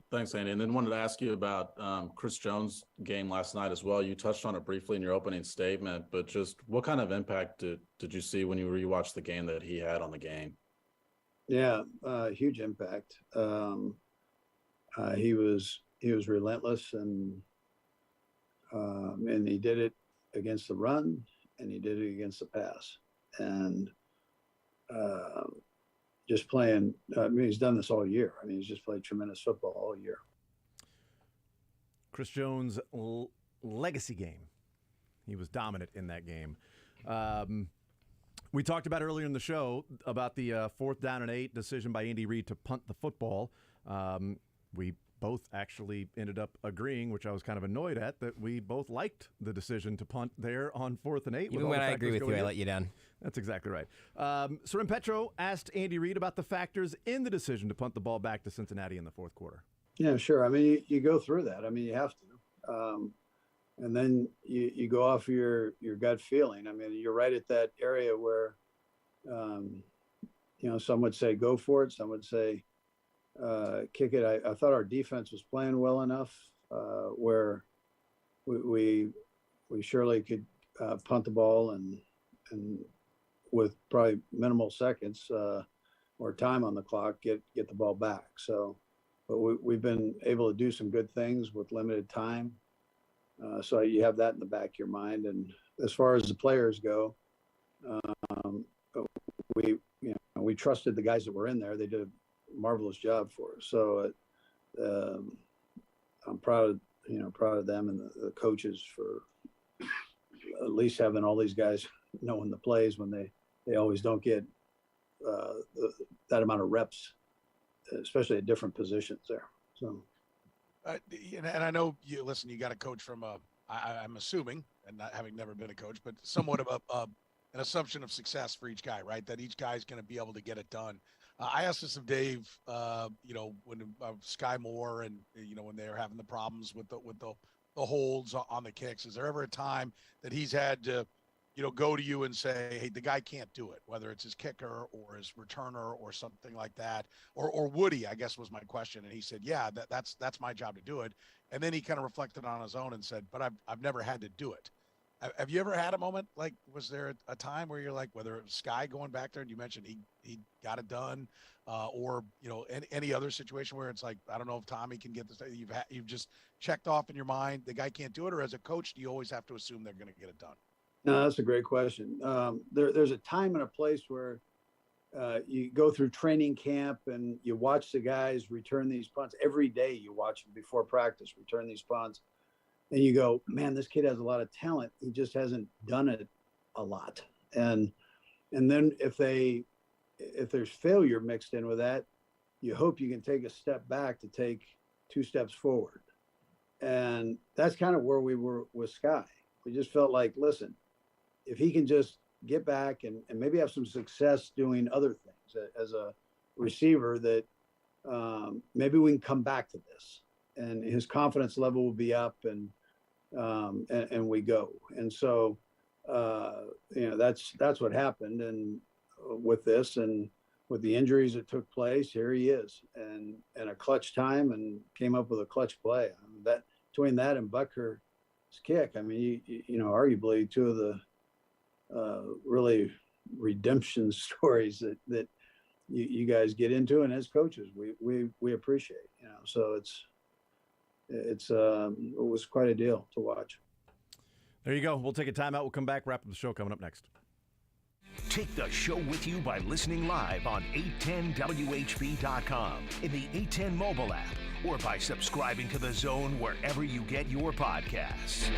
Thanks, Andy. And then wanted to ask you about Chris Jones' game last night as well. You touched on it briefly in your opening statement, but just what kind of impact did you see when you rewatched the game that he had on the game? Yeah, huge impact. He was relentless, and he did it against the run, and he did it against the pass, and just playing. I mean, he's done this all year. I mean, he's just played tremendous football all year. Chris Jones' legacy game. He was dominant in that game. We talked about earlier in the show about the 4th down and 8 decision by Andy Reid to punt the football. We both actually ended up agreeing, which I was kind of annoyed at, that we both liked the decision to punt there on 4th and 8. Even when I agree with you, I let you down. That's exactly right. Soren Petro asked Andy Reid about the factors in the decision to punt the ball back to Cincinnati in the 4th quarter. Yeah, sure. I mean, you go through that. I mean, you have to. And then you go off your gut feeling. I mean, you're right at that area where, some would say go for it. Some would say kick it. I thought our defense was playing well enough where we surely could punt the ball and with probably minimal seconds or time on the clock, get the ball back. So, but we've been able to do some good things with limited time. So you have that in the back of your mind. And as far as the players go, we trusted the guys that were in there. They did a marvelous job for us. So I'm proud of them and the coaches for at least having all these guys knowing the plays when they always don't get that amount of reps, especially at different positions there. So. And I know you got a coach from I'm assuming, and not having never been a coach, but somewhat of an assumption of success for each guy, right? That each guy is going to be able to get it done. I asked this of Dave, when Skyy Moore and, when they were having the problems with the holds on the kicks, is there ever a time that he's had to, go to you and say, hey, the guy can't do it, whether it's his kicker or his returner or something like that, or would he, I guess was my question. And he said, yeah, that's my job to do it. And then he kind of reflected on his own and said, but I've never had to do it. Have you ever had a moment, like, was there a time where you're like, whether it was Skyy going back there and you mentioned he got it done, or, any other situation where it's like, I don't know if Tommy can get this, you've just checked off in your mind, the guy can't do it, or as a coach, do you always have to assume they're going to get it done? No, that's a great question. There's a time and a place where you go through training camp and you watch the guys return these punts. Every day you watch them before practice, return these punts. And you go, man, this kid has a lot of talent. He just hasn't done it a lot. And then if there's failure mixed in with that, you hope you can take a step back to take 2 steps forward. And that's kind of where we were with Skyy. We just felt like, listen, if he can just get back and maybe have some success doing other things as a receiver, that maybe we can come back to this and his confidence level will be up and we go. And so, that's what happened. And with this and with the injuries that took place, here he is and a clutch time and came up with a clutch play. I mean, that between that and Butker's kick, I mean, arguably 2 of the really redemption stories that you guys get into, and as coaches we appreciate, so it was quite a deal to watch. There you go. We'll take a timeout. We'll come back, wrap up the show coming up next. Take the show with you by listening live on 810WHB.com, in the 810 mobile app, or by subscribing to The Zone wherever you get your podcasts.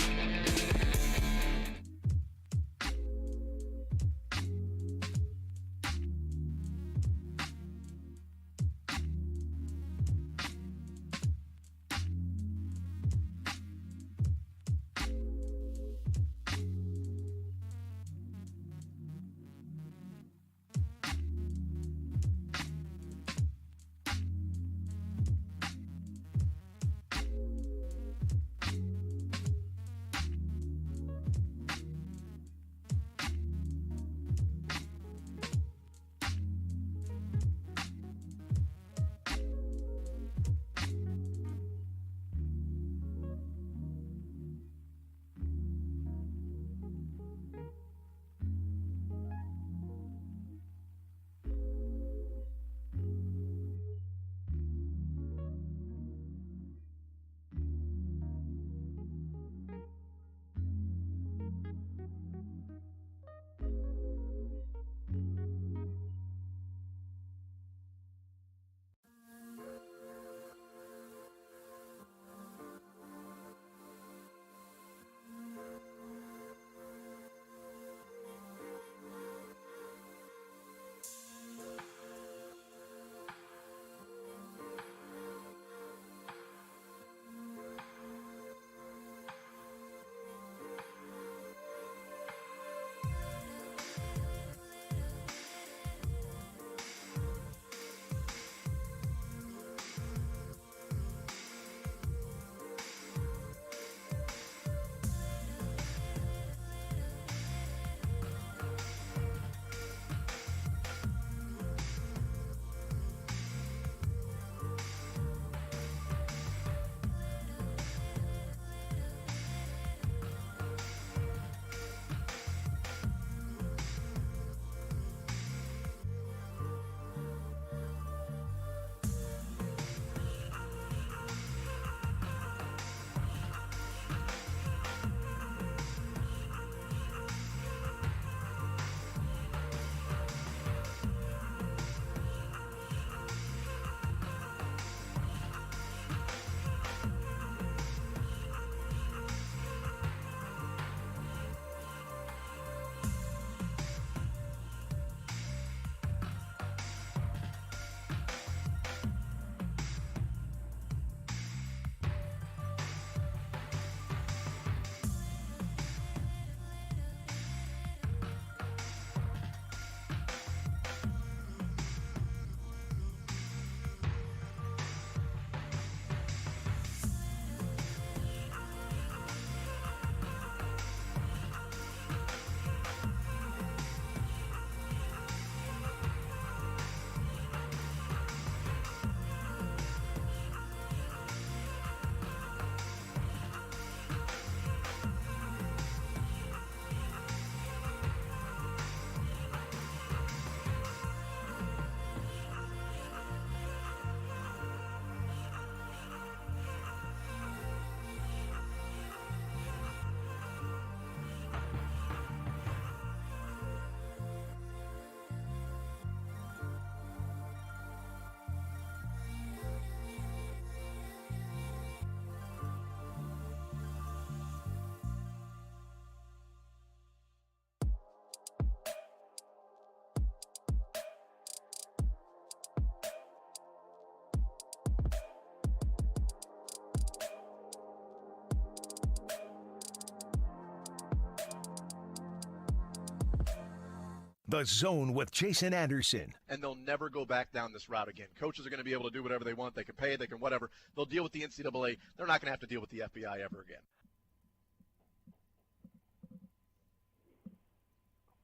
The Zone with Jason Anderson. And they'll never go back down this route again. Coaches are going to be able to do whatever they want. They can pay, they can whatever. They'll deal with the NCAA. They're not going to have to deal with the FBI ever again.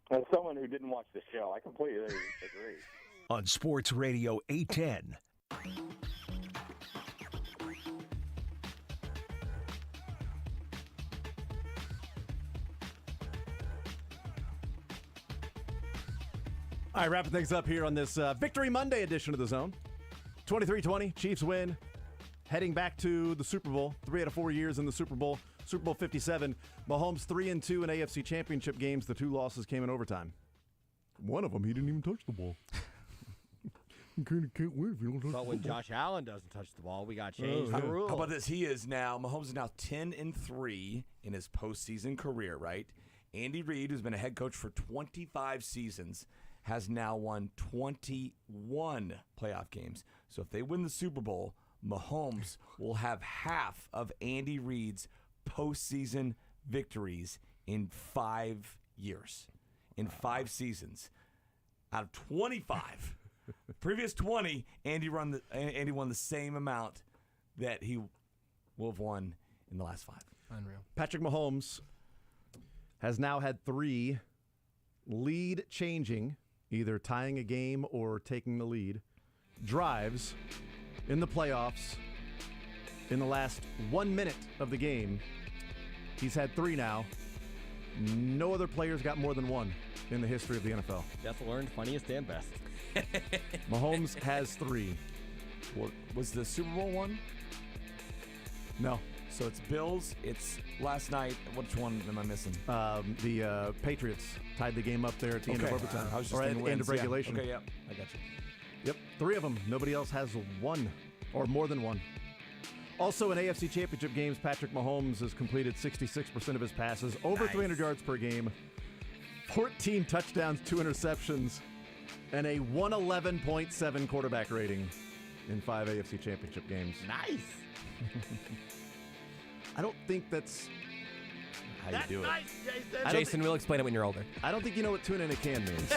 As someone who didn't watch the show, I completely agree. On Sports Radio 810. All right, wrapping things up here on this Victory Monday edition of The Zone. 23-20, Chiefs win. Heading back to the Super Bowl. 3 out of 4 years in the Super Bowl. Super Bowl 57. Mahomes 3-2 in AFC Championship games. The 2 losses came in overtime. One of them, he didn't even touch the ball. You can't win if you don't touch the ball. But when Josh Allen doesn't touch the ball, we got to change the rule. How about this? Mahomes is now 10-3 in his postseason career, right? Andy Reid, who's been a head coach for 25 seasons, has now won 21 playoff games. So if they win the Super Bowl, Mahomes will have half of Andy Reid's postseason victories in 5 years, in 5 seasons. Out of 25, previous 20, Andy won the same amount that he will have won in the last 5. Unreal. Patrick Mahomes has now had 3 lead-changing, either tying a game or taking the lead, drives in the playoffs in the last 1 minute of the game. He's had 3 now. No other players got more than 1 in the history of the NFL. Best learned, funniest, and best. Mahomes has 3. What was the Super Bowl one? No. So it's Bills. It's last night. Which one am I missing? The Patriots tied the game up there at the end of overtime. I was just or at the end of regulation. Yeah. Okay, yep. I got you. Yep, 3 of them. Nobody else has 1 or more than 1. Also in AFC Championship games, Patrick Mahomes has completed 66% of his passes, over 300 yards per game, 14 touchdowns, 2 interceptions, and a 111.7 quarterback rating in 5 AFC Championship games. Nice. I don't think that's how you do nice, it. Jason. Jason, we'll explain it when you're older. I don't think you know what tuna in a can means.